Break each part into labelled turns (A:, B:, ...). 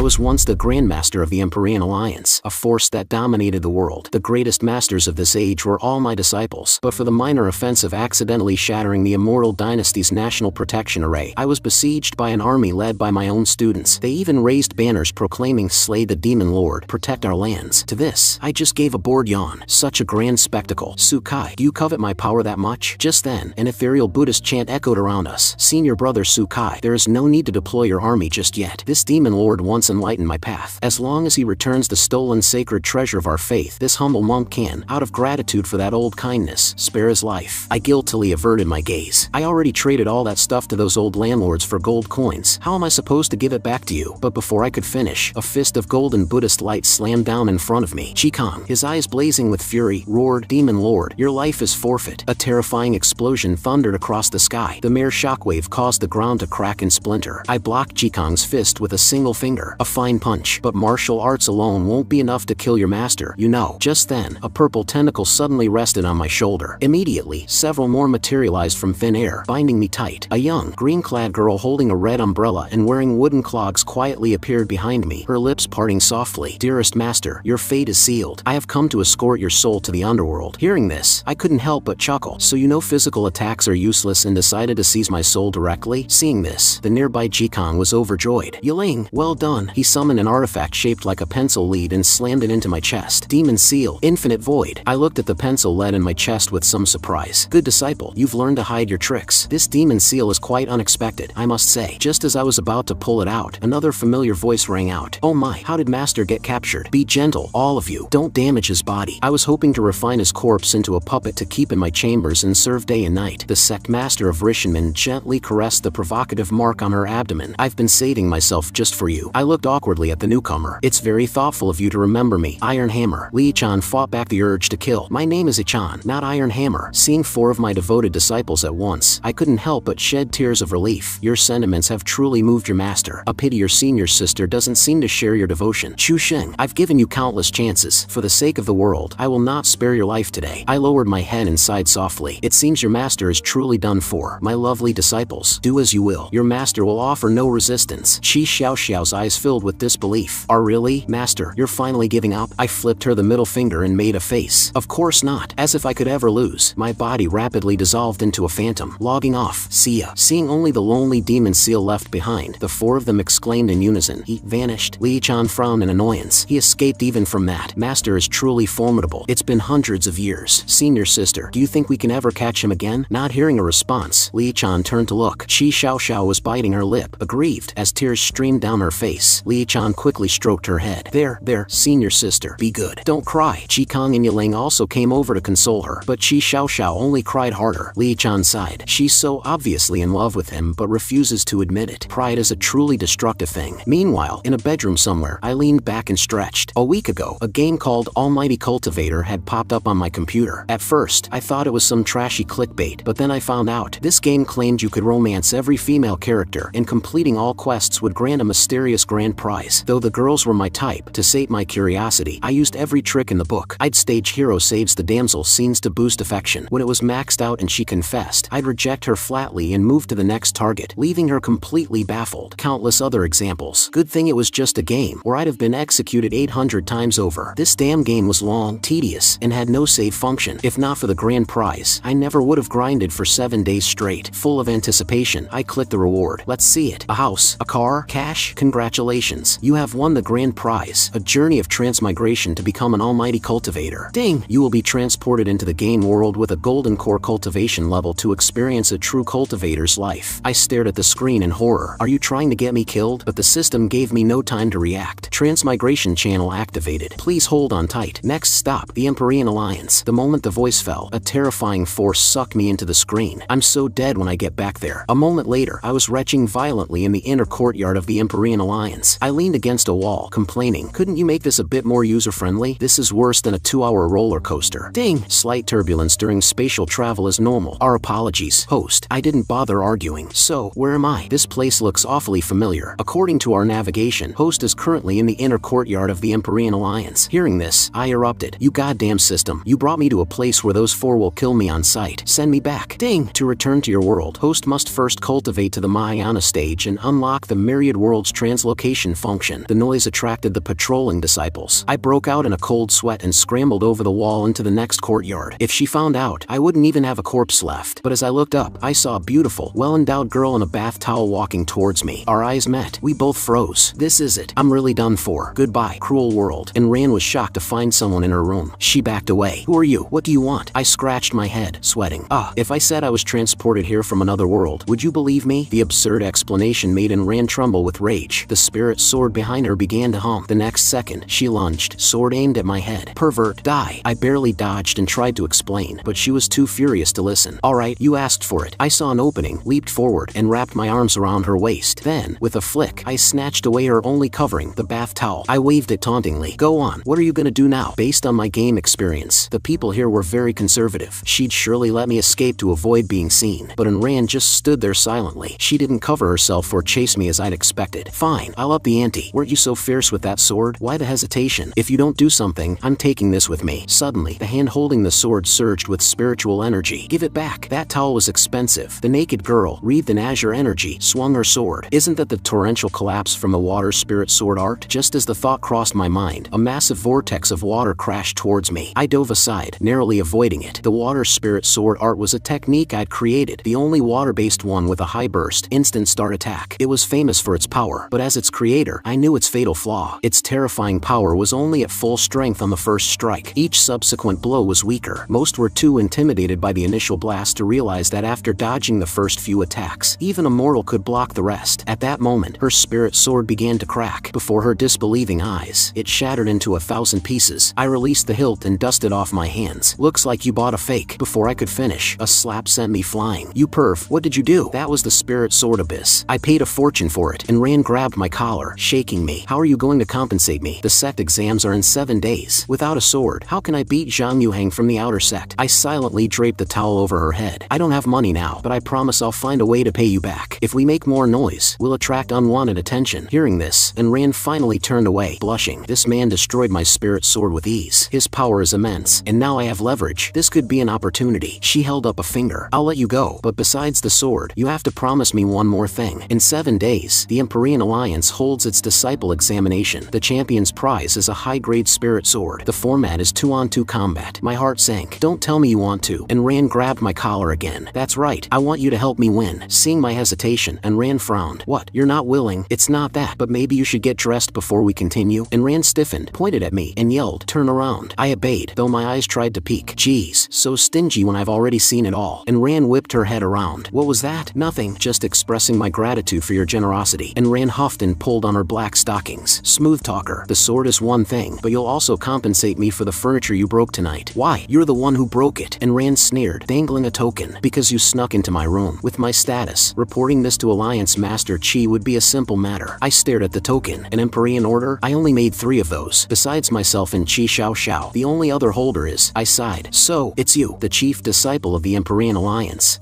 A: was once the Grandmaster of the Empyrean Alliance, a force that dominated the world. The greatest masters of this age were all my disciples, but for the minor offense of accidentally shattering the Immortal Dynasty's National Protection Array, I was besieged by an army led by my own students. They even raised banners proclaiming "Slay the Demon Lord, protect our lands." To this, I just gave a bored yawn. Such a grand spectacle. Sukai, do you covet my power that much? Just then, an ethereal Buddhist chant echoed around us. Senior brother Sukai, there is no need to deploy your army just yet. This demon lord once enlightened my path. As long as he returns the stolen sacred treasure of our faith, this humble monk can, out of gratitude for that old kindness, spare his life. I guiltily averted my gaze. I already traded all that stuff to those old landlords for gold coins. How am I supposed to give it back to you? But before I could finish, a fist of golden Buddhist light slammed down in front of me. Chikong, his eyes blazing with fury, roared, "Demon Lord, your life is forfeit." A terrifying explosion thundered across the sky. The mere shockwave caused the ground to crack and splinter. I blocked Chikong's fist with a single finger. A fine punch. But martial arts alone won't be enough to kill your master, you know. Just then, a purple tentacle suddenly rested on my shoulder. Immediately, several more materialized from thin air, binding me tight. A young, green-clad girl holding a red umbrella and wearing wooden clogs quietly appeared behind me, her lips parting softly. "Dearest master, your fate is sealed. I have come to escort your soul to the underworld." Hearing this, I couldn't help but chuckle. "So you know physical attacks are useless and decided to seize my soul directly?" Seeing this, the nearby Jikong was overjoyed. "Yiling, well done." He summoned an artifact shaped like a pencil lead and slammed it into my chest. "Demon Seal, Infinite Void." I looked at the pencil lead in my chest with some surprise. "Good disciple, you've learned to hide your tricks. This demon seal is quite unexpected, I must say." Just as I was about to pull it out, another familiar voice rang out. "Oh my, how did Master get captured? Be gentle, all of you. Don't damage his body." I was hoping to refine his corpse into a puppet to keep in my chambers and serve day and night. The sect master of Rishinman gently caressed the provocative mark on her abdomen. "I've been saving myself just for you." I looked awkwardly at the newcomer. "It's very thoughtful of you to remember me." Iron Hammer. Lee-chan fought back the urge to kill. "My name is Ichan, not Iron Hammer." Seeing four of my devoted disciples at once, I couldn't help but shed tears of relief. "Your sentiments have truly moved your master. A pity your senior sister doesn't seem to share your devotion." "Chu Sheng, I've given you countless chances. For the sake of the world, I will not spare your life today." I lowered my head and sighed softly. "It seems your master is truly done for. My lovely disciples, do as you will. Your master will offer no resistance." Qi Xiaoxiao's eyes filled with disbelief. "Are really? Master, you're finally giving up?" I flipped her the middle finger and made a face. "Of course not." As if I could ever lose. My body rapidly dissolved into a phantom. Logging off. "See ya." Seeing only the lonely demon seal left behind, the four of them exclaimed in unison. "He vanished." Lee-chan frowned in annoyance. "He escaped even from that. Master is truly formidable. It's been hundreds of years." "Senior sister, do you think we can ever catch him again?" Not hearing a response, Lee-chan turned to look. Qi Xiaoxiao was biting her lip, aggrieved, as tears streamed down her face. Lee-chan quickly stroked her head. There, senior sister, be good. Don't cry." Jikong and Yiling also came over to console her, but Qi Xiaoxiao only cried harder. Lee-chan sighed. "She's so obviously in love with him but refuses to admit it. Pride is a truly destructive thing." Meanwhile, in a bedroom somewhere, I leaned back and stretched. A week ago, a game called Almighty Cultivator had popped up on my computer. At first, I thought it was some trashy clickbait, but then I found out. This game claimed you could romance every female character, and completing all quests would grant a mysterious grand prize. Though the girls were my type, to sate my curiosity, I used every trick in the book. I'd stage hero saves the damsel scenes to boost affection. When it was maxed out and she confessed, I'd reject her flatly and move to the next target, leaving her completely baffled. Countless other examples. Good thing it was just a game, or I'd have been executed 800 times over. This damn game was long, tedious, and had no save function. If not for the grand prize, I never would have grinded for 7 days straight. Full of anticipation, I clicked the reward. Let's see it. A house, a car, cash. Congratulations. You have won the grand prize. A journey of transmigration to become an almighty cultivator. Ding! You will be transported into the game world with a golden core cultivation level to experience a true cultivator's life. I stared at the screen in horror. Are you trying to get me killed? But the system gave me no time to react. Transmigration channel activated. Please hold on tight. Next stop, the Empyrean Alliance. The moment the voice fell, a terrifying force sucked me into the screen. I'm so dead when I get back there. A moment later, I was retching violently in the inner courtyard of the Empyrean Alliance. I leaned against a wall, complaining, "Couldn't you make this a bit more user-friendly? This is worse than a 2-hour roller coaster." Ding! Slight turbulence during spatial travel is normal. Our apologies. Host, I didn't bother arguing. So, where am I? This place looks awfully familiar. According to our navigation, Host is currently in the inner courtyard of the Empyrean Alliance. Hearing this, I erupted. "You goddamn system. You brought me to a place where those four will kill me on sight. Send me back." Ding! To return to your world, Host must first cultivate to the Mahayana stage and unlock the myriad worlds translocation activation function. The noise attracted the patrolling disciples. I broke out in a cold sweat and scrambled over the wall into the next courtyard. If she found out, I wouldn't even have a corpse left. But as I looked up, I saw a beautiful, well-endowed girl in a bath towel walking towards me. Our eyes met. We both froze. This is it. I'm really done for. Goodbye, cruel world. And Ran was shocked to find someone in her room. She backed away. Who are you? What do you want? I scratched my head, sweating. If I said I was transported here from another world, would you believe me? The absurd explanation made Ran tremble with rage. The spirit sword behind her began to hum. The next second, she lunged, sword aimed at my head. Pervert, die. I barely dodged and tried to explain, but she was too furious to listen. Alright, you asked for it. I saw an opening, leaped forward, and wrapped my arms around her waist. Then, with a flick, I snatched away her only covering, the bath towel. I waved it tauntingly. Go on, what are you gonna do now? Based on my game experience, the people here were very conservative. She'd surely let me escape to avoid being seen. But Ran just stood there silently. She didn't cover herself or chase me as I'd expected. Fine, I'll up the ante. Weren't you so fierce with that sword? Why the hesitation? If you don't do something, I'm taking this with me. Suddenly, the hand holding the sword surged with spiritual energy. Give it back. That towel was expensive. The naked girl, wreathed in azure energy, swung her sword. Isn't that the torrential collapse from the water spirit sword art? Just as the thought crossed my mind, a massive vortex of water crashed towards me. I dove aside, narrowly avoiding it. The water spirit sword art was a technique I'd created, the only water-based one with a high burst, instant start attack. It was famous for its power, but as its creator, I knew its fatal flaw. Its terrifying power was only at full strength on the first strike. Each subsequent blow was weaker. Most were too intimidated by the initial blast to realize that after dodging the first few attacks, even a mortal could block the rest. At that moment, her spirit sword began to crack. Before her disbelieving eyes, it shattered into 1,000 pieces. I released the hilt and dusted off my hands. Looks like you bought a fake. Before I could finish, a slap sent me flying. You perv, what did you do? That was the spirit sword abyss. I paid a fortune for it, and Ran grabbed my collar, shaking me. How are you going to compensate me? The sect exams are in 7 days. Without a sword, how can I beat Zhang Yuhang from the outer sect? I silently draped the towel over her head. I don't have money now, but I promise I'll find a way to pay you back. If we make more noise, we'll attract unwanted attention. Hearing this, Ran finally turned away, blushing. This man destroyed my spirit sword with ease. His power is immense, and now I have leverage. This could be an opportunity. She held up a finger. I'll let you go, but besides the sword, you have to promise me one more thing. In 7 days, the Empyrean Alliance holds its disciple examination. The champion's prize is a high-grade spirit sword. The format is 2-on-2 combat. My heart sank. Don't tell me you want to. And Ran grabbed my collar again. That's right. I want you to help me win. Seeing my hesitation, Ran frowned. What? You're not willing? It's not that, but maybe you should get dressed before we continue. Ran stiffened, pointed at me, and yelled, turn around. I obeyed, though my eyes tried to peek. Geez, so stingy when I've already seen it all. Ran whipped her head around. What was that? Nothing, just expressing my gratitude for your generosity. Ran huffed and pulled on her black stockings. Smooth talker. The sword is one thing, but you'll also compensate me for the furniture you broke tonight. Why? You're the one who broke it. Ran sneered, dangling a token. Because you snuck into my room. With my status, reporting this to Alliance Master Chi would be a simple matter. I stared at the token. An Empyrean order? I only made 3 of those. Besides myself and Chi Xiao Xiao, the only other holder is, I sighed. So, it's you, the chief disciple of the Empyrean Alliance.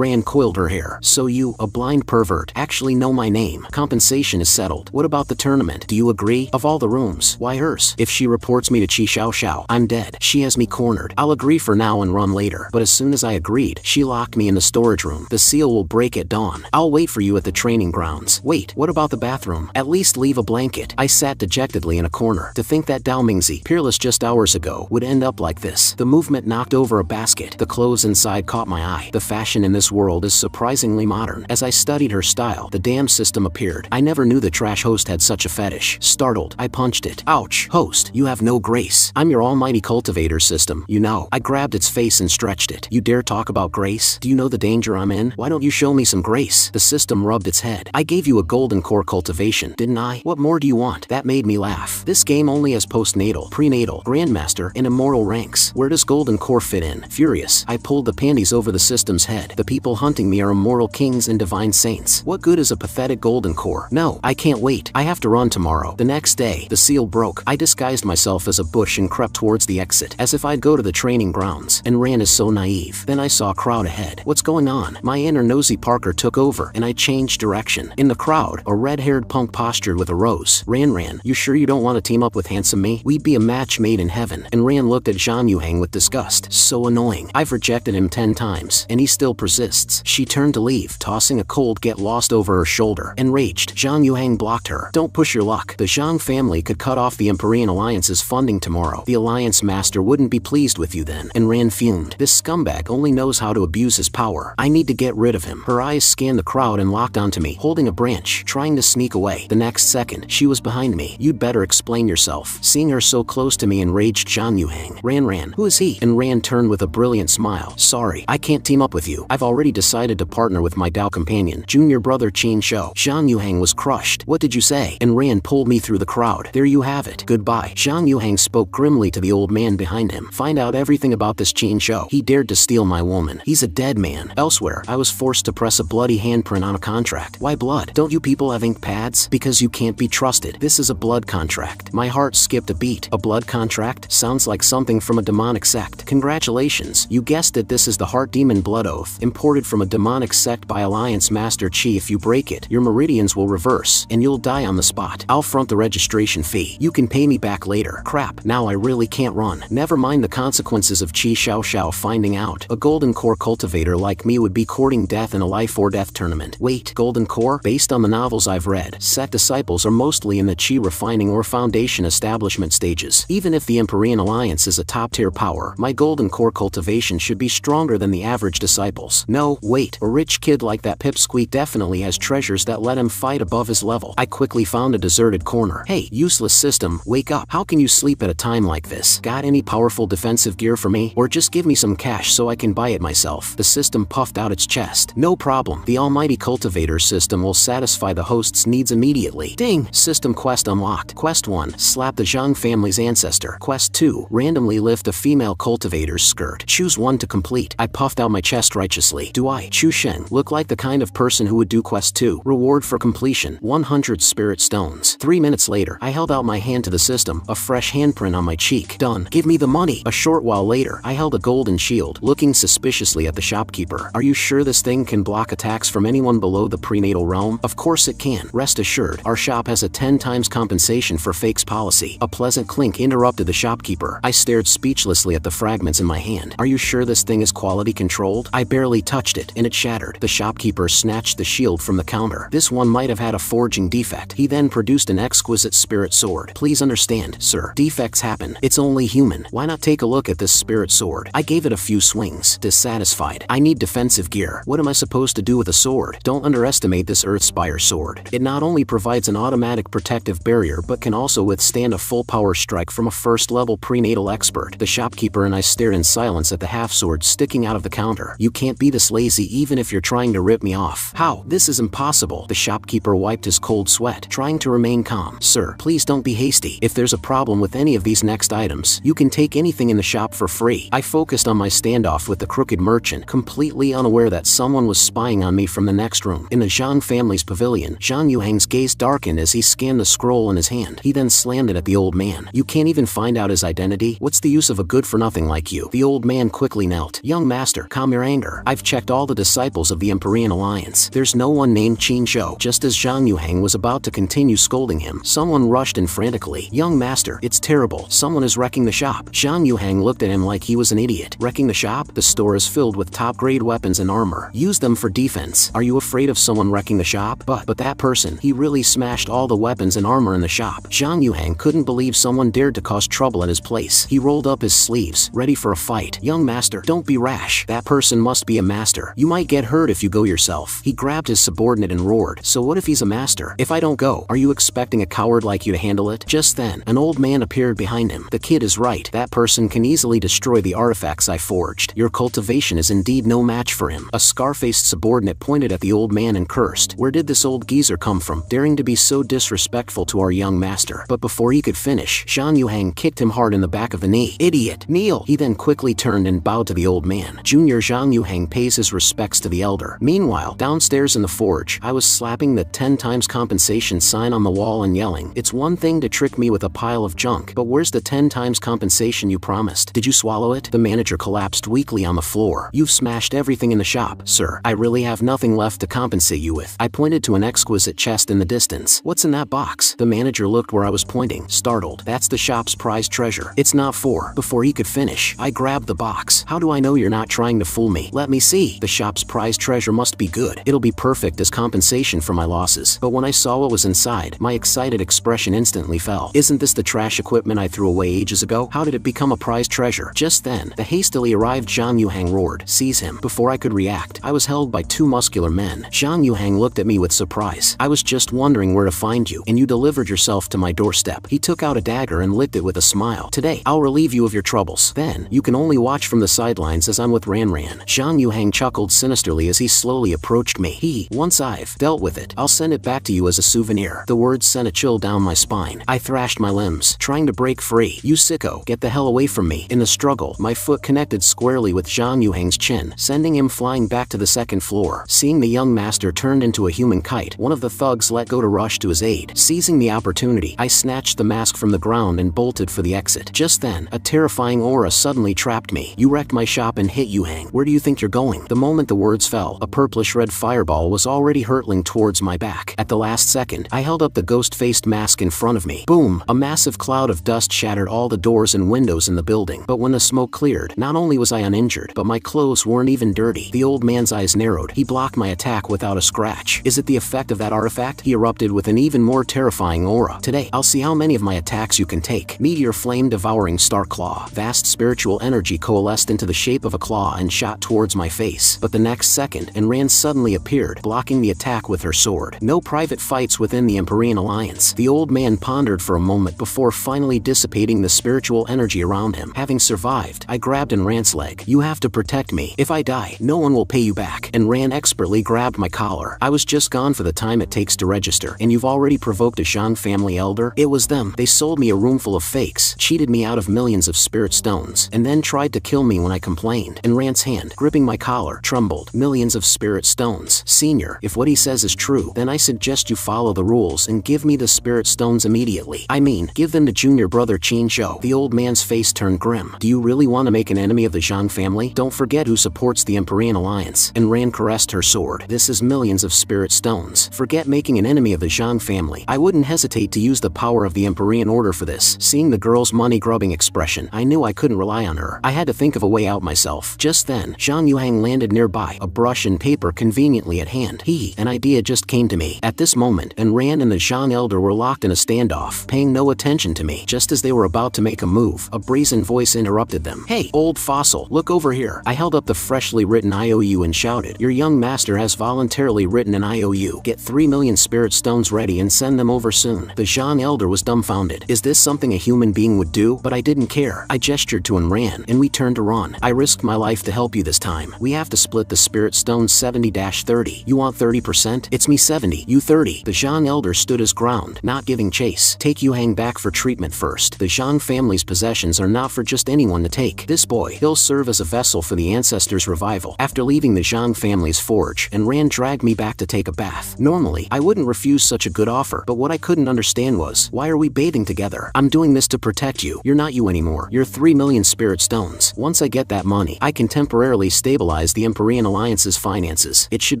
A: Ran coiled her hair. So you, a blind pervert, actually know my name. Compensation is settled. What about the tournament? Do you agree? Of all the rooms, why hers? If she reports me to Chi Xiao Xiao, I'm dead. She has me cornered. I'll agree for now and run later. But as soon as I agreed, she locked me in the storage room. The seal will break at dawn. I'll wait for you at the training grounds. Wait, what about the bathroom? At least leave a blanket. I sat dejectedly in a corner. To think that Dao Mingzi, peerless just hours ago, would end up like this. The movement knocked over a basket. The clothes inside caught my eye. The fashion in this world is surprisingly modern. As I studied her style, the dam system appeared. I never knew the trash host had such a fetish. Startled, I punched it. Ouch. Host, you have no grace. I'm your almighty cultivator system, you know. I grabbed its face and stretched it. You dare talk about grace? Do you know the danger I'm in? Why don't you show me some grace? The system rubbed its head. I gave you a golden core cultivation, didn't I? What more do you want? That made me laugh. This game only has postnatal, prenatal, grandmaster, and immortal ranks. Where does golden core fit in? Furious, I pulled the panties over the system's head. The people hunting me are immortal kings and divine saints. What good is a pathetic golden core? No, I can't wait. I have to run tomorrow. The next day, the seal broke. I disguised myself as a bush and crept towards the exit, as if I'd go to the training grounds. Ran is so naive. Then I saw a crowd ahead. What's going on? My inner nosy Parker took over, and I changed direction. In the crowd, a red-haired punk postured with a rose. Ran, you sure you don't want to team up with handsome me? We'd be a match made in heaven. Ran looked at Zhang Yuhang with disgust. So annoying. I've rejected him 10 times, and he still persists. She turned to leave, tossing a cold get lost over her shoulder. Enraged, Zhang Zhang Yuhang blocked her. Don't push your luck. The Zhang family could cut off the Empyrean Alliance's funding tomorrow. The Alliance Master wouldn't be pleased with you then. And Ran fumed. This scumbag only knows how to abuse his power. I need to get rid of him. Her eyes scanned the crowd and locked onto me, holding a branch, trying to sneak away. The next second, she was behind me. You'd better explain yourself. Seeing her so close to me enraged Zhang Yuhang. Ran, who is he? And Ran turned with a brilliant smile. Sorry, I can't team up with you. I've already decided to partner with my Dao companion, junior brother Qin Shou. Zhang Yuhang was crushed. What did you say? And Ran pulled me through the crowd. There you have it. Goodbye. Zhang Yuhang spoke grimly to the old man behind him. Find out everything about this Qin Shou. He dared to steal my woman. He's a dead man. Elsewhere, I was forced to press a bloody handprint on a contract. Why blood? Don't you people have ink pads? Because you can't be trusted. This is a blood contract. My heart skipped a beat. A blood contract? Sounds like something from a demonic sect. Congratulations. You guessed it. This is the Heart Demon Blood Oath, imported from a demonic sect by Alliance Master Chi. If you break it, your meridians will reverse, and you'll die on the spot. I'll front the registration fee. You can pay me back later. Crap, now I really can't run. Never mind the consequences of Qi Xiao finding out. A golden core cultivator like me would be courting death in a life or death tournament. Wait, golden core? Based on the novels I've read, set disciples are mostly in the Qi refining or foundation establishment stages. Even if the Empyrean Alliance is a top-tier power, my golden core cultivation should be stronger than the average disciples. No, wait, a rich kid like that pipsqueak definitely has treasures that let him fight above his level. I quickly found a deserted corner. Hey, useless system, wake up. How can you sleep at a time like this? Got any powerful defensive gear for me? Or just give me some cash so I can buy it myself. The system puffed out its chest. No problem. The almighty cultivator system will satisfy the host's needs immediately. Ding! System quest unlocked. Quest 1. Slap the Zhang family's ancestor. Quest 2. Randomly lift a female cultivator's skirt. Choose one to complete. I puffed out my chest righteously. Do I, Chu Shen, look like the kind of person who would do quest 2? Reward for completion, 100 spirit stones. 3 minutes later, I held out my hand to the system, a fresh handprint on my cheek. Done. Give me the money. A short while later, I held a golden shield, looking suspiciously at the shopkeeper. Are you sure this thing can block attacks from anyone below the prenatal realm? Of course it can. Rest assured, our shop has a 10 times compensation for fakes policy. A pleasant clink interrupted the shopkeeper. I stared speechlessly at the fragments in my hand. Are you sure this thing is quality controlled? I barely touched it, and it shattered. The shopkeeper snatched the shield from the counter. This one might have had a forging defect. He then produced an exquisite spirit sword. Please understand, sir, defects happen. It's only human. Why not take a look at this spirit sword? I gave it a few swings. Dissatisfied. I need defensive gear. What am I supposed to do with a sword? Don't underestimate this Earthspire sword. It not only provides an automatic protective barrier but can also withstand a full power strike from a first-level prenatal expert. The shopkeeper and I stared in silence at the half-sword sticking out of the counter. You can't be this lazy even if you're trying to rip me off. How? This is impossible. The shopkeeper wiped his cold sweat, trying to remain calm. Sir, please don't be hasty. If there's a problem with any of these next items, you can take anything in the shop for free. I focused on my standoff with the crooked merchant, completely unaware that someone was spying on me from the next room. In the Zhang family's pavilion, Zhang Yuhang's gaze darkened as he scanned the scroll in his hand. He then slammed it at the old man. You can't even find out his identity? What's the use of a good-for-nothing like you? The old man quickly knelt. Young master, calm your anger. I've checked all the disciples of the Empyrean Alliance. There's no one named Qin Shou. Just as Zhang Yuhang was about to continue scolding him, someone rushed in frantically. Young master, it's terrible. Someone is wrecking the shop. Zhang Yuhang looked at him like he was an idiot. Wrecking the shop? The store is filled with top-grade weapons and armor. Use them for defense. Are you afraid of someone wrecking the shop? But that person, he really smashed all the weapons and armor in the shop. Zhang Yuhang couldn't believe someone dared to cause trouble at his place. He rolled up his sleeves, ready for a fight. Young master, don't be rash. That person must be a master. You might get hurt if you go yourself. He grabbed his subordinate and roared. So what if he's a master? If I don't go, are you expecting a coward like you to handle it? Just then, an old man appeared behind him. The kid is right. That person can easily destroy the artifacts I forged. Your cultivation is indeed no match for him. A scar-faced subordinate pointed at the old man and cursed. Where did this old geezer come from, daring to be so disrespectful to our young master? But before he could finish, Zhang Yuhang kicked him hard in the back of the knee. Idiot! Kneel! He then quickly turned and bowed to the old man. Junior Zhang Yuhang pays his respects to the elder. Meanwhile, downstairs in the forge, I was slapping the 10 times compensation sign on the wall and yelling, it's one thing to trick me with a pile of junk, but where's the 10 times compensation you promised? Did you swallow it? The manager collapsed weakly on the floor. You've smashed everything in the shop, sir. I really have nothing left to compensate you with. I pointed to an exquisite chest in the distance. What's in that box? The manager looked where I was pointing, startled. That's the shop's prized treasure. It's not for. Before he could finish, I grabbed the box. How do I know you're not trying to fool me? Let me see. The shop's prized treasure must be good. It'll be perfect as compensation for my losses. box. But when I saw what was inside, my excited expression instantly fell. Isn't this the trash equipment I threw away ages ago? How did it become a prized treasure? Just then, the hastily arrived Zhang Yuhang roared, "Seize him!" Before I could react, I was held by two muscular men. Zhang Yuhang looked at me with surprise. "I was just wondering where to find you, and you delivered yourself to my doorstep." He took out a dagger and licked it with a smile. "Today, I'll relieve you of your troubles. Then, you can only watch from the sidelines as I'm with Ran. Zhang Yuhang chuckled sinisterly as he slowly approached me. "Once I've dealt with it, I'll send it back to you as a souvenir." The words sent a chill down my spine. I thrashed my limbs, trying to break free. "You sicko, get the hell away from me." In the struggle, my foot connected squarely with Zhang Yuhang's chin, sending him flying back to the second floor. Seeing the young master turned into a human kite, one of the thugs let go to rush to his aid. Seizing the opportunity, I snatched the mask from the ground and bolted for the exit. Just then, a terrifying aura suddenly trapped me. "You wrecked my shop and hit Yuhang. Where do you think you're going?" The moment the words fell, a purplish-red fireball was already hurtling towards my back. At the last second, I held up the ghost-faced mask in front of me. Boom! A massive cloud of dust shattered all the doors and windows in the building. But when the smoke cleared, not only was I uninjured, but my clothes weren't even dirty. The old man's eyes narrowed. He blocked my attack without a scratch. "Is it the effect of that artifact?" He erupted with an even more terrifying aura. "Today, I'll see how many of my attacks you can take." Meteor flame devouring star claw. Vast spiritual energy coalesced into the shape of a claw and shot towards my face. But the next second, Enran suddenly appeared, blocking the attack with her sword. No private fights within the Empyrean Alliance. The old man pondered for a moment before finally dissipating the spiritual energy around him. Having survived, I grabbed Enran's leg. "You have to protect me. If I die, no one will pay you back." Enran expertly grabbed my collar. "I was just gone for the time it takes to register, and you've already provoked a Zhang family elder?" "It was them. They sold me a room full of fakes, cheated me out of millions of spirit stones, and then tried to kill me when I complained." Enran's hand, gripping my collar, trembled. "Millions of spirit stones. Senior, if what he says is true, then I suggest you follow the rules and give me the spirit stones immediately. I mean, give them to junior brother Qin Zhou." The old man's face turned grim. "Do you really want to make an enemy of the Zhang family? Don't forget who supports the Empyrean Alliance." Enran caressed her sword. "This is millions of spirit stones. Forget making an enemy of the Zhang family. I wouldn't hesitate to use the power of the Empyrean Order for this." Seeing the girl's money-grubbing expression, I knew I couldn't rely on her. I had to think of a way out myself. Just then, Zhang Yuhang landed nearby, a brush and paper conveniently at hand. An idea just came to me. At this moment, Enran and the Zhang elder were locked in a standoff, paying no attention to me. Just as they were about to make a move, a brazen voice interrupted them. "Hey, old fossil, look over here." I held up the freshly written IOU and shouted, "Your young master has voluntarily written an IOU. Get 3 million spirit stones ready and send them over soon." The Zhang elder was dumbfounded. Is this something a human being would do? But I didn't care. I gestured to Enran, and we turned to run. "I risked my life to help you this time. We have to split the spirit stones 70-30. You want 30%? It's me 70, you 30. The Zhang elder stood his ground, not giving chase. "Take Yuhang back for treatment first. The Zhang family's possessions are not for just anyone to take. This boy, he'll serve as a vessel for the ancestors' revival." After leaving the Zhang family's forge, Enran dragged me back to take a bath. Normally, I wouldn't refuse such a good offer, but what I couldn't understand was, why are we bathing together? "I'm doing this to protect you. You're not you anymore. You're 3 million spirit stones. Once I get that money, I can temporarily stabilize the Empyrean Alliance's finances. It should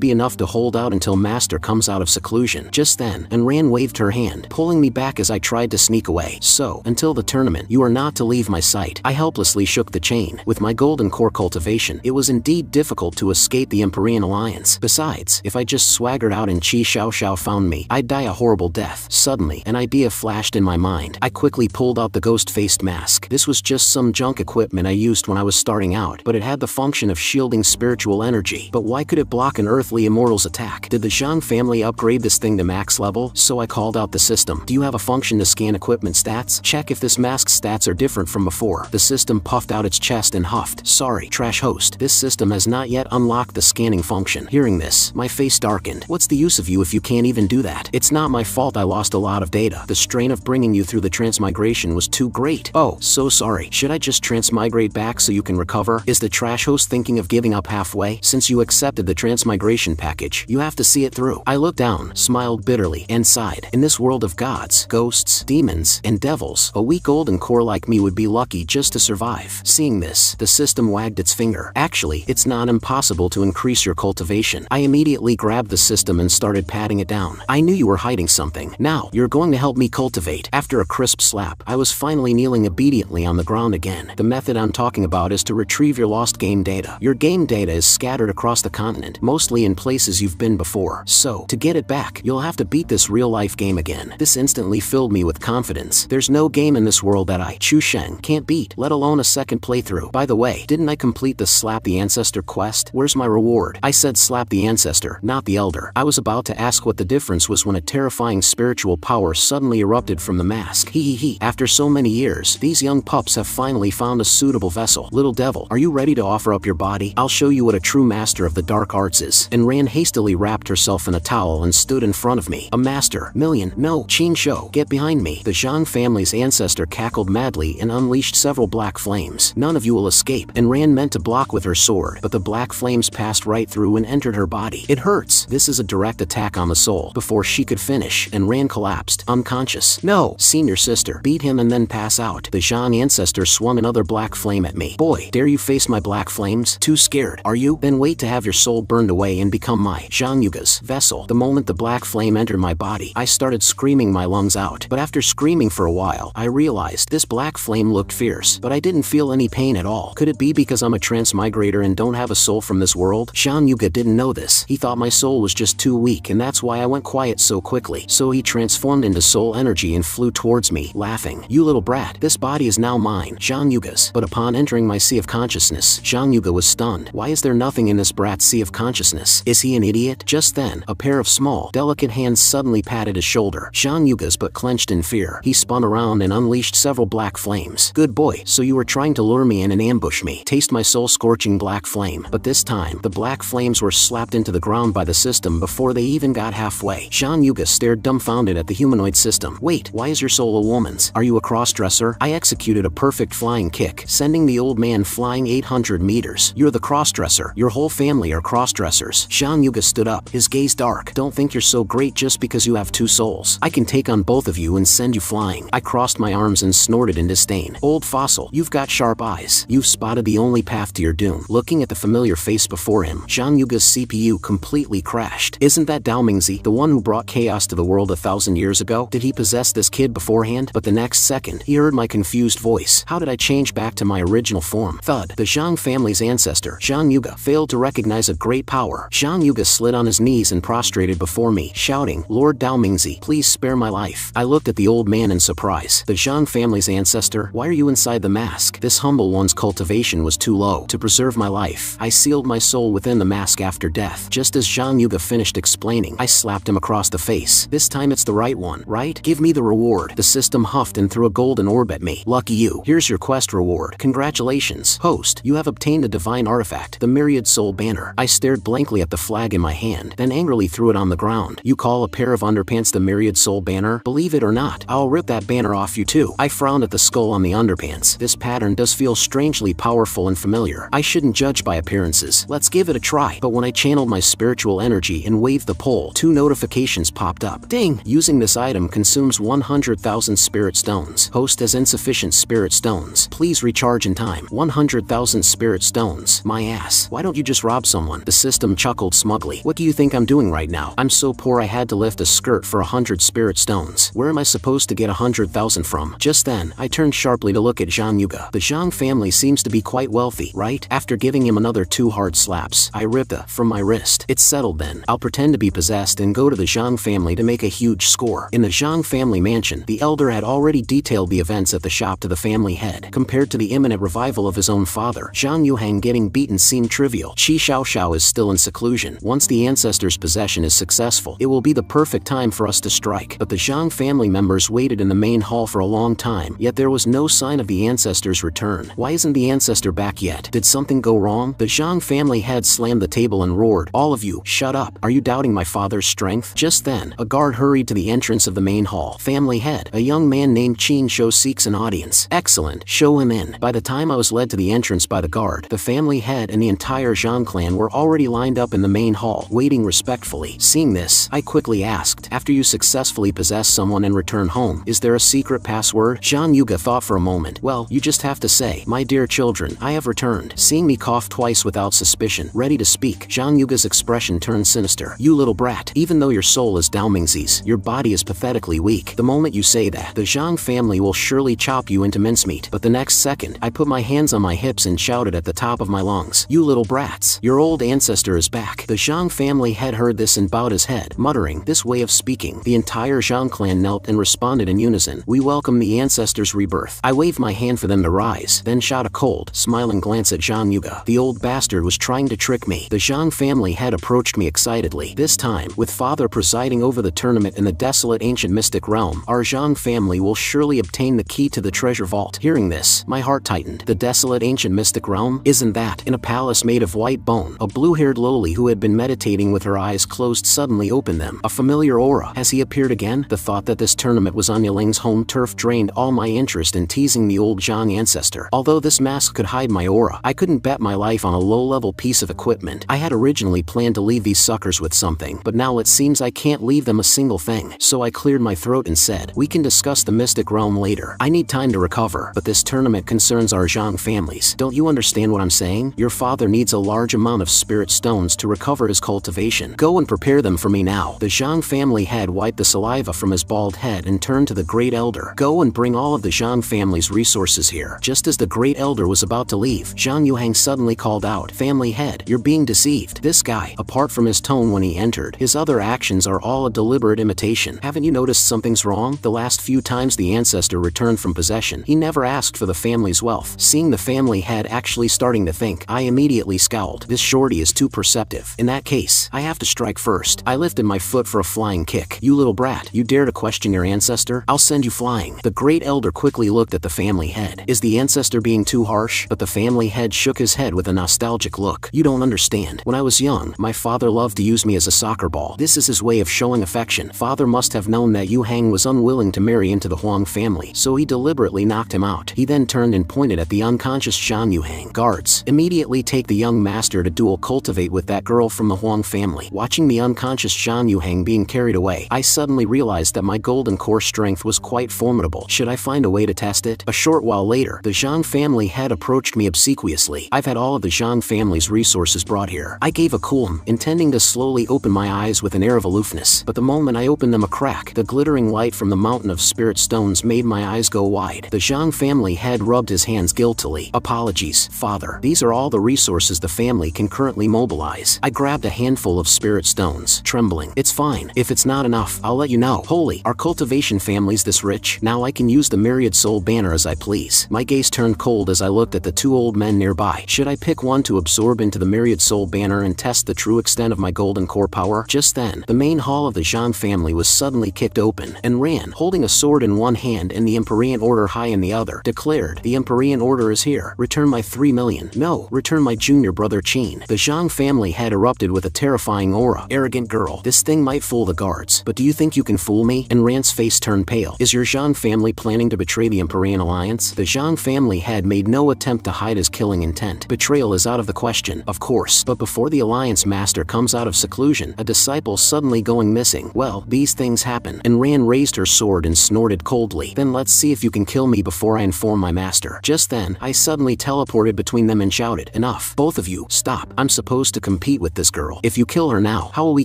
A: be enough to hold out until Master comes out of seclusion." Just then, Enran waved her hand, pulling me back as I tried to sneak away. "So, until the tournament, you are not to leave my sight." I helplessly shook the chain. With my golden core cultivation, it was indeed difficult to escape the Empyrean Alliance. Besides, if I just swaggered out and Qi Xiao found me, I'd die a horrible death. Suddenly, an idea flashed in my mind. I quickly pulled out the ghost-faced mask. This was just some junk equipment I used when I was starting out, but it had the function of shielding spiritual energy. But why could it block an earthly immortal's attack? Did the Zhang family upgrade this thing to max level? So I called out the system. "Do you have a function to scan equipment stats? Check if this mask's stats are different from before." The system puffed out its chest and huffed. "Sorry, trash host. This system has not yet unlocked the scanning function." Hearing this, my face darkened. "What's the use of you if you can't even do that?" "It's not my fault I lost a lot of data. The strain of bringing you through the transmigration was too great." "Oh, so sorry. Should I just transmigrate back so you can recover?" Is the trash host thinking of giving up halfway? Since you accepted the transmigration package, you have to see it through. I looked down, smiled bitterly, and sighed. In this world of gods, ghosts, demons, and devils, a weak golden core like me would be lucky just to survive. Seeing this, the system wagged its finger. "Actually, it's not impossible to increase your cultivation." I immediately grabbed the system and started patting it down. "I knew you were hiding something. Now, you're going to help me cultivate." After a crisp slap, I was finally kneeling obediently on the ground again. The method I'm talking about is to retrieve your lost game data. Your game data is scattered across the continent, mostly in places you've been before. So, to get it it back. You'll have to beat this real-life game again. This instantly filled me with confidence. There's no game in this world that I, Chu Sheng, can't beat, let alone a second playthrough. By the way, didn't I complete the Slap the Ancestor quest? Where's my reward? I said slap the ancestor, not the elder. I was about to ask what the difference was when a terrifying spiritual power suddenly erupted from the mask. Hee. After so many years, these young pups have finally found a suitable vessel. Little devil, are you ready to offer up your body? I'll show you what a true master of the dark arts is. And Ran hastily wrapped herself in a towel and stood in front of me. A master, million, no, Qin Shou, get behind me. The Zhang family's ancestor cackled madly and unleashed several black flames. None of you will escape. And Ran meant to block with her sword, but the black flames passed right through and entered her body. It hurts. This is a direct attack on the soul. Before she could finish, and Ran collapsed, unconscious. No, senior sister, beat him and then pass out. The Zhang ancestor swung another black flame at me. Boy, dare you face my black flames? Too scared, are you? Then wait to have your soul burned away and become my Zhang Yuga's vessel. The moment the black flame entered my body, I started screaming my lungs out. But after screaming for a while, I realized this black flame looked fierce, but I didn't feel any pain at all. Could it be because I'm a transmigrator and don't have a soul from this world? Zhang Yuga didn't know this. He thought my soul was just too weak, and that's why I went quiet so quickly. So he transformed into soul energy and flew towards me, laughing. You little brat, this body is now mine, Zhang Yuga's. But upon entering my sea of consciousness, Zhang Yuga was stunned. Why is there nothing in this brat's sea of consciousness? Is he an idiot? Just then, a pair of small, delicate hands suddenly patted his shoulder. Zhang Yuga's but clenched in fear. He spun around and unleashed several black flames. Good boy, so you were trying to lure me in and ambush me. Taste my soul-scorching black flame. But this time, the black flames were slapped into the ground by the system before they even got halfway. Zhang Yuga stared dumbfounded at the humanoid system. Wait, why is your soul a woman's? Are you a crossdresser? I executed a perfect flying kick, sending the old man flying 800 meters. You're the crossdresser. Your whole family are crossdressers. Zhang Yuga stood up, his gaze dark. Don't think you're so great just because you have two souls. I can take on both of you and send you flying. I crossed my arms and snorted in disdain. Old fossil, you've got sharp eyes. You've spotted the only path to your doom. Looking at the familiar face before him, Zhang Yuga's CPU completely crashed. Isn't that Dao Mingzi, the one who brought chaos to the world 1,000 years ago? Did he possess this kid beforehand? But the next second, he heard my confused voice. How did I change back to my original form? Thud. The Zhang family's ancestor, Zhang Yuga, failed to recognize a great power. Zhang Yuga slid on his knees and prostrated before me, shouting, Lord Dao Mingzi, please spare my life. I looked at the old man in surprise. The Zhang family's ancestor, why are you inside the mask? This humble one's cultivation was too low to preserve my life. I sealed my soul within the mask after death. Just as Zhang Yuga finished explaining, I slapped him across the face. This time it's the right one, right? Give me the reward. The system huffed and threw a golden orb at me. Lucky you. Here's your quest reward. Congratulations. Host, you have obtained a divine artifact, the Myriad Soul Banner. I stared blankly at the flag in my hand, then angrily threw it on the ground. You call a pair of underpants the Myriad Soul Banner? Believe it or not, I'll rip that banner off you too. I frowned at the skull on the underpants. This pattern does feel strangely powerful and familiar. I shouldn't judge by appearances. Let's give it a try. But when I channeled my spiritual energy and waved the pole, 2 notifications popped up. Ding! Using this item consumes 100,000 spirit stones. Host has insufficient spirit stones. Please recharge in time. 100,000 spirit stones. My ass. Why don't you just rob someone? The system chuckled smugly. What do you think I'm doing right now? I'm so poor I had to lift a skirt for 100 spirit stones. Where am I supposed to get 100,000 from? Just then, I turned sharply to look at Zhang Yuga. The Zhang family seems to be quite wealthy, right? After giving him another 2 hard slaps, I ripped the from my wrist. It's settled then. I'll pretend to be possessed and go to the Zhang family to make a huge score. In the Zhang family mansion, the elder had already detailed the events at the shop to the family head. Compared to the imminent revival of his own father, Zhang Yuhang getting beaten seemed trivial. Qi Xiaoxiao is still in seclusion. Once the ancestor's possession is successful, it will be the perfect time for us to strike. But the Zhang family members waited in the main hall for a long time, yet there was no sign of the ancestor's return. Why isn't the ancestor back yet? Did something go wrong? The Zhang family head slammed the table and roared, all of you, shut up. Are you doubting my father's strength? Just then, a guard hurried to the entrance of the main hall. Family head, a young man named Qin Shou seeks an audience. Excellent, show him in. By the time I was led to the entrance by the guard, the family head and the entire Zhang clan were already lined up in the main hall, waiting respectfully. Seeing this, I quickly asked, after you successfully possess someone and return home, is there a secret password? Zhang Yuga thought for a moment. Well, you just have to say, my dear children, I have returned. Seeing me cough twice without suspicion, ready to speak, Zhang Yuga's expression turned sinister. You little brat, even though your soul is Dao Mingzi's, your body is pathetically weak. The moment you say that, the Zhang family will surely chop you into mincemeat. But the next second, I put my hands on my hips and shouted at the top of my lungs, you little brats, your old ancestor is back. The Zhang family had heard this and bowed bowed his head, muttering, "This way of speaking." The entire Zhang clan knelt and responded in unison, "We welcome the ancestors' rebirth." I waved my hand for them to rise, then shot a cold, smiling glance at Zhang Yuga. The old bastard was trying to trick me. The Zhang family had approached me excitedly. This time, with father presiding over the tournament in the desolate ancient mystic realm, our Zhang family will surely obtain the key to the treasure vault. Hearing this, my heart tightened. The desolate ancient mystic realm? Isn't that in a palace made of white bone? A blue-haired loli who had been meditating with her eyes closed suddenly opened them. A familiar aura. Has he appeared again? The thought that this tournament was on Yiling's home turf drained all my interest in teasing the old Zhang ancestor. Although this mask could hide my aura, I couldn't bet my life on a low-level piece of equipment. I had originally planned to leave these suckers with something, but now it seems I can't leave them a single thing. So I cleared my throat and said, "We can discuss the mystic realm later. I need time to recover, but this tournament concerns our Zhang families. Don't you understand what I'm saying? Your father needs a large amount of spirit stones to recover his cultivation. Go and prepare them for me now." The Zhang family head wiped the saliva from his bald head and turned to the great elder. "Go and bring all of the Zhang family's resources here." Just as the great elder was about to leave, Zhang Yuhang suddenly called out, "Family head, you're being deceived. This guy, apart from his tone when he entered, his other actions are all a deliberate imitation. Haven't you noticed something's wrong? The last few times the ancestor returned from possession, he never asked for the family's wealth." Seeing the family head actually starting to think, I immediately scowled. This shorty is too perceptive. In that case, I have to strike first. I lifted my foot for a flying kick. "You little brat, you dare to question your ancestor? I'll send you flying." The great elder quickly looked at the family head. Is the ancestor being too harsh? But the family head shook his head with a nostalgic look. "You don't understand. When I was young, my father loved to use me as a soccer ball. This is his way of showing affection. Father must have known that Yu Hang was unwilling to marry into the Huang family, so he deliberately knocked him out." He then turned and pointed at the unconscious Zhang Yuhang. "Guards, immediately take the young master to dual cultivate with that girl from the Huang family." Watching the unconscious Zhang Yuhang being carried away, I suddenly realized that my golden core strength was quite formidable. Should I find a way to test it? A short while later, the Zhang family head approached me obsequiously. "I've had all of the Zhang family's resources brought here." I gave a cool intending to slowly open my eyes with an air of aloofness, but the moment I opened them a crack, the glittering light from the mountain of spirit stones made my eyes go wide. The Zhang family head rubbed his hands guiltily. "Apologies, father. These are all the resources the family can currently mobilize." I grabbed a handful of spirit stones, trembling. "It's fine. If it's not enough, I'll let you know." "Holy, our cultivation family's this rich? Now I can use the myriad soul banner as I please." My gaze turned cold as I looked at the two old men nearby. Should I pick one to absorb into the myriad soul banner and test the true extent of my golden core power? Just then, the main hall of the Zhang family was suddenly kicked open, and Ran, holding a sword in one hand and the Empyrean Order high in the other, declared, "The Empyrean Order is here. Return my 3 million. No, return my junior brother Qin." The Zhang family had erupted with a terrifying aura. "Arrogant girl, this thing might fool the guards, but do you think you can fool me?" And Ran's face turned pale. "Is your Zhang family planning to betray the Empyrean Alliance?" The Zhang family had made no attempt to hide his killing intent. Betrayal is out of the question, of course, but before the Alliance master comes out of seclusion, a disciple suddenly going missing. Well, these things happen. And Ran raised her sword and snorted coldly. "Then let's see if you can kill me before I inform my master." Just then, I suddenly teleported between them and shouted, "Enough. Both of you, stop. I'm supposed to compete with this girl. If you kill her now, how will we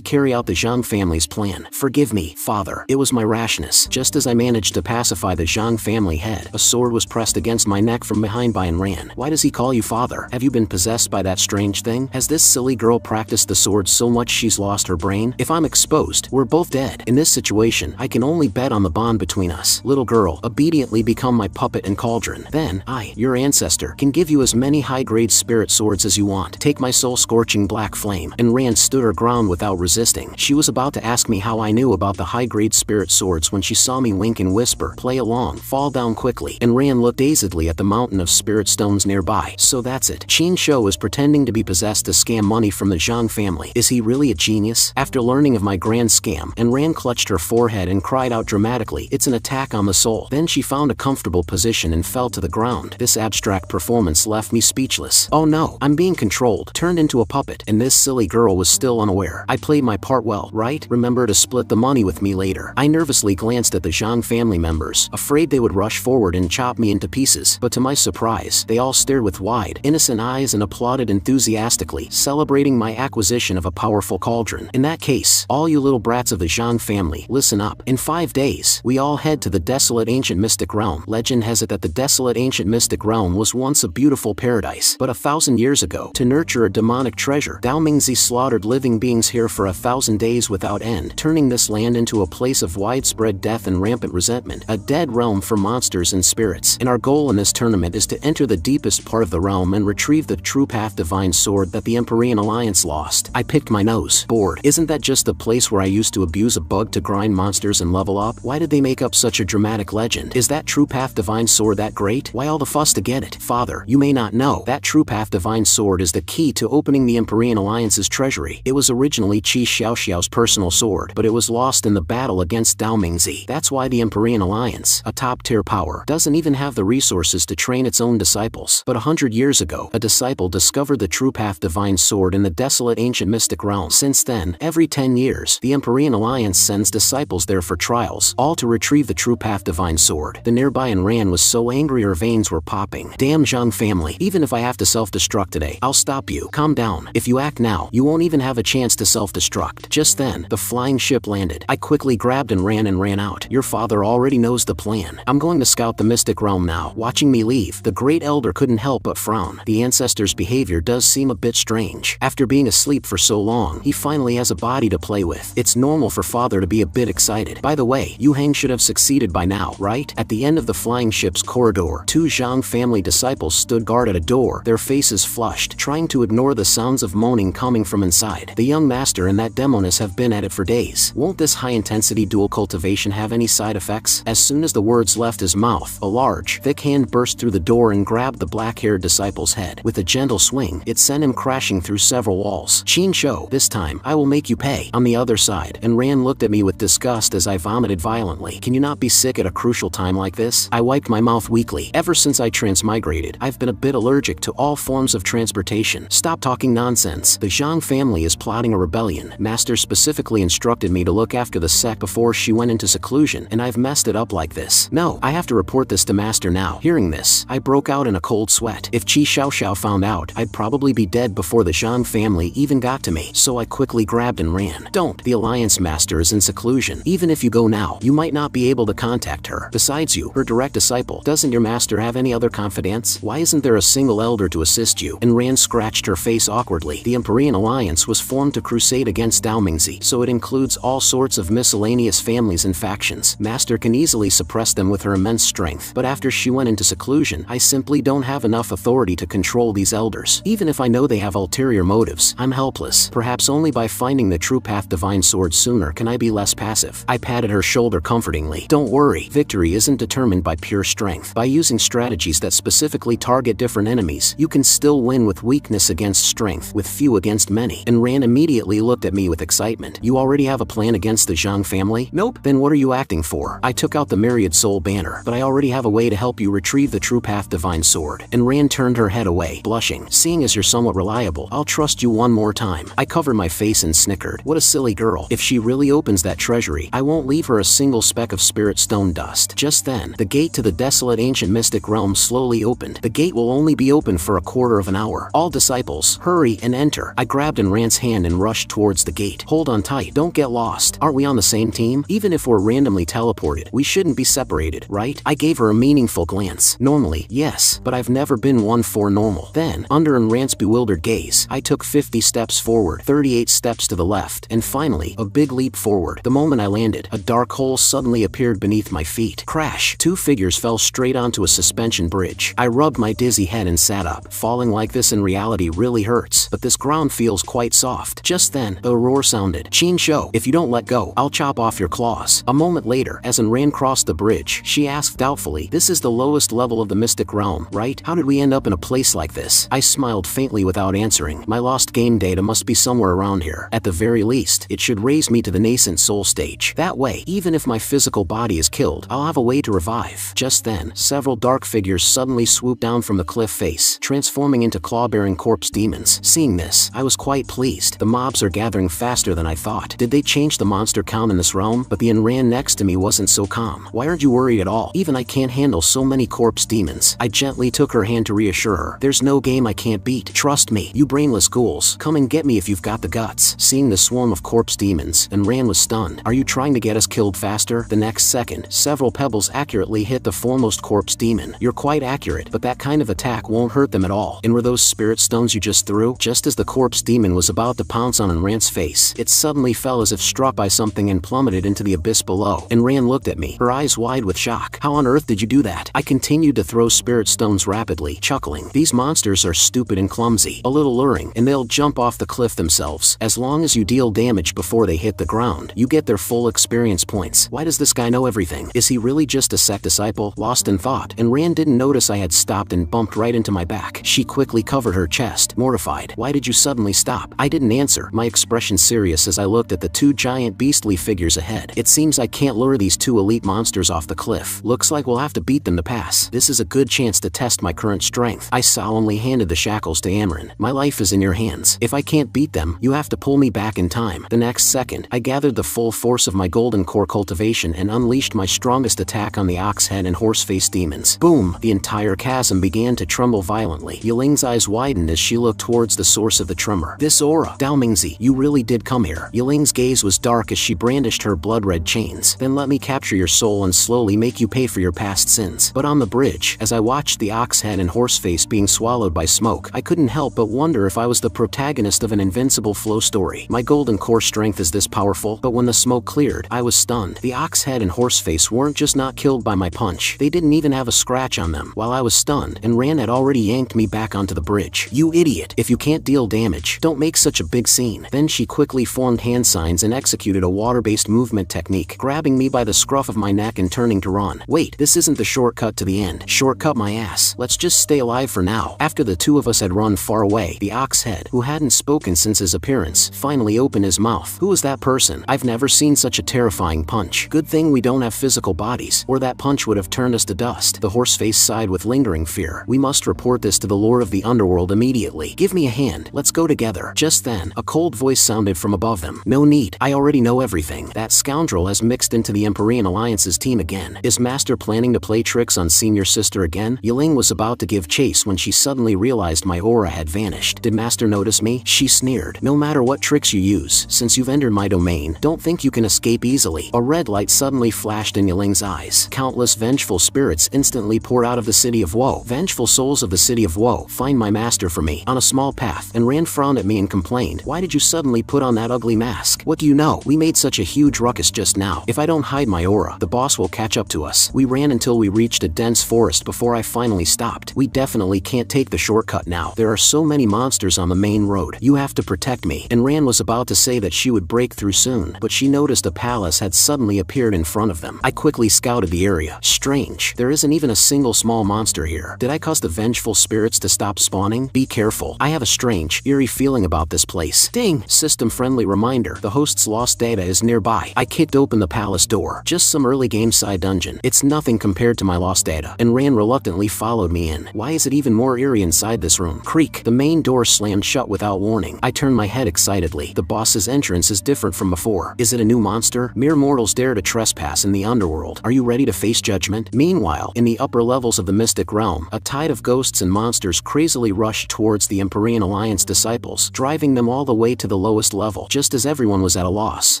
A: carry out the Zhang family's plan?" "Forgive me, father. It was my rashness." Just as I managed to pacify the Zhang family head, a sword was pressed against my neck from behind by Ran. "Why does he call you father? Have you been possessed by that strange thing? Has this silly girl practiced the sword so much she's lost her brain? If I'm exposed, we're both dead. In this situation, I can only bet on the bond between us. Little girl, obediently become my puppet and cauldron. Then, I, your ancestor, can give you as many high-grade spirit swords as you want. Take my soul-scorching black flame." And Ran stood her ground without resisting. She was about to ask me how I knew about the high-grade spirit swords when she saw me wink and whisper, "Play along, fall down quickly." And Ran looked dazedly at the mountain of spirit stones nearby. So that's it. Qin Shou is pretending to be possessed to scam money from the Zhang family. Is he really a genius? After learning of my grand scam, and Ran clutched her forehead and cried out dramatically, "It's an attack on the soul." Then she found a comfortable position and fell to the ground. This abstract performance left me speechless. Oh no, I'm being controlled, turned into a puppet, and this silly girl was still unaware. I played my part well, right? Remember to split the money with me later. I nervously glanced at the Zhang family members, afraid they would rush forward and chop me into pieces, but to my surprise, they all stared with wide, innocent eyes and applauded enthusiastically, celebrating my acquisition of a powerful cauldron. In that case, all you little brats of the Zhang family, listen up. In 5 days, we all head to the desolate ancient mystic realm. Legend has it that the desolate ancient mystic realm was once a beautiful paradise, but 1,000 years ago, to nurture a demonic treasure, Dao Mingzi slaughtered living beings here for 1,000 days without end, turning this land into a place of widespread death and rampant resentment, a dead realm for monsters and spirits. And our goal in this tournament is to enter the deepest part of the realm and retrieve the true path divine sword that the Empyrean Alliance lost. I picked my nose. Bored. Isn't that just the place where I used to abuse a bug to grind monsters and level up? Why did they make up such a dramatic legend? Is that true path divine sword that great? Why all the fuss to get it? Father, you may not know, that true path divine sword is the key to opening the Empyrean Alliance's treasury. It was originally Qi Xiaoxiao's personal sword, but it was lost in the battle against Dao Mingzi. That's why the Empyrean Alliance, a top-tier power, doesn't even have the resources to train its own disciples. But 100 years ago, a disciple discovered the true path divine sword in the desolate ancient mystic realm. Since then, every 10 years, the Empyrean Alliance sends disciples there for trials, all to retrieve the true path divine sword. The nearby Enran was so angry her veins were popping. Damn Zhang family, even if I have to self-destruct today, I'll stop you. Calm down. If you act now, you won't even have a chance to self-destruct. Just then, the flying ship landed. I quickly grabbed and ran out. Your father already knows the plan. I'm going to scout the mystic realm now. Watching me leave, the great elder couldn't help but frown. The ancestor's behavior does seem a bit strange. After being asleep for so long, he finally has a body to play with. It's normal for father to be a bit excited. By the way, Yu Heng should have succeeded by now, right? At the end of the flying ship's corridor, two Zhang family disciples stood guard at a door, their faces flushed, trying to ignore the sounds of moaning coming from inside. The young master and that demoness have been at it for days. Won't this high-intensity dual cultivation have any side effects? As soon as the words left his mouth, a large, thick hand burst through the door and grabbed the black-haired disciple's head. With a gentle swing, it sent him crashing through several walls. Qin Shou, this time, I will make you pay. On the other side, and Ran looked at me with disgust as I vomited violently. Can you not be sick at a crucial time like this? I wiped my mouth weakly. Ever since I transmigrated, I've been a bit allergic to all forms of transportation. Stop talking nonsense. The Zhang family is plotting a rebellion. Master specifically instructed me to look after the sect before she went into seclusion, and I've messed it up like this. No, I have to report this to Master now. Hearing this, I broke out in a cold sweat. If Qi Xiaoxiao found out, I'd probably be dead before the Zhang family even got to me, so I quickly grabbed and ran. Don't. The Alliance Master is in seclusion. Even if you go now, you might not be able to contact her. Besides you, her direct disciple, doesn't your master have any other confidants? Why isn't there a single elder to assist you? And Ran scratched her face awkwardly. The Empyrean Alliance was formed to crusade against Dao Mingzi, so it includes all sorts of miscellaneous families and factions. Master can easily suppress them with her immense strength, but after she went into seclusion, I simply don't have enough authority to control these elders. Even if I know they have ulterior motives, I'm helpless. Perhaps only by finding the true path divine sword sooner can I be less passive. I patted her shoulder comfortingly. Don't worry, victory isn't determined by pure strength. By using strategies that specifically target different enemies, you can still win with weakness against strength, with few against many. And Ran immediately looked at me with excitement. You already have a plan against the Zhang family? Nope. Then what are you acting for? I took out the Myriad Soul banner, but I already have a way to help you retrieve the true path divine sword. And Ran turned her head away, blushing. Seeing as you're somewhat reliable, I'll trust you one more time. I covered my face and snickered. What a silly girl. If she really opens that treasury, I won't leave her a single speck of spirit stone dust. Just then, the gate to the desolate ancient mystic realm slowly opened. The gate will only be open for a quarter of an hour. All disciples, hurry and enter. I grabbed Ran's hand and rushed towards the gate. Hold on tight. Don't get lost. Aren't we on the same team? Even if we're randomly teleported, we shouldn't be separated, right? I gave her a meaningful glance. Normally, yes, but I've never been one for normal. Then, under Ran's bewildered gaze, I took 50 steps forward, 38 steps to the left, and finally, a big leap forward. The moment I landed, a dark hole suddenly appeared beneath my feet. Crash! Two figures fell straight onto a suspension bridge. I rubbed my dizzy head and sat up. Falling like this in reality really hurts, but this ground feels quite soft. Just then, a roar sounded. Qin Shou, if you don't let go, I'll chop off your claws. A moment later, as Ran crossed the bridge, she asked doubtfully, this is the lowest level of the mystic realm, right? How did we end up in a place like this? I smiled faintly without answering. My lost game data must be somewhere around here. At the very least, it should raise me to the nascent soul stage. That way, even if my physical body is killed, I'll have a way to revive. Just then, several dark figures suddenly swooped down from the cliff face, transforming into claw-bearing corpse demons. Seeing this, I was quite pleased. The mobs are gathering faster than I thought. Did they change the monster count in this realm? But the Ran next to me wasn't so calm. Why aren't you worried at all? Even I can't handle so many corpse demons. I gently took her hand to reassure her. There's no game I can't beat. Trust me, you brainless ghouls. Come and get me if you've got the guts. Seeing the swarm of corpse demons, Ran was stunned. Are you trying to get us killed faster? The next second, several pebbles accurately hit the foremost corpse demon. You're quite accurate, but that kind of attack won't hurt them at all. And were those spirit stones you just threw? Just as the corpse demon was about to pounce on Ran, Ran's face. It suddenly fell as if struck by something and plummeted into the abyss below. And Ran looked at me, her eyes wide with shock. How on earth did you do that? I continued to throw spirit stones rapidly, chuckling. These monsters are stupid and clumsy, a little luring, and they'll jump off the cliff themselves. As long as you deal damage before they hit the ground, you get their full experience points. Why does this guy know everything? Is he really just a sect disciple? Lost in thought, and Ran didn't notice I had stopped and bumped right into my back. She quickly covered her chest, mortified. Why did you suddenly stop? I didn't answer, my expression serious as I looked at the two giant beastly figures ahead. It seems I can't lure these two elite monsters off the cliff. Looks like we'll have to beat them to pass. This is a good chance to test my current strength. I solemnly handed the shackles to Amren. My life is in your hands. If I can't beat them, you have to pull me back in time. The next second, I gathered the full force of my golden core cultivation and unleashed my strongest attack on the oxhead and horseface demons. Boom! The entire chasm began to tremble violently. Yiling's eyes widened as she looked towards the source of the tremor. This aura! Dao Mingzi, you really did come here. Yiling's gaze was dark as she brandished her blood-red chains. Then let me capture your soul and slowly make you pay for your past sins. But on the bridge, as I watched the oxhead and horseface being swallowed by smoke, I couldn't help but wonder if I was the protagonist of an invincible flow story. My golden core strength is this powerful, but when the smoke cleared, I was stunned. The oxhead and horseface weren't just not killed by my punch, they didn't even have a scratch on them. While I was stunned, and Ran had already yanked me back onto the bridge. You idiot! If you can't deal damage, don't make such a big scene. Then she quickly formed hand signs and executed a water-based movement technique, grabbing me by the scruff of my neck and turning to run. Wait, this isn't the shortcut to the end. Shortcut my ass. Let's just stay alive for now. After the two of us had run far away, the oxhead, who hadn't spoken since his appearance, finally opened his mouth. Who is that person? I've never seen such a terrifying punch. Good thing we don't have physical bodies, or that punch would have turned us to dust. The horseface sighed with lingering fear. We must report this to the lord of the underworld immediately. Give me a hand. Let's go together. Just then, a cold voice sounded from above them. No need. I already know everything. That scoundrel has mixed into the Empyrean Alliance's team again. Is Master planning to play tricks on senior sister again? Yiling was about to give chase when she suddenly realized my aura had vanished. Did Master notice me? She sneered. No matter what tricks you use, since you've entered my domain, don't think you can escape easily. A red light suddenly flashed in Yiling's eyes. Countless vengeful spirits instantly poured out of the city of Woe. Vengeful souls of the city of Woe, find my master for me, on a small path. And Ran frowned at me and complained. Why did you suddenly put on that ugly mask? What do you know? We made such a huge ruckus just now. If I don't hide my aura, the boss will catch up to us. We ran until we reached a dense forest before I finally stopped. We definitely can't take the shortcut now. There are so many monsters on the main road. You have to protect me. And Ran was about to say that she would break through soon, but she noticed a palace had suddenly appeared in front of them. I quickly scouted the area. Strange. There isn't even a single small monster here. Did I cause the vengeful spirits to stop spawning? Be careful. I have a strange, eerie feeling about this place. Ding! System-friendly reminder. The host's lost data is nearby. I kicked open the palace door. Just some early game side dungeon. It's nothing compared to my lost data. And Ran reluctantly followed me in. Why is it even more eerie inside this room? Creak. The main door slammed shut without warning. I turned my head excitedly. The boss's entrance is different from before. Is it a new monster? Mere mortals dare to trespass in the underworld. Are you ready to face judgment? Meanwhile, in the upper levels of the mystic realm, a tide of ghosts and monsters crazily rushed towards the Empyrean Alliance disciples, driving them all the way to the lowest level. Just as everyone was at a loss,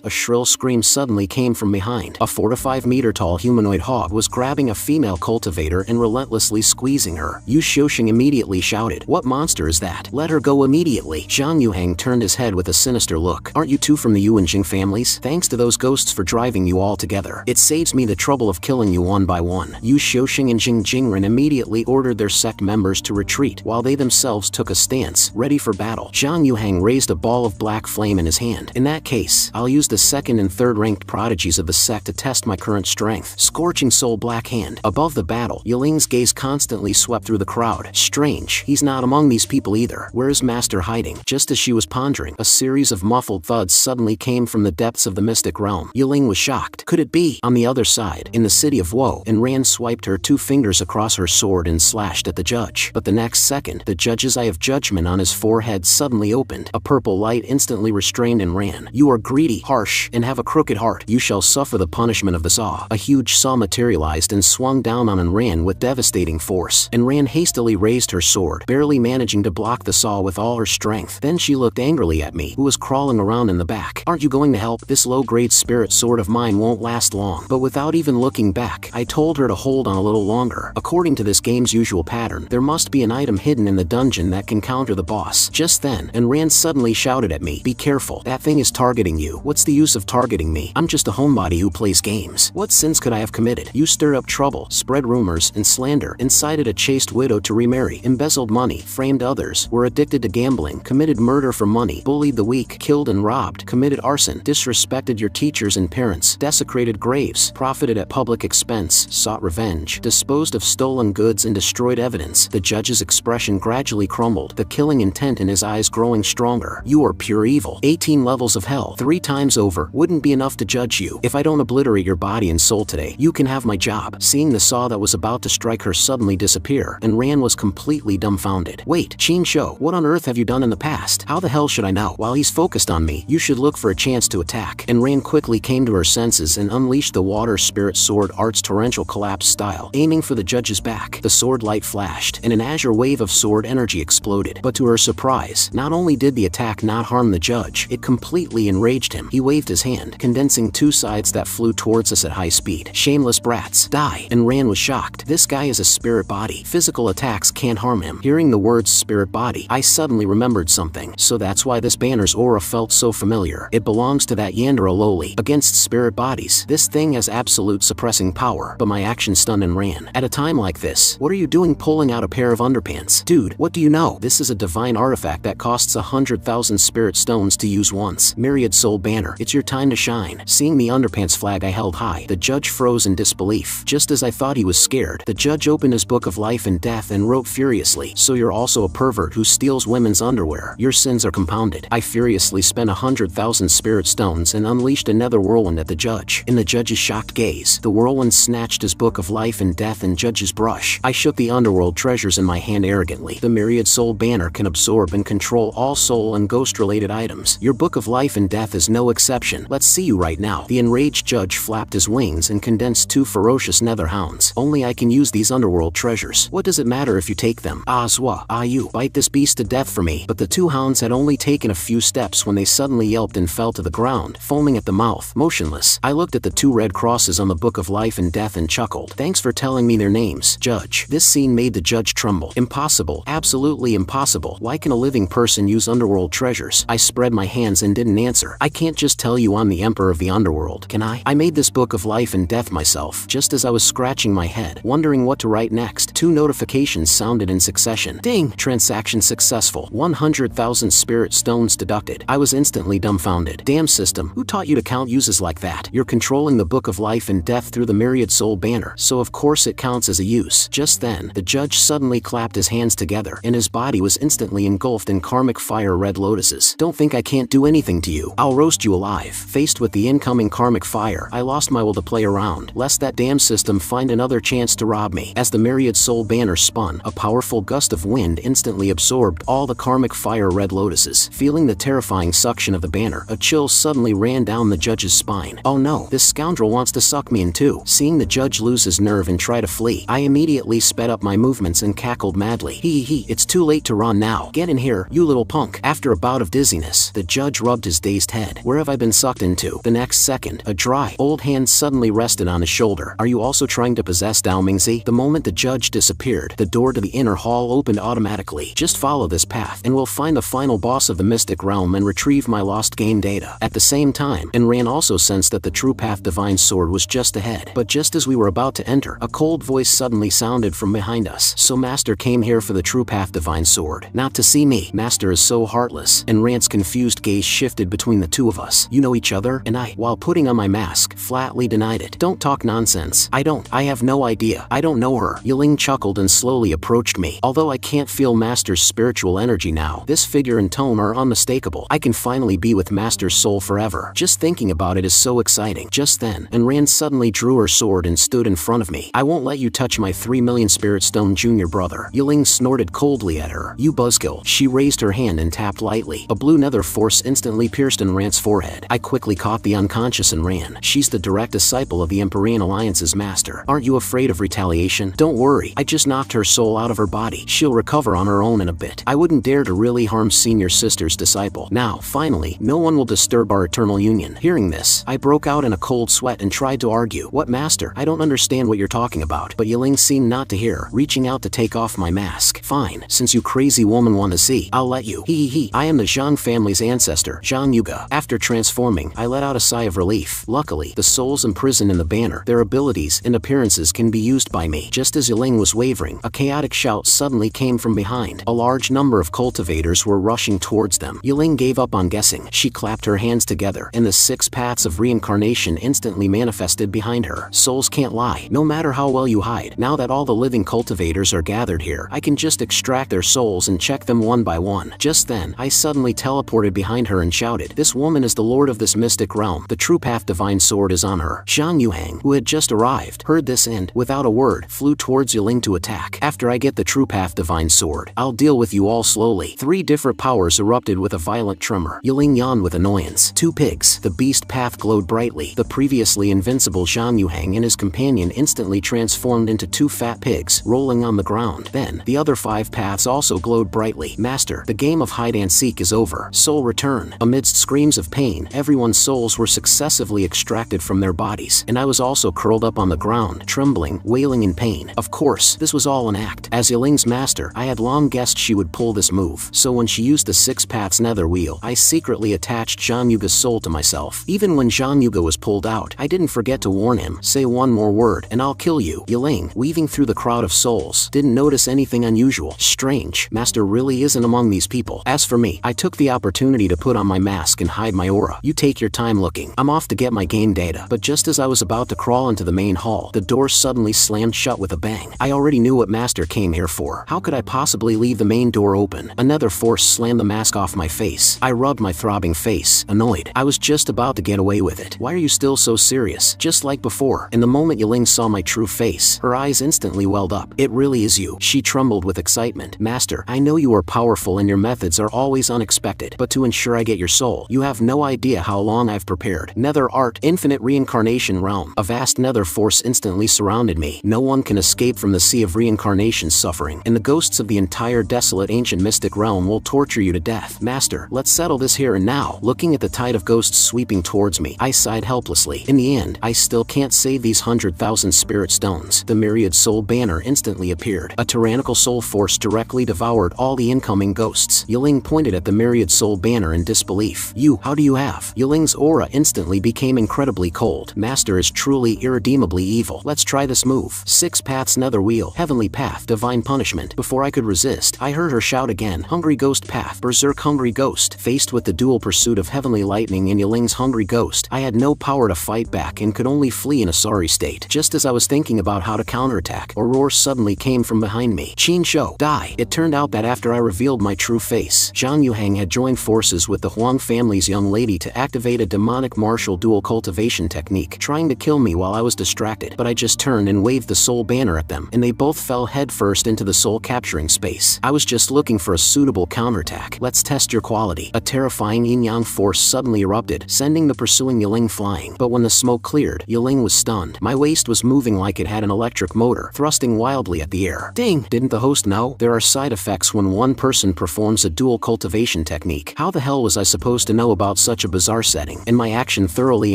A: a shrill scream suddenly came from behind. A 4 to 5 meter tall humanoid hog was grabbing a female cultivator and relentlessly squeezing her. Yu Xiuxing immediately shouted, "What monster is that? Let her go immediately." Zhang Yuhang turned his head with a sinister look. Aren't you two from the Yu and Jing families? Thanks to those ghosts for driving you all together. It saves me the trouble of killing you one by one. Yu Xiuxing and Jing Jingren immediately ordered their sect members to retreat, while they themselves took a stance, ready for battle. Zhang Yuhang raised a ball of black flame in his hand. In that case, I'll use the second and third ranked prodigies of the sect to test my current strength. Scorching Soul Black Hand. Above the battle, Yiling's gaze constantly swept through the crowd. Strange, he's not among these people either. Where is Master hiding? Just as she was pondering, a series of muffled thuds suddenly came from the depths of the mystic realm. Yiling was shocked. Could it be? On the other side, in the city of Woe, and Ran swiped her 2 fingers across her sword and slashed at the judge. But the next second, the judge's eye of judgment on his forehead suddenly opened. A purple light instantly restrained and Ran. You are greedy, harsh, and have a crooked heart. You shall suffer the punishment of the saw. A huge saw materialized and swung down on Ran with devastating force. And Ran hastily raised her sword, barely managing to block the saw with all her strength. Then she looked angrily at me, who was crawling around in the back. Aren't you going to help? This low-grade spirit sword of mine won't last long. But without even looking back, I told her to hold on a little longer. According to this game's usual pattern, there must be an item hidden in the dungeon that can counter the boss. Just then, Ran suddenly shouted at me, me. Be careful. That thing is targeting you. What's the use of targeting me? I'm just a homebody who plays games. What sins could I have committed? You stirred up trouble, spread rumors and slander, incited a chaste widow to remarry, embezzled money, framed others, were addicted to gambling, committed murder for money, bullied the weak, killed and robbed, committed arson, disrespected your teachers and parents, desecrated graves, profited at public expense, sought revenge, disposed of stolen goods and destroyed evidence. The judge's expression gradually crumbled, the killing intent in his eyes growing stronger. You are pure evil. 18 levels of hell, 3 times over, wouldn't be enough to judge you. If I don't obliterate your body and soul today, you can have my job. Seeing the saw that was about to strike her suddenly disappear, and Ran was completely dumbfounded. Wait, Chin Shou, what on earth have you done in the past? How the hell should I know? While he's focused on me, you should look for a chance to attack. And Ran quickly came to her senses and unleashed the water spirit sword art's torrential collapse style, aiming for the judge's back. The sword light flashed, and an azure wave of sword energy exploded. But to her surprise, not only did the attack not harm the judge, it completely enraged him. He waved his hand, condensing 2 sides that flew towards us at high speed. Shameless brats, die! And Ran was shocked. This guy is a spirit body. Physical attacks can't harm him. Hearing the words spirit body, I suddenly remembered something. So that's why this banner's aura felt so familiar. It belongs to that Yandere lowly. Against spirit bodies, this thing has absolute suppressing power. But my action stunned and Ran. At a time like this, what are you doing pulling out a pair of underpants? Dude, what do you know? This is a divine artifact that costs 100,000 spirit stones to use once. Myriad soul banner, it's your time to shine. Seeing the underpants flag I held high, the judge froze in disbelief. Just as I thought he was scared, the judge opened his book of life and death and wrote furiously, so you're also a pervert who steals women's underwear. Your sins are compounded. I furiously spent 100,000 spirit stones and unleashed another whirlwind at the judge. In the judge's shocked gaze, the whirlwind snatched his book of life and death and judge's brush. I shook the underworld treasures in my hand arrogantly. The myriad soul banner can absorb and control all soul and ghost related items. Your book of life and death is no exception. Let's see you right now. The enraged judge flapped his wings and condensed 2 ferocious nether hounds. Only I can use these underworld treasures. What does it matter if you take them? Asura, you bite this beast to death for me. But the 2 hounds had only taken a few steps when they suddenly yelped and fell to the ground, foaming at the mouth, motionless. I looked at the 2 red crosses on the book of life and death and chuckled. Thanks for telling me their names, Judge. This scene made the judge tremble. Impossible. Absolutely impossible. Why can a living person use underworld treasures? I spread my hands and didn't answer. I can't just tell you I'm the emperor of the underworld, can I? I made this book of life and death myself. Just as I was scratching my head, wondering what to write next, 2 notifications sounded in succession. Ding! Transaction successful. 100,000 spirit stones deducted. I was instantly dumbfounded. Damn system, who taught you to count uses like that? You're controlling the book of life and death through the myriad soul banner, so of course it counts as a use. Just then, the judge suddenly clapped his hands together, and his body was instantly engulfed in karmic fire red lotuses. Don't think I can't do anything to you. I'll roast you alive. Faced with the incoming karmic fire, I lost my will to play around, lest that damn system find another chance to rob me. As the myriad soul banner spun, a powerful gust of wind instantly absorbed all the karmic fire red lotuses. Feeling the terrifying suction of the banner, a chill suddenly ran down the judge's spine. Oh no, this scoundrel wants to suck me in too. Seeing the judge lose his nerve and try to flee, I immediately sped up my movements and cackled madly. Hee, it's too late to run now. Get in here, you little punk. After a bout of dizziness, the judge rubbed his dazed head. Where have I been sucked into? The next second, a dry, old hand suddenly rested on his shoulder. Are you also trying to possess Dao Mingzi? The moment the judge disappeared, the door to the inner hall opened automatically. Just follow this path, and we'll find the final boss of the mystic realm and retrieve my lost game data. At the same time, Enran also sensed that the true path divine sword was just ahead. But just as we were about to enter, a cold voice suddenly sounded from behind us. So Master came here for the true path divine sword. Not to see me. Master is so heartless. Enran's confused gaze shifted between the 2 of us. You know each other? And I, while putting on my mask, flatly denied it. Don't talk nonsense. I don't. I have no idea. I don't know her. Yiling chuckled and slowly approached me. Although I can't feel Master's spiritual energy now, this figure and tone are unmistakable. I can finally be with Master's soul forever. Just thinking about it is so exciting. Just then, Enran suddenly drew her sword and stood in front of me. I won't let you touch my 3 million spirit stone junior brother. Yiling snorted coldly at her. You buzzkill. She raised her hand and tapped lightly. A blue nether force instantly pierced Enran's forehead. I quickly caught the unconscious Enran. She's the direct disciple of the Empyrean Alliance's master. Aren't you afraid of retaliation? Don't worry. I just knocked her soul out of her body. She'll recover on her own in a bit. I wouldn't dare to really harm senior sister's disciple. Now, finally, no one will disturb our eternal union. Hearing this, I broke out in a cold sweat and tried to argue. What master? I don't understand what you're talking about. But Yiling seemed not to hear, reaching out to take off my mask. Fine, since you crazy woman want to see, I'll let you. Hee, I am the Zhang family's ancestor, Zhang Yuge. After transforming, I let out a sigh of relief. Luckily, the souls imprisoned in the banner, their abilities and appearances can be used by me. Just as Yiling was wavering, a chaotic shout suddenly came from behind. A large number of cultivators were rushing towards them. Yiling gave up on guessing. She clapped her hands together, and the 6 paths of reincarnation instantly manifested behind her. Souls can't lie, no matter how well you hide. Now that all the living cultivators are gathered here, I can just extract their souls and check them one by one. Just then, I suddenly teleported behind her and shouted, "This woman is the lord of this mystic realm. The true path divine sword is on her." Zhang Yuhang, who had just arrived, heard this and, without a word, flew towards Yiling to attack. "After I get the true path divine sword, I'll deal with you all slowly." 3 different powers erupted with a violent tremor. Yiling yawned with annoyance. 2 pigs. The beast path glowed brightly. The previously invincible Zhang Yuhang and his companion instantly transformed into 2 fat pigs, rolling on the ground. Then, the other 5 paths also glowed brightly. "Master, the game of hide and seek is over. Soul return." Amidst screams of pain, everyone's souls were successively extracted from their bodies, and I was also curled up on the ground, trembling, wailing in pain. Of course, this was all an act. As Yiling's master, I had long guessed she would pull this move, so when she used the 6 paths nether wheel, I secretly attached Zhang Yuge's soul to myself. Even when Zhang Yuge was pulled out, I didn't forget to warn him, "Say one more word, and I'll kill you." Yiling, weaving through the crowd of souls, didn't notice anything unusual. Strange, master really isn't among these people. As for me, I took the opportunity to put on my mask and hide my aura. You take your time looking. I'm off to get my game data. But just as I was about to crawl into the main hall, the door suddenly slammed shut with a bang. I already knew what master came here for. How could I possibly leave the main door open? Another force slammed the mask off my face. I rubbed my throbbing face, annoyed. I was just about to get away with it. "Why are you still so serious?" Just like before. And the moment Yiling saw my true face, her eyes instantly welled up. "It really is you." She trembled with excitement. "Master, I know you are powerful and your methods are always unexpected, but to ensure I get your soul, you have no idea how long I've prepared." Nether art, infinite reincarnation realm. A vast nether force instantly surrounded me. No one can escape from the sea of reincarnation suffering, and the ghosts of the entire desolate ancient mystic realm will torture you to death. "Master, let's settle this here and now." Looking at the tide of ghosts sweeping towards me, I sighed helplessly. In the end, I still can't save these 100,000 spirit stones. The myriad soul banner instantly appeared. A tyrannical soul force directly devoured all the incoming ghosts. Yiling pointed at the myriad soul banner in disbelief. How do you have?" Yiling's aura instantly became incredibly cold. "Master is truly irredeemably evil. Let's try this move. 6 paths nether wheel, heavenly path, divine punishment." Before I could resist, I heard her shout again, "Hungry ghost path, berserk hungry ghost." Faced with the dual pursuit of heavenly lightning and Yiling's hungry ghost, I had no power to fight back and could only flee in a sorry state. Just as I was thinking about how to counterattack, a roar suddenly came from behind me. "Qin Shou, die!" It turned out that after I revealed my true face, Zhang Yuhang had joined forces with the Huang family's young lady to activate a demonic martial dual cultivation technique, trying to kill me while I was distracted. But I just turned and waved the soul banner at them, and they both fell headfirst into the soul capturing space. I was just looking for a suitable counterattack. "Let's test your quality." A terrifying yin-yang force suddenly erupted, sending the pursuing Yiling flying. But when the smoke cleared, Yiling was stunned. My waist was moving like it had an electric motor, thrusting wildly at the air. Ding! Didn't the host know? There are side effects when one person performs a dual cultivation technique. How the hell was I supposed to know about such a bizarre setting? And my action thoroughly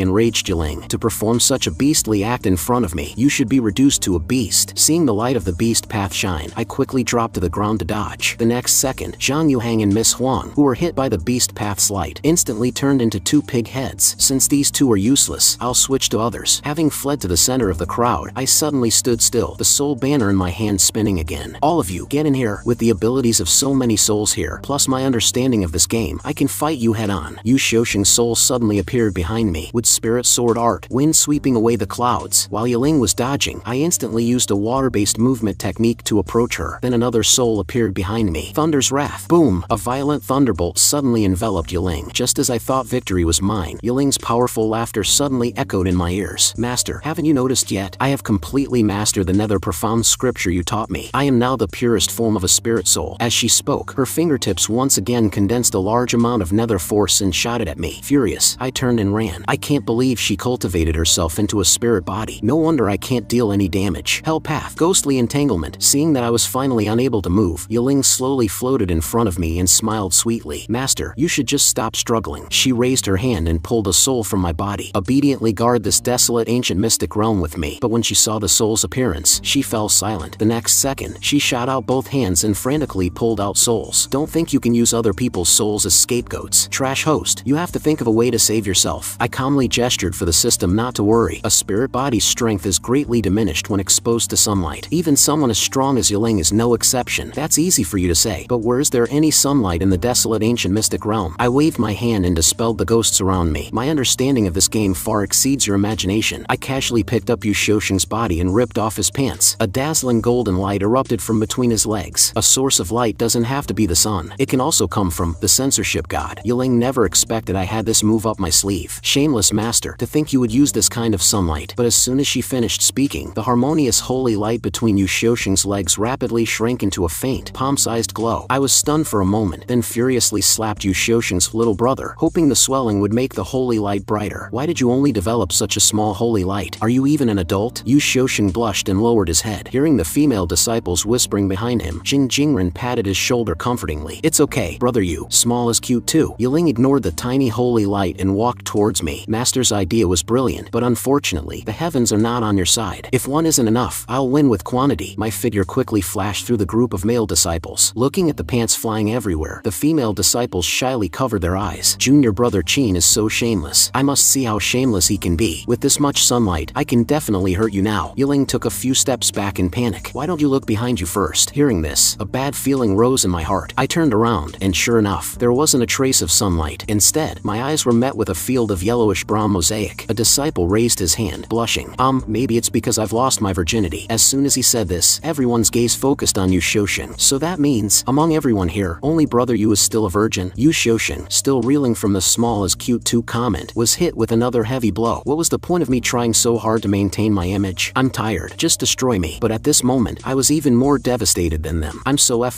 A: enraged Yiling. To perform such a beastly act in front of me, you should be reduced to a beast. Seeing the light of the beast path shine, I quickly dropped to the ground to dodge. The next second, Zhang Yuhang and Miss Huang, who were hit by the beast path's light, instantly turned into 2 pig heads. Since these 2 are useless, I'll switch to others. Having fled to the center of the crowd, I suddenly stood still, the soul banner in my hand spinning again. "All of you, get in here. With the abilities of so many souls here, plus my understanding of this game, I can fight you head on." Yu Xiuxing's soul suddenly appeared behind me, with spirit sword art, wind sweeping away the clouds. While Yiling was dodging, I instantly used a water-based movement technique to approach her. Then another soul appeared behind me. Thunder's wrath. Boom! A violent thunderbolt suddenly enveloped Yiling. Just as I thought victory was mine, Yiling's powerful laughter suddenly echoed in my ears. "Master, haven't you noticed yet? I have completely mastered the nether profound scripture you taught me. I am now the purest form of a spirit soul." As she spoke, her fingertips once again condensed a large amount of nether force and shot it at me. Furious, I turned and ran. I can't believe she cultivated herself into a spirit body. No wonder I can't deal any damage. Hell path, ghostly entanglement. Seeing that I was finally unable to move, Yiling slowly floated in front of me and smiled sweetly. "Master, you should just stop struggling." She raised her hand and pulled a soul from my body. "Obediently guard this desolate ancient mystic realm with me." But when she saw the soul's appearance, she fell silent. The next second, she shot out both hands and frantically pulled out souls. "Don't think you can use other people's souls as scapegoats. Trash host, you have to think of a way to save yourself. I calmly gestured for the system not to worry. A spirit body's strength is greatly diminished when exposed to sunlight. Even someone as strong as Yaling is no exception. That's easy for you to say, but where is there any sunlight in the desolate ancient mystic realm? I waved my hand and dispelled the ghosts around me. My understanding of this game far exceeds your imagination. I casually picked up Yu Shousheng's body and ripped off his pants. A dazzling golden light erupted from between his legs. A source of light doesn't have to be the sun. It can also come from the censorship god. Yaling never expected I had this move up my sleeve. Shameless master, to think you would use this kind of sunlight. But as soon as she finished speaking, the harmonious holy light between Yu Shousheng's legs rapidly shrank into a faint, palm-sized glow. I was stunned for a moment, then furiously slapped Yu Shousheng's little brother, hoping the swelling would make the holy light brighter. Why did you only develop such a small holy light? Are you even an adult? Yu Shousheng blushed and lowered his head. Hearing the female disciples whispering behind him, Jing Jingren patted his shoulder comfortingly. It's okay, brother Yu. Small is cute too. Yaling ignored the tiny holy light and walked towards me. Master's idea was brilliant, but unfortunately, the heavens are not on your side. If one isn't enough, I'll win with quantity. My figure quickly flashed through the group of male disciples. Looking at the pants flying everywhere, the female disciples shyly covered their eyes. Junior brother Chin is so shameless. I must see how shameless he can be. With this much sunlight, I can definitely hurt you now. Yaling took a few steps back in panic. Why don't you look behind you first? Hearing this, a bad feeling rose in my heart. I turned around, and sure enough, there wasn't a trace of sunlight. Instead, my eyes were met with a field of yellowish-brown mosaic. A disciple raised his hand, blushing. Maybe it's because I've lost my virginity. As soon as he said this, everyone's gaze focused on Yu Shousheng. So that means, among everyone here, only brother Yu is still a virgin. Yu Shousheng, still reeling from the small is cute too comment, was hit with another heavy blow. What was the point of me trying so hard to maintain my image? I'm tired. Just destroy me. But at this moment, I was even more devastated than them. I'm so *****ing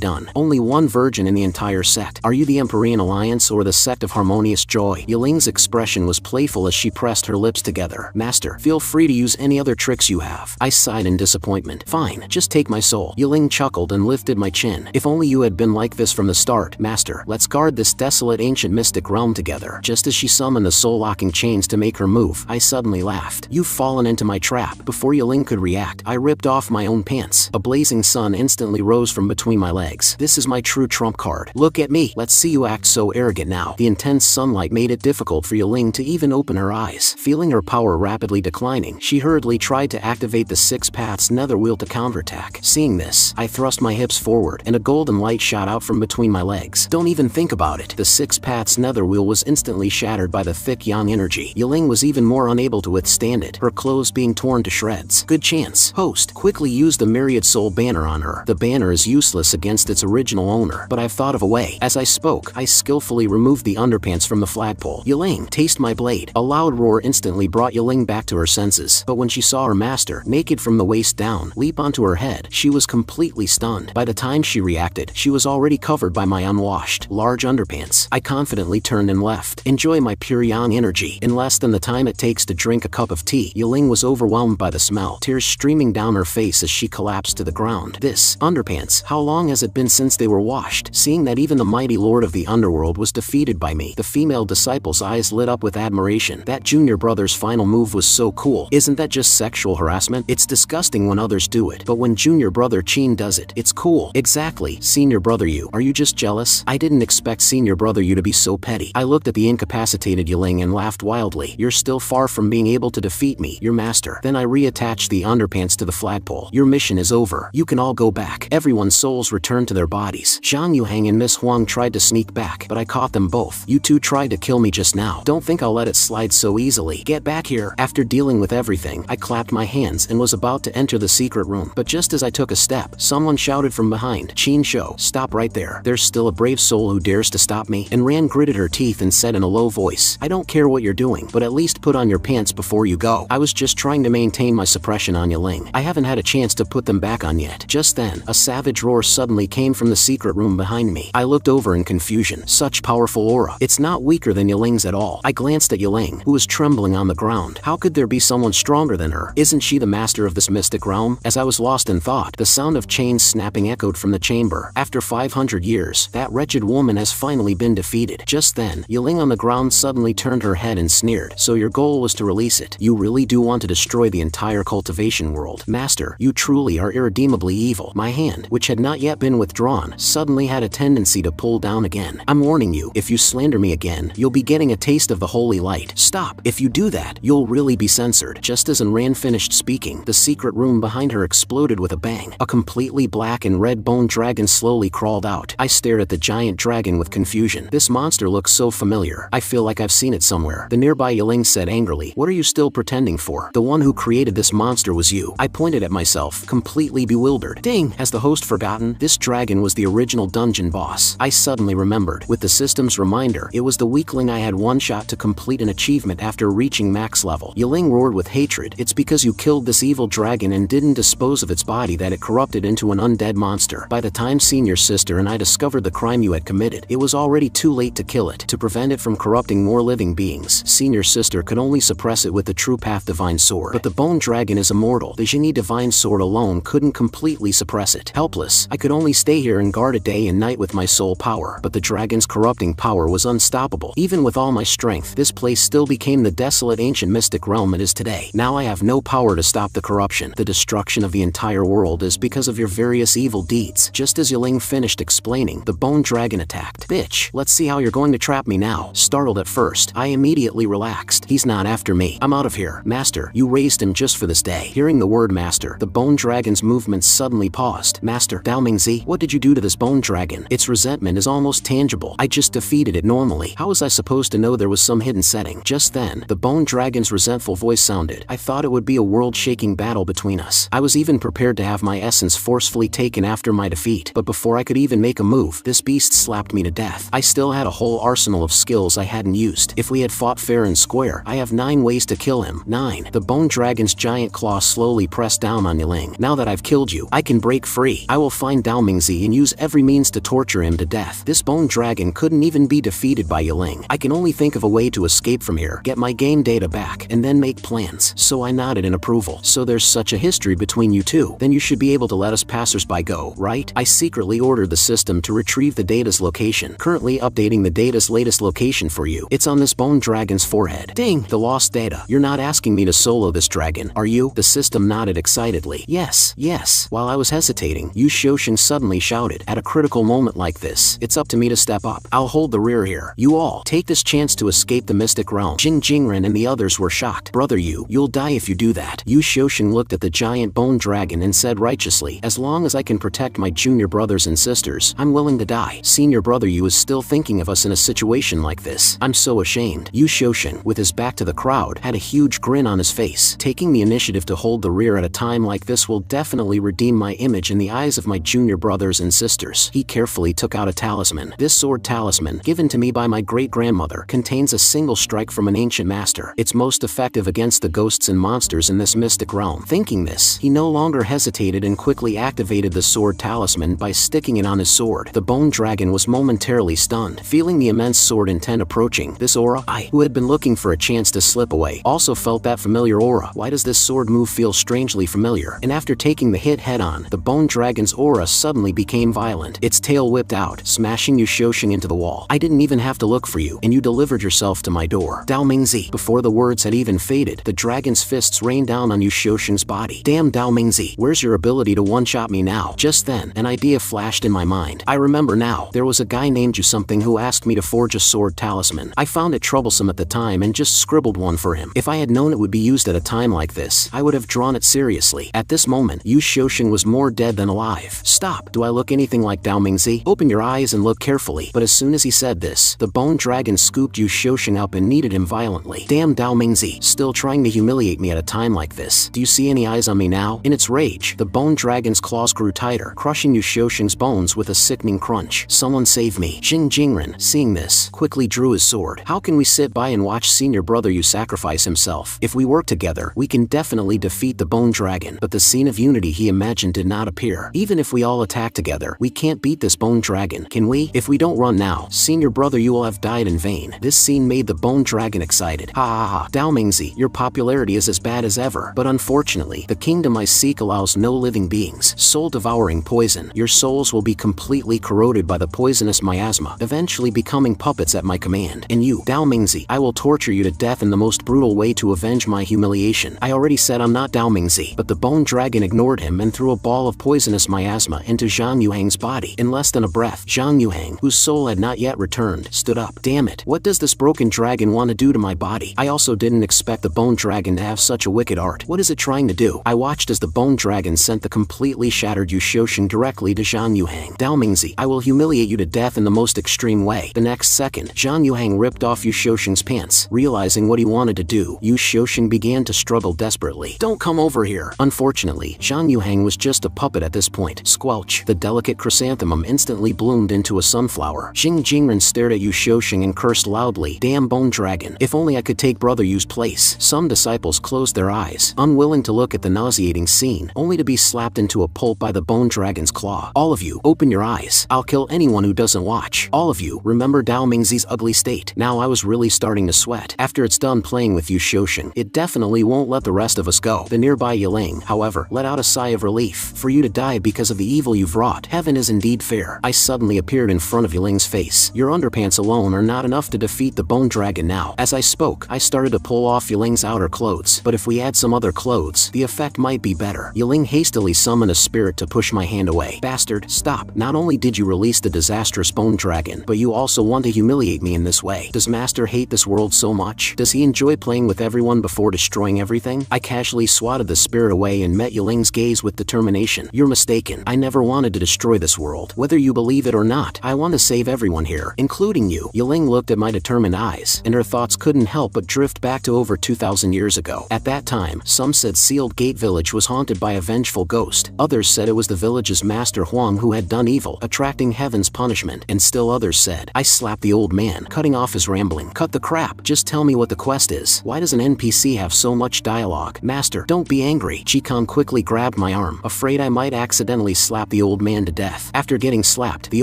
A: done. Only one virgin in the entire sect. Are you the Empyrean Alliance or the sect of Harmonious Joy? Yaling's expression was playful as she pressed her lips together. Master, feel free to use any other tricks you have. I sighed in disappointment. Fine, just take my soul. Yaling chuckled and lifted my chin. If only you had been like this from the start. Master, let's guard this desolate ancient mystic realm together. Just as she summoned the soul-locking chains to make her move, I suddenly laughed. You've fallen into my trap. Before Yaling could react, I ripped off my own pants. A blazing sun instantly rose from between my legs. This is my true trump card. Look at me. Let's see you act so arrogant now. The intense sunlight made it difficult for Yaling to even open her eyes. Feeling her power rapidly declining, she hurriedly tried to activate the Six Paths Netherwheel to counterattack. Seeing this, I thrust my hips forward, and a golden light shot out from between my legs. Don't even think about it. The Six Paths Netherwheel was instantly shattered by the thick yang energy. Yaling was even more unable to withstand it, her clothes being torn to shreds. Good chance. Host, quickly use the Myriad Soul banner on her. The banner is useless against its original owner, but I've thought of a way. As I spoke, I skillfully removed the underpants from the flagpole. Yaling, taste my blade. A loud roar instantly brought Yaling back to her senses, but when she saw her master, naked from the waist down, leap onto her head, she was completely stunned. By the time she reacted, she was already covered by my unwashed, large underpants. I confidently turned and left. Enjoy my pure yang energy. In less than the time it takes to drink a cup of tea, Yaling was overwhelmed by the smell, tears streaming down her face as she collapsed to the ground. This, underpants, how long has it been since they were washed? Seeing that even the mighty lord of the underworld was defeated by me, the female disciple's eyes lit up with admiration. That junior brother's final move was so cool. Isn't that just sexual harassment? It's disgusting when others do it, but when junior brother Chin does it, it's cool. Exactly. Senior brother Yu, are you just jealous? I didn't expect senior brother Yu to be so petty. I looked at the incapacitated Yaling and laughed wildly. You're still far from being able to defeat me, your master. Then I reattached the underpants to the flagpole. Your mission is over. You can all go back. Everyone's souls returned to their bodies. Zhang Yuhang and Miss Huang tried to sneak back, but I caught them both. You two tried to kill me just now. Don't think I'll let it slide so easily. Get back here. After dealing with everything, I clapped my hands and was about to enter the secret room. But just as I took a step, someone shouted from behind, Chin Shou, stop right there. There's still a brave soul who dares to stop me. And Ran gritted her teeth and said in a low voice, I don't care what you're doing, but at least put on your pants before you go. I was just trying to maintain my suppression on Yaling. I haven't had a chance to put them back on yet. Just then, a savage roar suddenly came from the secret room behind me. I looked over in confusion. Such powerful aura. It's not weaker than Yaling's at all. I glanced at Yaling, who was trembling on the ground. How could there be someone stronger than her? Isn't she the master of this mystic realm? As I was lost in thought, the sound of chains snapping echoed from the chamber. After 500 years, that wretched woman has finally been defeated. Just then, Yaling on the ground suddenly turned her head and sneered. So your goal was to release it. You really do want to destroy the entire cultivation world. Master, you truly are irredeemably evil. My hand, which had not yet been withdrawn, on, suddenly had a tendency to pull down again. I'm warning you, if you slander me again, you'll be getting a taste of the holy light. Stop. If you do that, you'll really be censored. Just as Enran finished speaking, the secret room behind her exploded with a bang. A completely black and red bone dragon slowly crawled out. I stared at the giant dragon with confusion. This monster looks so familiar. I feel like I've seen it somewhere. The nearby Yaling said angrily, "What are you still pretending for? The one who created this monster was you." I pointed at myself, completely bewildered. Dang, has the host forgotten? This dragon was the original dungeon boss. I suddenly remembered. With the system's reminder, it was the weakling I had one shot to complete an achievement after reaching max level. Yaling roared with hatred. "It's because you killed this evil dragon and didn't dispose of its body that it corrupted into an undead monster. By the time senior sister and I discovered the crime you had committed, it was already too late to kill it. To prevent it from corrupting more living beings, senior sister could only suppress it with the True Path Divine Sword. But the bone dragon is immortal. The Genie Divine Sword alone couldn't completely suppress it. Helpless, I could only stay here and guard it day and night with my soul power. But the dragon's corrupting power was unstoppable. Even with all my strength, this place still became the desolate ancient mystic realm it is today. Now I have no power to stop the corruption. The destruction of the entire world is because of your various evil deeds." Just as Yaling finished explaining, the bone dragon attacked. "Bitch, let's see how you're going to trap me now." Startled at first, I immediately relaxed. "He's not after me. I'm out of here." "Master, you raised him just for this day." Hearing the word master, the bone dragon's movements suddenly paused. "Master, Dao Mingzi, what did you do to this bone dragon? Its resentment is almost tangible. I just defeated it normally. How was I supposed to know there was some hidden setting?" Just then, the bone dragon's resentful voice sounded. "I thought it would be a world-shaking battle between us. I was even prepared to have my essence forcefully taken after my defeat. But before I could even make a move, this beast slapped me to death. I still had a whole arsenal of skills I hadn't used. If we had fought fair and square, I have 9 ways to kill him." 9. The bone dragon's giant claw slowly pressed down on Yaling. "Now that I've killed you, I can break free. I will find Dao Mingzi and use every means to torture him to death." This bone dragon couldn't even be defeated by Yaling. "I can only think of a way to escape from here, get my game data back, and then make plans." So I nodded in approval. "So there's such a history between you two. Then you should be able to let us passersby go, right?" I secretly ordered the system to retrieve the data's location. "Currently updating the data's latest location for you. It's on this bone dragon's forehead." "Dang, the lost data. You're not asking me to solo this dragon, are you?" The system nodded excitedly. "Yes, yes." While I was hesitating, Yu Xiuxing suddenly shouted, "At a critical moment like this, it's up to me to step up. I'll hold the rear here. You all, take this chance to escape the mystic realm." Jing Jingren and the others were shocked. "Brother Yu, you'll die if you do that." Yu Xiuxing looked at the giant bone dragon and said righteously, "As long as I can protect my junior brothers and sisters, I'm willing to die. Senior brother Yu is still thinking of us in a situation like this. I'm so ashamed." Yu Xiuxing, with his back to the crowd, had a huge grin on his face. "Taking the initiative to hold the rear at a time like this will definitely redeem my image in the eyes of my junior brothers and sisters." He carefully took out a talisman. This sword talisman, given to me by my great-grandmother, contains a single strike from an ancient master. It's most effective against the ghosts and monsters in this mystic realm. Thinking this, he no longer hesitated and quickly activated the sword talisman by sticking it on his sword. The bone dragon was momentarily stunned. Feeling the immense sword intent approaching, this aura, I, who had been looking for a chance to slip away, also felt that familiar aura. Why does this sword move feel strangely familiar? And after taking the hit head-on, the bone dragon's aura suddenly became violent. Its tail whipped out, smashing Yu Xiuxing into the wall. "I didn't even have to look for you, and you delivered yourself to my door. Dao Mingzi." Before the words had even faded, the dragon's fists rained down on Yu Xiuxing's body. "Damn Dao Mingzi, where's your ability to one-shot me now?" Just then, an idea flashed in my mind. I remember now, there was a guy named Yu something who asked me to forge a sword talisman. I found it troublesome at the time and just scribbled one for him. If I had known it would be used at a time like this, I would have drawn it seriously. At this moment, Yu Xiuxing was more dead than alive. "Stop! Do I look anything like Dao Mingzi? Open your eyes and look carefully." But as soon as he said this, the bone dragon scooped Yu Xiuxing up and kneaded him violently. "Damn Dao Mingzi, still trying to humiliate me at a time like this. Do you see any eyes on me now?" In its rage, the bone dragon's claws grew tighter, crushing Yu Xiuxing's bones with a sickening crunch. "Someone save me." Jing Jingren, seeing this, quickly drew his sword. "How can we sit by and watch senior brother Yu sacrifice himself? If we work together, we can definitely defeat the bone dragon." But the scene of unity he imagined did not appear. "Even if we all attack together, we can't beat this bone dragon, can we? If we don't run now, senior brother Yu will have died in vain." This scene made the bone dragon excited. "Ha ha ha, Dao Mingzi, your popularity is as bad as ever. But unfortunately, the kingdom I seek allows no living beings. Soul-devouring poison. Your souls will be completely corroded by the poisonous miasma, eventually becoming puppets at my command. And you, Dao Mingzi, I will torture you to death in the most brutal way to avenge my humiliation." I already said I'm not Dao Mingzi, but the bone dragon ignored him and threw a ball of poisonous miasma into Zhang Yuhang's body. In less than a breath, Zhang Yuhang, whose soul had not yet returned, stood up. Damn it, what does this broken dragon want to do to my body? I also didn't expect the bone dragon to have such a wicked art. What is it trying to do? I watched as the bone dragon sent the completely shattered Yushoshin directly to Zhang Yuhang. Dao Mingzi, I will humiliate you to death in the most extreme way. The next second, Zhang Yuhang ripped off Yushoshin's pants. Realizing what he wanted to do, Yushoshin began to struggle desperately. Don't come over here. Unfortunately, Zhang Yuhang was just a puppet at this point. Squelch, the delicate chrysanthemum instantly bloomed into a sunflower. Jing Jingren stared at Yushoshin and cursed loudly. Damn bone dragon. If only I could take Brother Yu's place. Some disciples closed their eyes, unwilling to look at the nauseating scene, only to be slapped into a pulp by the bone dragon's claw. All of you, open your eyes. I'll kill anyone who doesn't watch. All of you, remember Dao Mingzi's ugly state. Now I was really starting to sweat. After it's done playing with Yushoshin, it definitely won't let the rest of us go. The nearby Yiling, however, let out a sigh of relief. For you to die because of the evil you've wrought, heaven is indeed fair. I suddenly appeared in front of Yiling's face. Your underpants alone are not enough to defeat the bone dragon now. As I spoke, I started to pull off Yiling's outer clothes, but if we add some other clothes, the effect might be better. Yiling hastily summoned a spirit to push my hand away. Bastard, stop. Not only did you release the disastrous bone dragon, but you also want to humiliate me in this way. Does Master hate this world so much? Does he enjoy playing with everyone before destroying everything? I casually swatted the spirit away and met Yiling's gaze with determination. You're mistaken. I never wanted to destroy this world. Whether you believe it or not, I want to save everyone here, including you. Yiling looked at my determined eyes, and her thoughts couldn't help but drift back to over 2,000 years ago. At that time, some said Sealed Gate Village was haunted by a vengeful ghost. Others said it was the village's master Huang who had done evil, attracting heaven's punishment. And still others said, I slapped the old man, cutting off his rambling. Cut the crap. Just tell me what the quest is. Why does an NPC have so much dialogue? Master, don't be angry. Chikon quickly grabbed my arm, afraid I might accidentally slap the old man to death. After getting slapped, the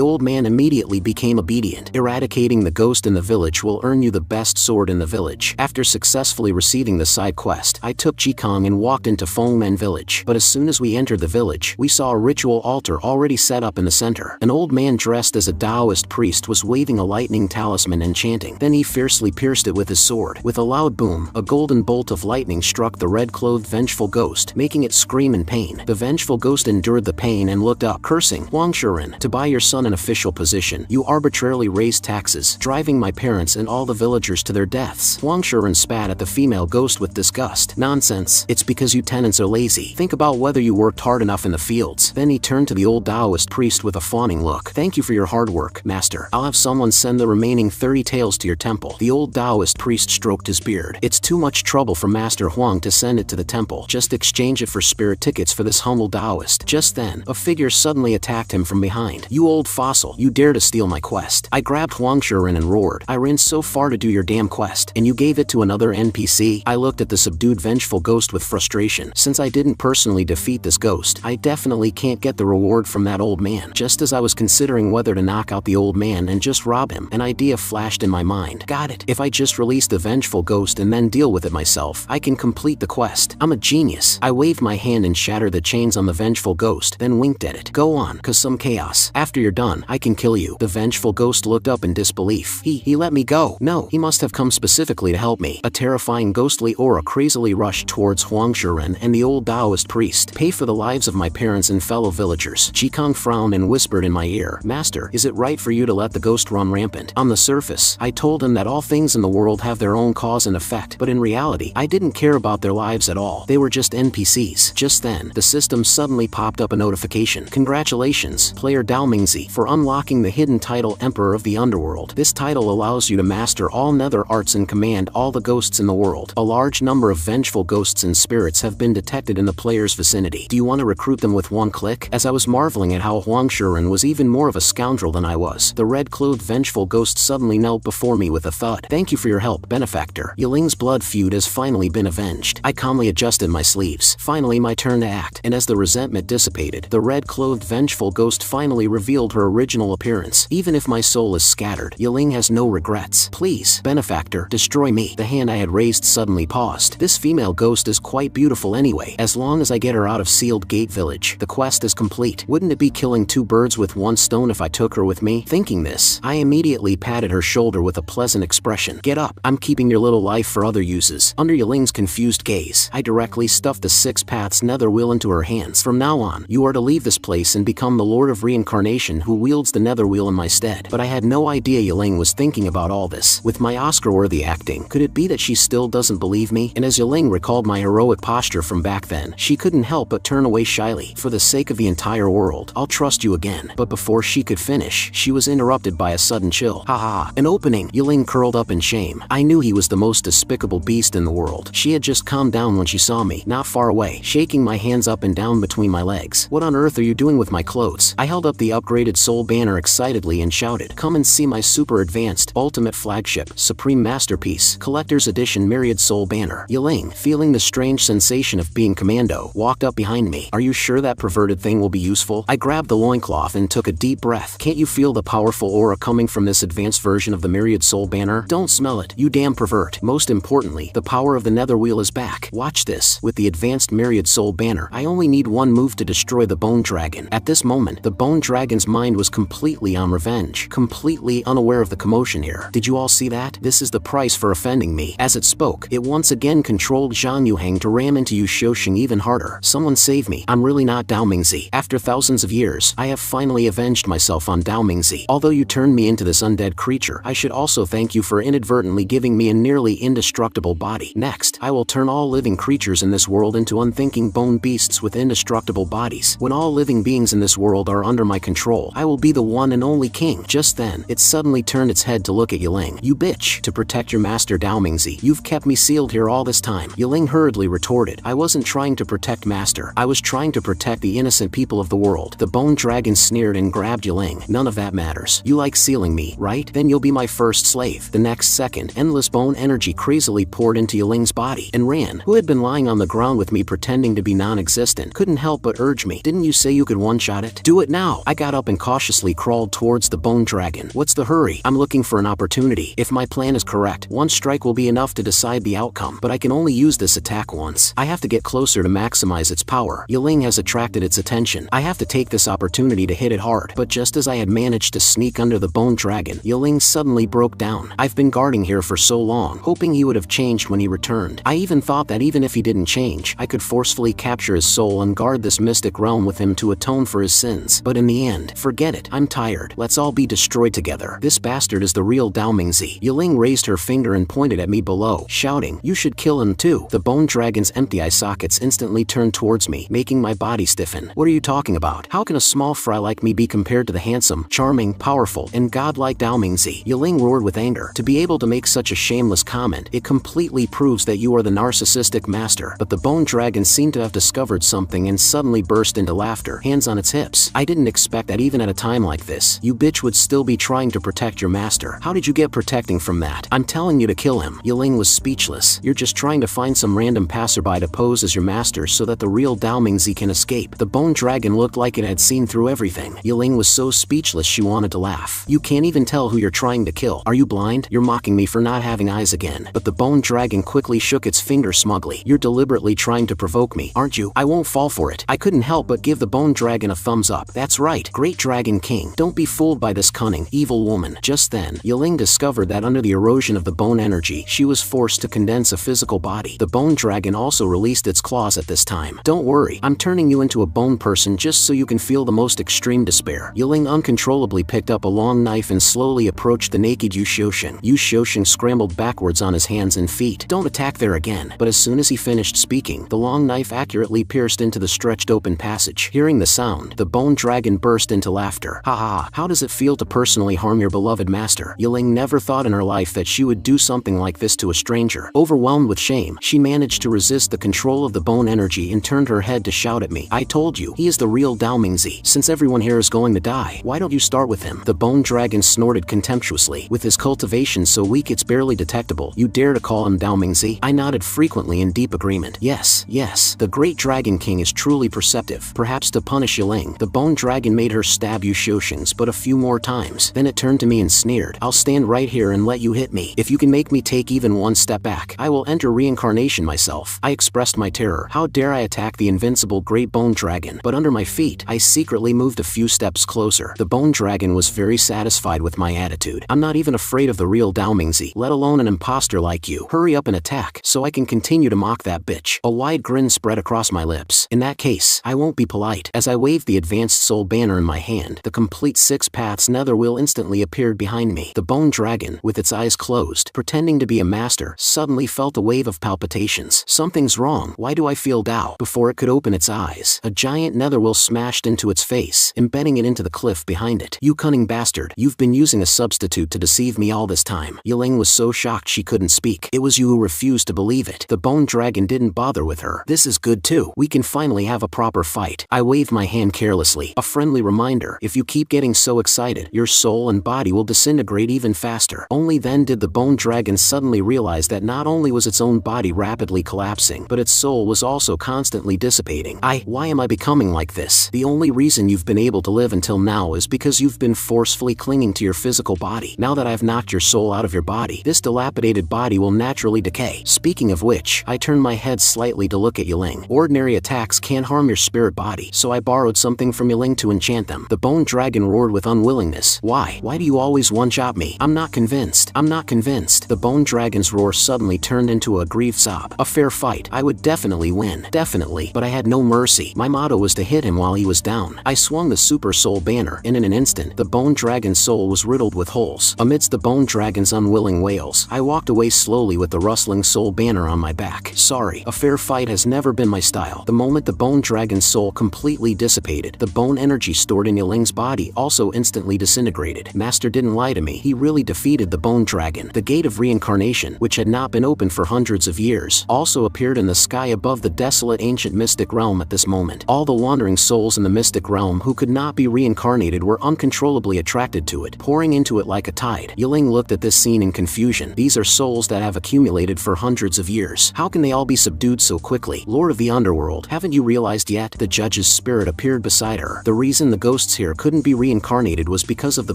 A: old man immediately became obedient. Eradicating the ghost in the village will earn you the best sword in the village. After successfully receiving the side quest, I took Chikong and walked into Fengmen village. But as soon as we entered the village, we saw a ritual altar already set up in the center. An old man dressed as a Taoist priest was waving a lightning talisman and chanting. Then he fiercely pierced it with his sword. With a loud boom, a golden bolt of lightning struck the red-clothed vengeful ghost, making it scream in pain. The vengeful ghost endured the pain and looked up, cursing. Huang Shuren, to buy your son an official position, you arbitrarily raised taxes, driving my parents and all the villagers to their deaths. Huang Shuren spat at the female ghost with disgust. Nonsense. It's because you tenants are lazy. Think about whether you worked hard enough in the fields. Then he turned to the old Taoist priest with a fawning look. Thank you for your hard work, master. I'll have someone send the remaining 30 taels to your temple. The old Taoist priest stroked his beard. It's too much trouble for Master Huang to send it to the temple. Just exchange it for spirit tickets for this humble Taoist. Just then, a figure suddenly attacked him from behind. You old fossil, you dare to steal my quest. I grabbed Huang Shuren and roared. I ran so far to do your damn quest, and you gave it to another NPC? I looked at the subdued vengeful ghost with frustration. Since I didn't personally defeat this ghost, I definitely can't get the reward from that old man. Just as I was considering whether to knock out the old man and just rob him, an idea flashed in my mind. Got it. If I just release the vengeful ghost and then deal with it myself, I can complete the quest. I'm a genius. I waved my hand and shattered the chains on the vengeful ghost, then winked at it. Go on, cause some chaos. After you're done, I can kill you. The vengeful ghost looked up in disbelief. He let me go. No, he must have come specifically to help me. A terrifying ghostly aura crazily rushed towards Huang Shuren and the old Taoist priest. Pay for the lives of my parents and fellow villagers. Chikong frowned and whispered in my ear. Master, is it right for you to let the ghost run rampant? On the surface, I told him that all things in the world have their own cause and effect, but in reality, I didn't care about their lives at all. They were just NPCs. Just then, the system suddenly popped up a notification. Congratulations, player Dao Mingzi, for unlocking the hidden title Emperor of the Underworld. This title allows you to master all nether arts and command all the ghosts in the world. A large number of vengeful ghosts and spirits have been detected in the player's vicinity. Do you want to recruit them with one click? As I was marveling at how Huang Shuren was even more of a scoundrel than I was, the red-clothed vengeful ghost suddenly knelt before me with a thud. Thank you for your help, benefactor. Yiling's blood feud has finally been avenged. I calmly adjusted my sleeves. Finally my turn to act, and as the resentment dissipated, the red-clothed vengeful ghost finally revealed her original appearance. Even if my soul is scattered, Yiling has no regrets. Please, benefactor, destroy me. The hand I had raised suddenly paused. This female ghost is quite beautiful anyway. As long as I get her out of Sealed Gate Village, the quest is complete. Wouldn't it be killing two birds with one stone if I took her with me? Thinking this, I immediately patted her shoulder with a pleasant expression. Get up, I'm keeping your little life for other uses. Under Yiling's confused gaze, I directly stuffed the 6 paths nether wheel into her hands. From now on, you are to leave this place and become the Lord of Reincarnation who wields the nether wheel in my stead. But I had no idea Yaling was thinking about all this. With my Oscar-worthy acting, could it be that she still doesn't believe me? And as Yaling recalled my heroic posture from back then, she couldn't help but turn away shyly. For the sake of the entire world, I'll trust you again. But before she could finish, she was interrupted by a sudden chill. Haha, an opening. Yaling curled up in shame. I knew he was the most despicable beast in the world. She had just calmed down when she saw me, not far away, shaking my hands up and down between my legs. What on earth are you doing with my clothes? I held up the upgraded soul banner excitedly and shouted, come and see my super advanced, ultimate flagship, supreme masterpiece, collector's edition myriad soul banner. Yaling, feeling the strange sensation of being commando, walked up behind me. Are you sure that perverted thing will be useful? I grabbed the loincloth and took a deep breath. Can't you feel the powerful aura coming from this advanced version of the myriad soul banner? Don't smell it, you damn pervert. Most importantly, the power of the nether wheel is back. Watch this. With the advanced myriad soul banner, I only need one move to destroy the bone dragon. At this moment, the bone dragon's mind was completely on revenge, completely unaware of the commotion here. Did you all see that? This is the price for offending me. As it spoke, it once again controlled Zhang Yuhang to ram into Yu Xiuxing even harder. Someone save me. I'm really not Dao Mingzi. After thousands of years, I have finally avenged myself on Dao Mingzi. Although you turned me into this undead creature, I should also thank you for inadvertently giving me a nearly indestructible body. Next, I will turn all living creatures in this world into unthinking bone beasts with indestructible bodies. When all living beings in this world are under my control, I will be the one and only king. Just then, it suddenly turned its head to look at Yaling. You bitch! To protect your master Dao Mingzi, you've kept me sealed here all this time. Yaling hurriedly retorted, I wasn't trying to protect master. I was trying to protect the innocent people of the world. The bone dragon sneered and grabbed Yaling. None of that matters. You like sealing me, right? Then you'll be my first slave. The next second, endless bone energy crazily poured into Yaling's body, and Ran, who had been lying on the ground with me pretending to be non-existent, couldn't help but urge me. Didn't you say you could one-shot it? Do it now! I got up and cautiously crawled towards the bone dragon. What's the hurry? I'm looking for an opportunity. If my plan is correct, one strike will be enough to decide the outcome, but I can only use this attack once. I have to get closer to maximize its power. Yaling has attracted its attention. I have to take this opportunity to hit it hard. But just as I had managed to sneak under the bone dragon, Yaling suddenly broke down. I've been guarding here for so long, hoping he would have changed when he returned. I even thought that even if he didn't change, I could forcefully capture his soul and guard this mystic realm with him to atone for his sins. But in the end, forget it. I'm tired. Let's all be destroyed together. This bastard is the real Dao Mingzi. Yaling raised her finger and pointed at me below, shouting, you should kill him too. The bone dragon's empty eye sockets instantly turned towards me, making my body stiffen. What are you talking about? How can a small fry like me be compared to the handsome, charming, powerful, and godlike Dao Mingzi? Yaling roared with anger. To be able to make such a shameless comment, it completely proves that you are the narcissistic master. But the bone dragon seemed to have discovered something and suddenly burst into laughter, hands on its hips. I didn't expect that even at a time like this, you bitch would still be trying to protect your master. How did you get protecting from that? I'm telling you to kill him. Yaling was speechless. You're just trying to find some random passerby to pose as your master so that the real Dao Mingzi can escape. The bone dragon looked like it had seen through everything. Yaling was so speechless she wanted to laugh. You can't even tell who you're trying to kill. Are you blind? You're mocking me for not having eyes again. But the bone dragon quickly shook its finger smugly. You're deliberately trying to provoke me, aren't you? I won't fall for it. I couldn't help but give the bone dragon a thumbs up. That's right, great dragon king. Don't be fooled by this cunning, evil woman. Just then, Yaling discovered that under the erosion of the bone energy, she was forced to condense a physical body. The bone dragon also released its claws at this time. Don't worry, I'm turning you into a bone person just so you can feel the most extreme despair. Yaling uncontrollably picked up a long knife and slowly approached the naked Yu Xiuxing. Yu Xiuxing scrambled backwards on his hands and feet. Don't attack there again. But as soon as he finished speaking, the long knife accurately pierced into the stretched open passage. Hearing the sound, the bone dragon burst into laughter. Ha ha, how does it feel to personally harm your beloved master? Yaling never thought in her life that she would do something like this to a stranger. Overwhelmed with shame, she managed to resist the control of the bone energy and turned her head to shout at me. I told you, he is the real Dao Mingzi. Since everyone here is going to die, why don't you start with him? The bone dragon snorted contemptuously. With his cultivation so weak it's barely detectable, you dare to call him Dao Mingzi? I nodded frequently in deep agreement. Yes, yes, the great dragon king is truly perceptive. Perhaps to punish Yaling, the bone dragon made her stab Yu Xiuxing's but a few more times. Then it turned to me and sneered. I'll stand right here and let you hit me. If you can make me take even one step back, I will enter reincarnation myself. I expressed my terror. How dare I attack the invincible great bone dragon? But under my feet, I secretly moved a few steps closer. The bone dragon was very satisfied with my attitude. I'm not even afraid of the real Dao Mingzi, let alone an imposter like you. Hurry up and attack, so I can continue to mock that bitch. A wide grin spread across my lips. In that case, I won't be polite. As I waved waved the advanced soul banner in my hand. The complete 6 paths netherwheel instantly appeared behind me. The bone dragon, with its eyes closed, pretending to be a master, suddenly felt a wave of palpitations. Something's wrong. Why do I feel doubt? Before it could open its eyes, a giant netherwheel smashed into its face, embedding it into the cliff behind it. You cunning bastard, you've been using a substitute to deceive me all this time. Yaling was so shocked she couldn't speak. It was you who refused to believe it. The bone dragon didn't bother with her. This is good too. We can finally have a proper fight. I waved my hand carelessly. A friendly reminder, if you keep getting so excited, your soul and body will disintegrate even faster. Only then did the bone dragon suddenly realize that not only was its own body rapidly collapsing, but its soul was also constantly dissipating. Why am I becoming like this? The only reason you've been able to live until now is because you've been forcefully clinging to your physical body. Now that I've knocked your soul out of your body, this dilapidated body will naturally decay. Speaking of which, I turned my head slightly to look at Yaling. Ordinary attacks can't harm your spirit body, so I borrowed something from Yaling to enchant them. The bone dragon roared with unwillingness. Why do you always one-shot me? I'm not convinced. I'm not convinced. The bone dragon's roar suddenly turned into a grieved sob. A fair fight. I would definitely win. Definitely. But I had no mercy. My motto was to hit him while he was down. I swung the super soul banner, and in an instant, the bone dragon's soul was riddled with holes. Amidst the bone dragon's unwilling wails, I walked away slowly with the rustling soul banner on my back. Sorry, a fair fight has never been my style. The moment the bone dragon's soul completely dissipated, the bone energy stored in Yaling's body also instantly disintegrated. Master didn't lie to me. He really defeated the bone dragon. The gate of reincarnation, which had not been opened for hundreds of years, also appeared in the sky above the desolate ancient mystic realm at this moment. All the wandering souls in the mystic realm who could not be reincarnated were uncontrollably attracted to it, pouring into it like a tide. Yaling looked at this scene in confusion. These are souls that have accumulated for hundreds of years. How can they all be subdued so quickly? Lord of the Underworld, haven't you realized yet? The judge's spirit appeared beside her. The reason the ghosts here couldn't be reincarnated was because of the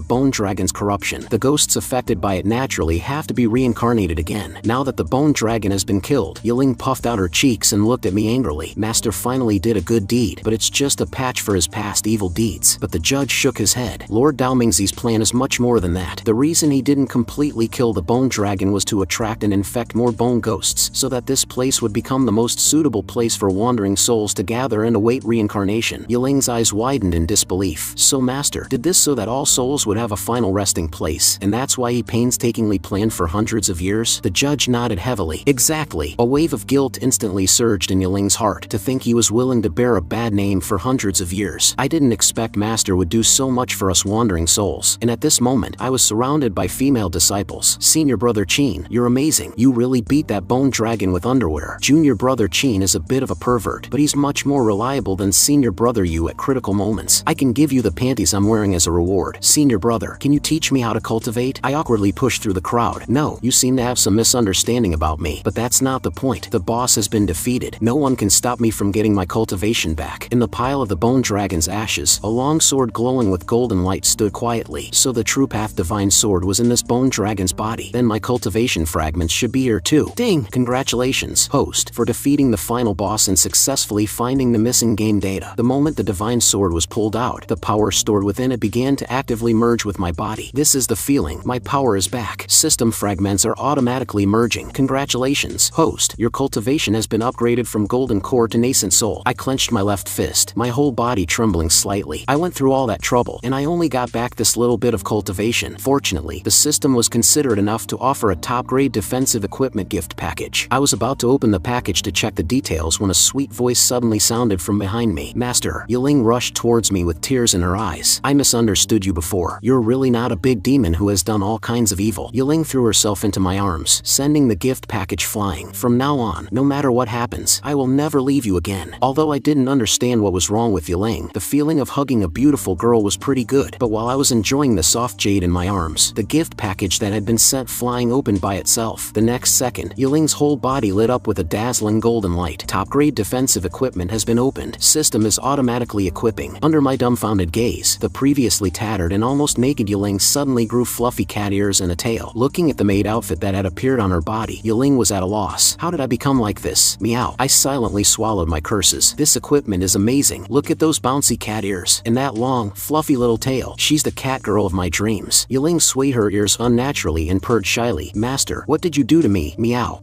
A: bone dragon's corruption. The ghosts affected by it naturally have to be reincarnated again. Now that the bone dragon has been killed, Yaling puffed out her cheeks and looked at me angrily. Master finally did a good deed, but it's just a patch for his past evil deeds. But the judge shook his head. Lord Daomingzi's plan is much more than that. The reason he didn't completely kill the bone dragon was to attract and infect more bone ghosts, so that this place would become the most suitable place for wandering souls to gather and await reincarnation. Yaling's eyes widened in disbelief. So Master did this so that all souls would have a final resting place, and that's why he painstakingly planned for hundreds of years? The judge nodded heavily. Exactly. A wave of guilt instantly surged in Yaling's heart. To think he was willing to bear a bad name for hundreds of years. I didn't expect Master would do so much for us wandering souls, and at this moment, I was surrounded by female disciples. Senior Brother Chin, you're amazing. You really beat that bone dragon with underwear. Junior Brother Chin is a bit of a pervert, but he's much more reliable than Senior Brother you at critical moments. I can give you the panties I'm wearing as a reward. Senior Brother, can you teach me how to cultivate? I awkwardly pushed through the crowd. No, you seem to have some misunderstanding about me, but that's not the point. The boss has been defeated. No one can stop me from getting my cultivation back. In the pile of the bone dragon's ashes, a long sword glowing with golden light stood quietly. So the true path divine sword was in this bone dragon's body. Then my cultivation fragments should be here too. Ding! Congratulations, host, for defeating the final boss and successfully finding the missing game data. The moment the divine sword was pulled out, the power stored within it began to actively merge with my body. This is the feeling. My power is back. System fragments are automatically merging. Congratulations, host. Your cultivation has been upgraded from golden core to nascent soul. I clenched my left fist, my whole body trembling slightly. I went through all that trouble, and I only got back this little bit of cultivation. Fortunately, the system was considerate enough to offer a top-grade defensive equipment gift package. I was about to open the package to check the details when a sweet voice suddenly sounded from behind me. Master. Yaling rushed towards me with tears in her eyes. I misunderstood you before. You're really not a big demon who has done all kinds of evil. Yaling threw herself into my arms, sending the gift package flying. From now on, no matter what happens, I will never leave you again. Although I didn't understand what was wrong with Yaling, the feeling of hugging a beautiful girl was pretty good. But while I was enjoying the soft jade in my arms, the gift package that had been sent flying opened by itself. The next second, Yaling's whole body lit up with a dazzling golden light. Top-grade defensive equipment has been opened. System is automatically equipping. Under my dumbfounded gaze, the previously tattered and almost naked Yaling suddenly grew fluffy cat ears and a tail. Looking at the maid outfit that had appeared on her body, Yaling was at a loss. How did I become like this? Meow. I silently swallowed my curses. This equipment is amazing. Look at those bouncy cat ears, and that long, fluffy little tail. She's the cat girl of my dreams. Yaling swayed her ears unnaturally and purred shyly. Master, what did you do to me? Meow.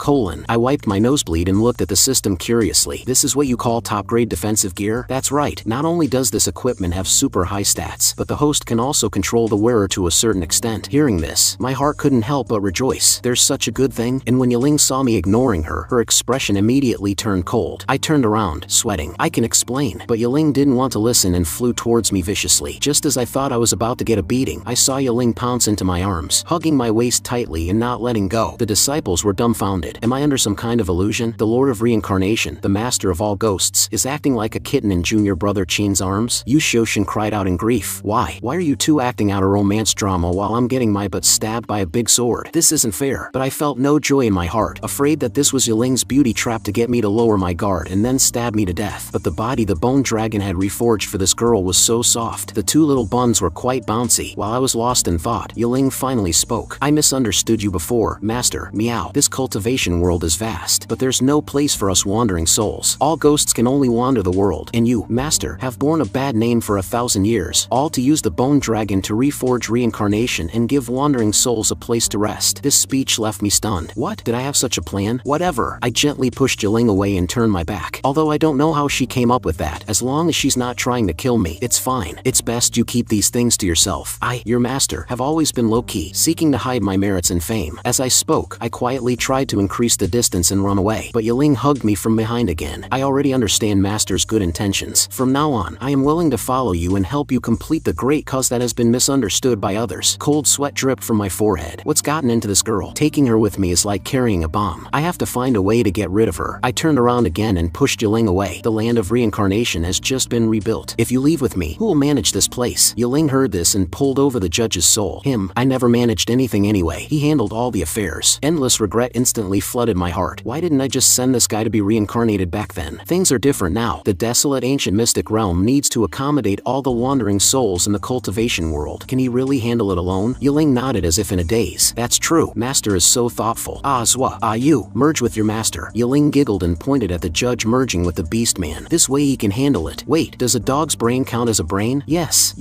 A: I wiped my nosebleed and looked at the system curiously. This is what you call top-grade defensive gear? That's right. Not only does this equipment have super high stats, but the host can also control the wearer to a certain extent. Hearing this, my heart couldn't help but rejoice. There's such a good thing. And when Yaling saw me ignoring her, her expression immediately turned cold. I turned around, sweating. I can explain. But Yaling didn't want to listen and flew towards me viciously. Just as I thought I was about to get a beating, I saw Yaling pounce into my arms, hugging my waist tightly and not letting go. The disciples were dumbfounded. Am I under some kind of illusion? The Lord of Reincarnation, the master of all ghosts, is acting like a kitten in junior brother Chin's arms? Yu Shoshin cried out in grief. Why? Why are you two acting out a romance drama while I'm getting my butt stabbed by a big sword? This isn't fair. But I felt no joy in my heart, afraid that this was Yaling's beauty trap to get me to lower my guard and then stab me to death. But the body the bone dragon had reforged for this girl was so soft. The two little buns were quite bouncy. While I was lost in thought, Yaling finally spoke. I misunderstood you before, Master. Meow. This cultivation world is vast, but there's no place for us wandering souls. All ghosts can only wander the world, and you, Master, have borne a bad name for 1,000 years, all to use the bone dragon to reforge reincarnation and give wandering souls a place to rest. This speech left me stunned. What? Did I have such a plan? Whatever. I gently pushed Yaling away and turned my back. Although I don't know how she came up with that. As long as she's not trying to kill me, it's fine. It's best you keep these things to yourself. I, your master, have always been low-key, seeking to hide my merits and fame. As I spoke, I quietly tried to increase the distance and run away, but Yaling hugged me from behind again. I already understand Master's good intentions. From now on, I am willing to follow you and help you complete the great cause that has been misunderstood by others. Cold sweat dripped from my forehead. What's gotten into this girl? Taking her with me is like carrying a bomb. I have to find a way to get rid of her. I turned around again and pushed Yaling away. The land of reincarnation has just been rebuilt. If you leave with me, who will manage this place? Yaling heard this and pulled over the judge's soul. Him. I never managed anything anyway. He handled all the affairs. Endless regret instantly flooded my heart. Why didn't I just send this guy to be reincarnated back then? Things are different now. The desolate ancient mystic realm needs to accommodate all the wandering souls in the cultivation world. Can he really handle it alone? Yaling nodded as if in a daze. That's true. Master is so thoughtful. Zwa. You. Merge with your master. Yaling giggled and pointed at the judge merging with the beast man. This way he can handle it. Wait, does a dog's brain count as a brain? Yes.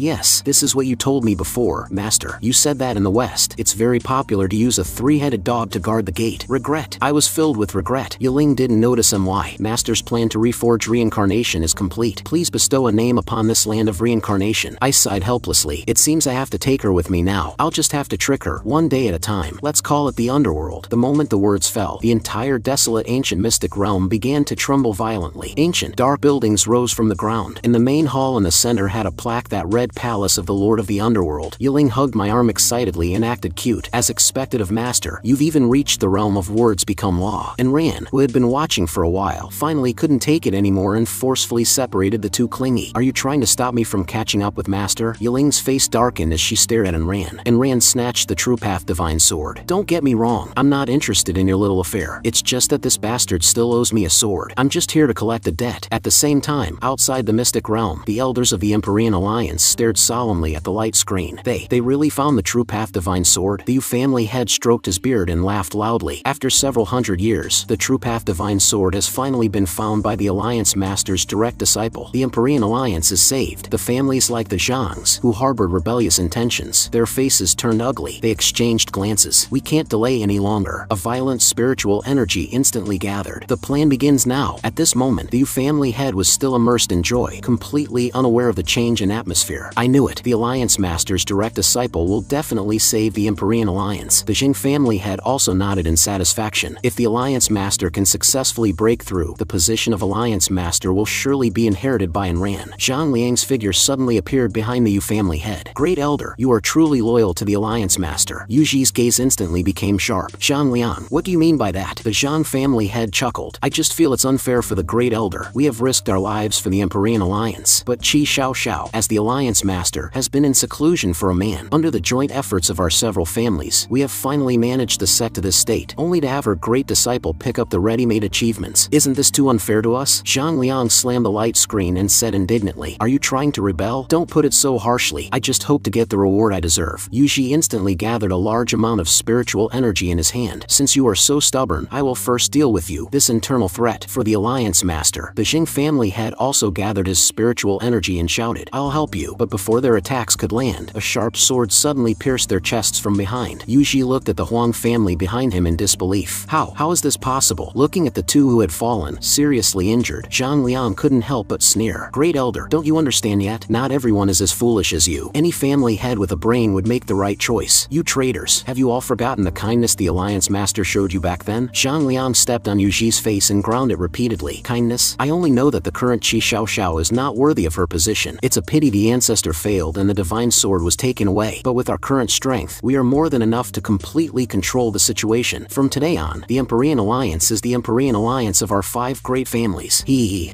A: This is what you told me before, Master. You said that in the West, it's very popular to use a three-headed dog to guard the gate. Regret. I was filled with regret. Yaling didn't notice why. Master's plan to reforge reincarnation is complete. Please bestow a name upon this land of reincarnation. I sighed helplessly. It seems I have to take her with me now. I'll just have to trick her, one day at a time. Let's call it the underworld. The moment the words fell, the entire desolate ancient mystic realm began to tremble violently. Ancient, dark buildings rose from the ground. In the main hall in the center had a plaque that read Palace of the Lord of the Underworld. Yaling hugged my arm excitedly and acted cute. As expected of Master, you've even reached the realm of words become law. And Ran, who had been watching for a while, finally couldn't take it anymore and forcefully separated the two clingy. Are you trying to stop me from catching up with Master? Yaling's face darkened as she stared at Ran. And Ran snatched the True Path Divine Sword. Don't get me wrong, I'm not interested in your little affair. It's just that this bastard still owes me a sword. I'm just here to collect a debt. At the same time, outside the mystic realm, the elders of the Empyrean Alliance stared solemnly at the light screen. They really found the True Path Divine Sword? The Yu family head stroked his beard and laughed loudly. After several hundred years, the True Path Divine Sword has finally been found by the Alliance Master's direct disciple. The Empyrean Alliance is saved. The families like the Zhangs, who harbored rebellious intentions, their faces turned ugly. They exchanged glances. We can't delay any longer. A violent spiritual energy instantly gathered. The plan begins now. At this moment, the Yu family head was still immersed in joy, completely unaware of the change in atmosphere. I knew it. The Alliance Master's direct disciple will definitely save the Empyrean Alliance. The Jing family head also nodded in satisfaction. If the Alliance Master can successfully break through, the position of Alliance Master will surely be inherited by Ran. Zhang Liang's figure suddenly appeared behind the Yu family head. Great Elder, you are truly loyal to the Alliance Master. Yu Ji's gaze instantly became sharp. Zhang Liang, what do you mean by that? The Zhang family head chuckled. I just feel it's unfair for the Great Elder. We have risked our lives for the Empyrean Alliance. But Qi Xiao, as the Alliance Master, has been in seclusion for a man. Under the joint efforts of our several families, we have finally managed the sect to this state, only to have her great disciple pick up the ready-made achievements. Isn't this too unfair to us? Zhang Liang slammed the light screen and said indignantly, are you trying to rebel? Don't put it so harshly. I just hope to get the reward I deserve. Yu Ji instantly gathered a large amount of spiritual energy in his hand. Since you are so stubborn, I will first deal with you. This internal threat for the Alliance Master. The Jing family head also gathered his spiritual energy and shouted, I'll help you. But before their attacks could land, a sharp sword suddenly pierced their chests from behind. Yu Ji looked at the Huang family behind him in disbelief. How is this possible? Looking at the two who had fallen, seriously injured, Zhang Liang couldn't help but sneer. there. Great Elder, don't you understand yet? Not everyone is as foolish as you. Any family head with a brain would make the right choice. You traitors, have you all forgotten the kindness the Alliance Master showed you back then? Zhang Liang stepped on Yu Ji's face and ground it repeatedly. Kindness? I only know that the current Qi Xiaoxiao is not worthy of her position. It's a pity the ancestor failed and the divine sword was taken away. But with our current strength, we are more than enough to completely control the situation. From today on, the Empyrean Alliance is the Empyrean Alliance of our 5 great families.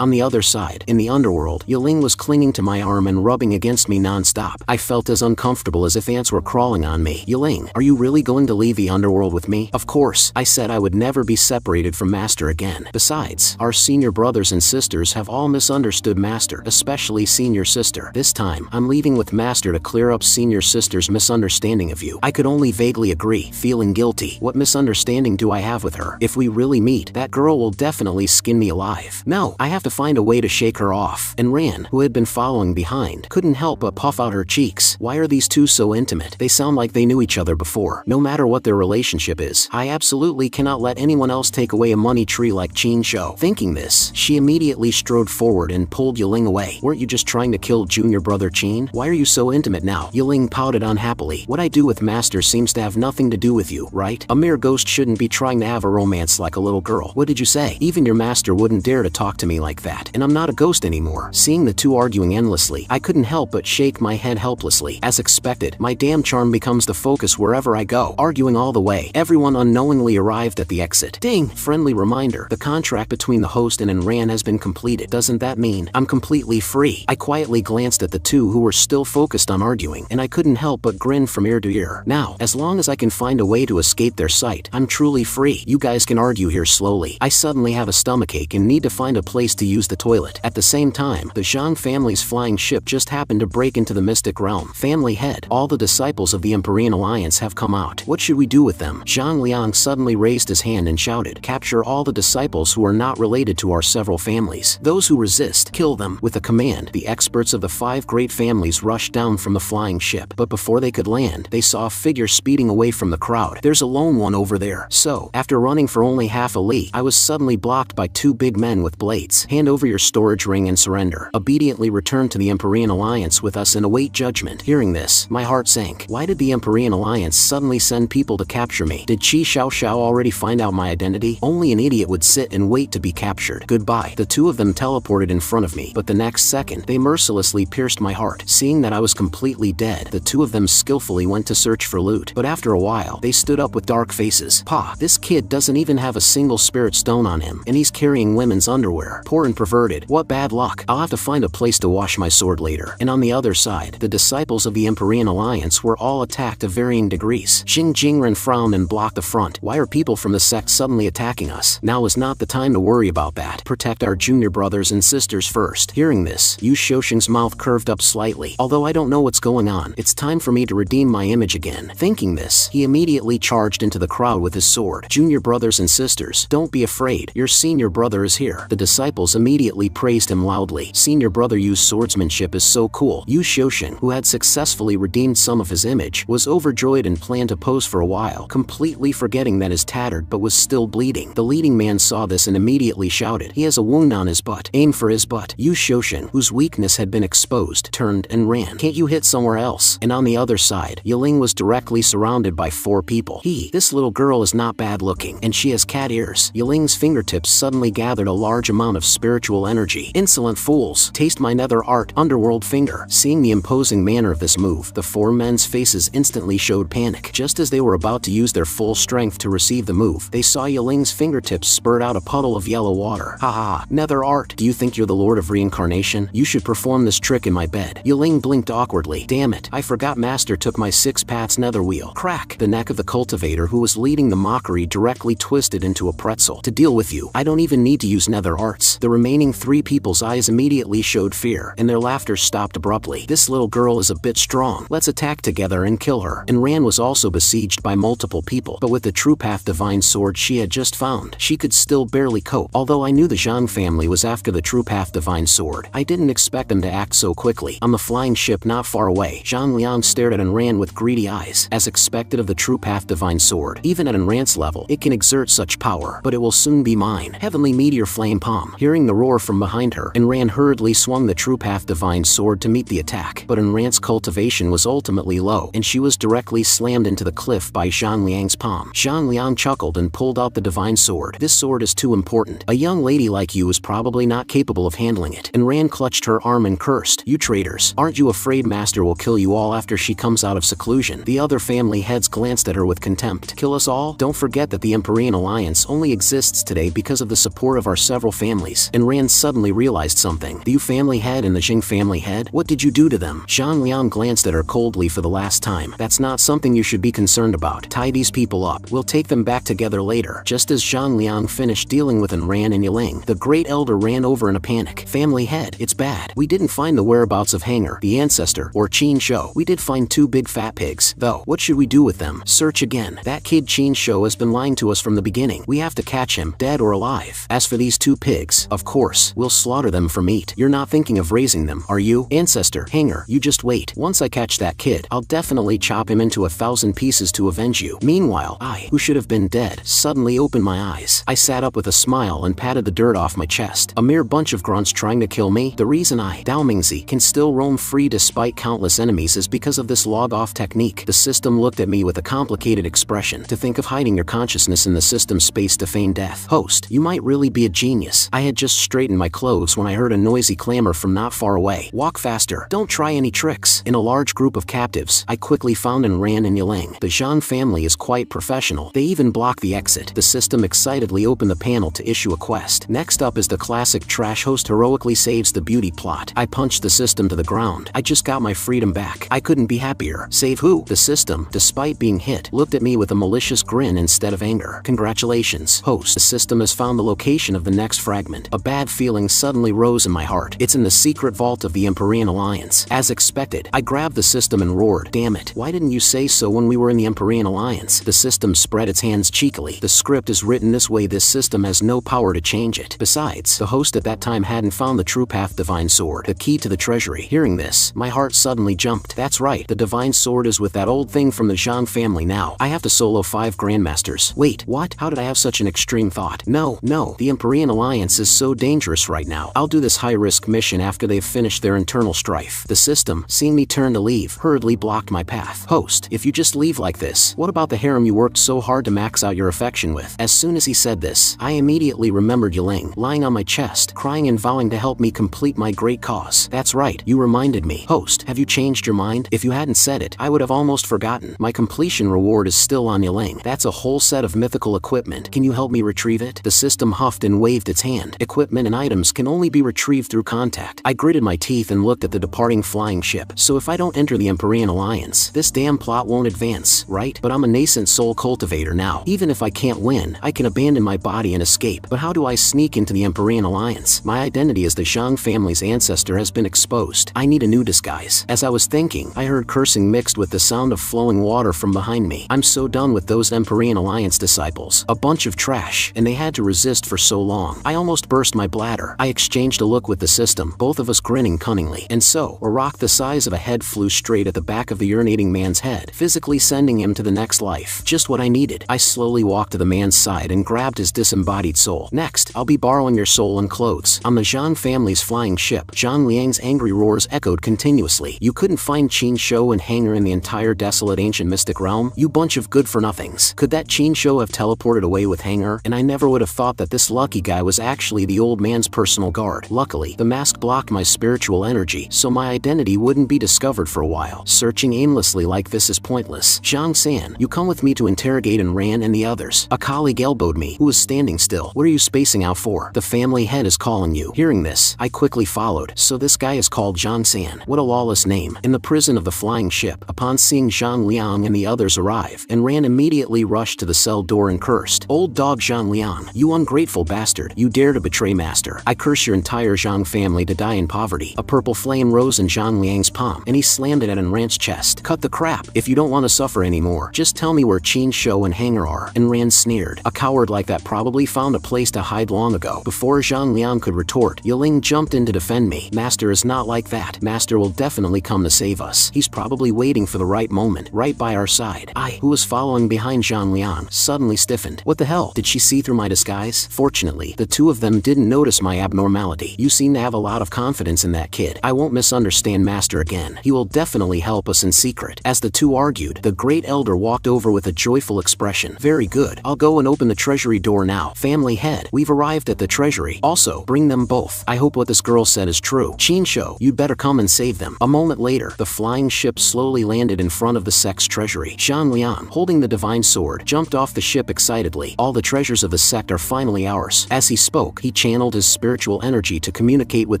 A: On the other side, in the underworld, Yiling was clinging to my arm and rubbing against me non-stop. I felt as uncomfortable as if ants were crawling on me. Yiling, are you really going to leave the underworld with me? Of course, I said I would never be separated from Master again. Besides, our senior brothers and sisters have all misunderstood Master, especially senior sister. This time, I'm leaving with Master to clear up senior sister's misunderstanding of you. I could only vaguely agree, feeling guilty. What misunderstanding do I have with her? If we really meet, that girl will definitely skin me alive. No, I have to find a way to shake her off. And Ran, who had been following behind, couldn't help but puff out her cheeks. Why are these two so intimate? They sound like they knew each other before. No matter what their relationship is, I absolutely cannot let anyone else take away a money tree like Qin Shou. Thinking this, she immediately strode forward and pulled Yiling away. Weren't you just trying to kill junior brother Qin? Why are you so intimate now? Yiling pouted unhappily. What I do with Master seems to have nothing to do with you, right? A mere ghost shouldn't be trying to have a romance like a little girl. What did you say? Even your master wouldn't dare to talk to me like that. And I'm not a ghost anymore. Seeing the two arguing endlessly, I couldn't help but shake my head helplessly. As expected, my damn charm becomes the focus wherever I go. Arguing all the way, everyone unknowingly arrived at the exit. Ding! Friendly reminder. The contract between the host and Enran has been completed. Doesn't that mean I'm completely free? I quietly glanced at the two who were still focused on arguing, and I couldn't help but grin from ear to ear. Now, as long as I can find a way to escape their sight, I'm truly free. You guys can argue here slowly. I suddenly have a stomachache and need to find a place to use the toilet. At the same time, the Zhang family's flying ship just happened to break into the mystic realm. Family head, all the disciples of the Empyrean Alliance have come out. What should we do with them? Zhang Liang suddenly raised his hand and shouted, capture all the disciples who are not related to our several families. Those who resist, kill them. With a command, the experts of the 5 great families rushed down from the flying ship. But before they could land, they saw a figure speeding away from the crowd. There's a lone one over there. So, after running for only half a li, I was suddenly blocked by 2 big men with blades. Hand over your storage ring and surrender. Obediently return to the Empyrean Alliance with us and await judgment. Hearing this, my heart sank. Why did the Empyrean Alliance suddenly send people to capture me? Did Qi Xiaoxiao already find out my identity? Only an idiot would sit and wait to be captured. Goodbye. The 2 of them teleported in front of me, but the next second, they mercilessly pierced my heart. Seeing that I was completely dead, the 2 of them skillfully went to search for loot. But after a while, they stood up with dark faces. Pa, this kid doesn't even have a single spirit stone on him, and he's carrying women's underwear. Poor and perverted. What bad luck. I'll have to find a place to wash my sword later. And on the other side, the disciples of the Empyrean Alliance were all attacked to varying degrees. Xing Jingren frowned and blocked the front. Why are people from the sect suddenly attacking us? Now is not the time to worry about that. Protect our junior brothers and sisters first. Hearing this, Yu Shouxing's mouth curved up slightly. Although I don't know what's going on, it's time for me to redeem my image again. Thinking this, he immediately charged into the crowd with his sword. Junior brothers and sisters, don't be afraid. Your senior brother is here. The disciples immediately praised him loudly. Senior brother Yu's swordsmanship is so cool. Yu Shouxing, who had successfully redeemed some of his image, was overjoyed and planned to pose for a while, completely forgetting that his tattered but was still bleeding. The leading man saw this and immediately shouted, he has a wound on his butt. Aim for his butt. Yu Shouxing, whose weakness had been exposed, turned and ran. Can't you hit somewhere else? And on the other side, Yiling was directly surrounded by 4 people. This little girl is not bad looking, and she has cat ears. Yiling's fingertips suddenly gathered a large amount of spiritual energy. Insolent fools, taste my nether art, underworld finger. Seeing the imposing manner of this move, the 4 men's faces instantly showed panic. Just as they were about to use their full strength to receive the move, they saw Yiling's fingertips spurt out a puddle of yellow water. Ha ha, nether art. Do you think you're the Lord of Reincarnation? You should perform this trick in my bed. Yiling blinked awkwardly. Damn it, I forgot Master took my 6 paths nether wheel. Crack! The neck of the cultivator who was leading the mockery directly twisted into a pretzel. To deal with you, I don't even need to use nether arts. The remaining 3 people's eyes immediately showed fear, and their laughter stopped abruptly. This little girl is a bit strong. Let's attack together and kill her. And Ran was also besieged by multiple people, but with the True Path Divine Sword she had just found, she could still barely cope. Although I knew the Zhang family was after the True Path Divine Sword, I didn't expect them to act so quickly. On the flying ship not far away, Zhang Liang stared at Enran with greedy eyes. As expected of the True Path Divine Sword, even at Enran's level, it can exert such power, but it will soon be mine. Heavenly Meteor Flame Palm. Hearing the roar from behind her, Enran and Ran hurriedly swung the True Path Divine Sword to meet the attack. But Ran's cultivation was ultimately low, and she was directly slammed into the cliff by Zhang Liang's palm. Zhang Liang chuckled and pulled out the Divine Sword. "This sword is too important. A young lady like you is probably not capable of handling it." And Ran clutched her arm and cursed, "You traitors. Aren't you afraid Master will kill you all after she comes out of seclusion?" The other family heads glanced at her with contempt. "Kill us all? Don't forget that the Empyrean Alliance only exists today because of the support of our several families." And Ran suddenly realized something. "The Yu family head and the Jing family head? What did you do to them?" Zhang Liang glanced at her coldly for the last time. "That's not something you should be concerned about. Tie these people up. We'll take them back together later." Just as Zhang Liang finished dealing with Ran and Yiling, the Great Elder ran over in a panic. "Family head, it's bad. We didn't find the whereabouts of Hanger, the ancestor, or Qin Shou. We did find 2 big fat pigs, though. What should we do with them?" "Search again. That kid Qin Shou has been lying to us from the beginning. We have to catch him, dead or alive. As for these 2 pigs, of course, we'll slaughter them for meat. You're not thinking of raising them, are you? Ancestor, Hanger, you just wait. Once I catch that kid, I'll definitely chop him into 1,000 pieces to avenge you." Meanwhile, I, who should have been dead, suddenly opened my eyes. I sat up with a smile and patted the dirt off my chest. A mere bunch of grunts trying to kill me? The reason I, Dao Mingzi, can still roam free despite countless enemies is because of this log-off technique. The system looked at me with a complicated expression. "To think of hiding your consciousness in the system space to feign death. Host, you might really be a genius." I had just straightened my clothes when I heard a noisy clamor from not far away. "Walk faster. Don't try any tricks." In a large group of captives, I quickly found Ran and Yiling. The Zhang family is quite professional. They even blocked the exit. The system excitedly opened the panel to issue a quest. Next up is the classic trash host heroically saves the beauty plot. I punched the system to the ground. I just got my freedom back. I couldn't be happier. Save who? The system, despite being hit, looked at me with a malicious grin instead of anger. "Congratulations, host. The system has found the location of the next fragment." A bad feeling suddenly rose in my heart. "It's in the secret vault of the Empyrean Alliance." As expected, I grabbed the system and roared, "Damn it, why didn't you say so when we were in the Empyrean Alliance?" The system spread its hands cheekily. "The script is written this way. This system has no power to change it. Besides, the host at that time hadn't found the True Path Divine Sword, the key to the treasury." Hearing this, my heart suddenly jumped. "That's right, the Divine Sword is with that old thing from the Zhang family now. I have to solo 5 Grandmasters." "Wait, what? How did I have such an extreme thought?" No, the Empyrean Alliance is so dangerous right now. I'll do this high-risk mission after they've finished their internal strife." The system, seeing me turn to leave, hurriedly blocked my path. "Host, if you just leave like this, what about the harem you worked so hard to max out your affection with?" As soon as he said this, I immediately remembered Yiling, lying on my chest, crying and vowing to help me complete my great cause. "That's right, you reminded me. Host, have you changed your mind? If you hadn't said it, I would have almost forgotten. My completion reward is still on Yiling. That's a whole set of mythical equipment. Can you help me retrieve it?" The system huffed and waved its hand. "Equipment and items can only be retrieved through contact." I gritted my teeth and looked at the departing flying ship. "So if I don't enter the Empyrean Alliance, this damn plot won't advance, right? But I'm a nascent soul cultivator now. Even if I can't win, I can abandon my body and escape. But how do I sneak into the Empyrean Alliance? My identity as the Zhang family's ancestor has been exposed. I need a new disguise." As I was thinking, I heard cursing mixed with the sound of flowing water from behind me. "I'm so done with those Empyrean Alliance disciples. A bunch of trash, and they had to resist for so long." I almost burst my bladder. I exchanged a look with the system, both of us grinning cunningly. And so, a rock the size of a head flew straight at the back of the urinating man's head, physically sending him to the next life. Just what I needed. I slowly walked to the man's side and grabbed his disembodied soul. "Next, I'll be borrowing your soul and clothes." On the Zhang family's flying ship, Zhang Liang's angry roars echoed continuously. "You couldn't find Qin Shou and Hanger in the entire desolate ancient mystic realm? You bunch of good-for-nothings. Could that Qin Shou have teleported away with Hanger? And I never would have thought that this lucky guy was actually the old man's personal guard." Luckily, the mask blocked my spiritual energy, so my identity wouldn't be discovered for a while. Searching aimlessly like this is pointless. "Zhang San, you come with me to interrogate Ran and the others." A colleague elbowed me, who was standing still. "What are you spacing out for? The family head is calling you." Hearing this, I quickly followed. So this guy is called Zhang San. What a lawless name. In the prison of the flying ship, upon seeing Zhang Liang and the others arrive, Ran immediately rushed to the cell door and cursed, "Old dog Zhang Liang, you ungrateful bastard. You dare to betray master. I curse your entire Zhang family to die in poverty." A purple flame rose in Zhang Liang's palm, and he slammed it at Ran's chest. "Cut the crap. If you don't want to suffer anymore, just tell me where Qin Shou and Hanger are." Ran sneered. "A coward like that probably found a place to hide long ago." Before Zhang Liang could retort, Yiling jumped in to defend me. "Master is not like that. Master will definitely come to save us. He's probably waiting for the right moment, right by our side." I, who was following behind Zhang Liang, suddenly stiffened. What the hell? Did she see through my disguise? Fortunately, the two of them didn't notice my abnormality. personality. You seem to have a lot of confidence in that kid. I won't misunderstand Master again. He will definitely help us in secret." As the two argued, the Great Elder walked over with a joyful expression. "Very good. I'll go and open the treasury door now. Family head, we've arrived at the treasury. Also, bring them both. I hope what this girl said is true. Chinsho, you'd better come and save them." A moment later, the flying ship slowly landed in front of the sect's treasury. Zhang Liang, holding the divine sword, jumped off the ship excitedly. "All the treasures of the sect are finally ours." As he spoke, he channeled his spiritual energy to communicate with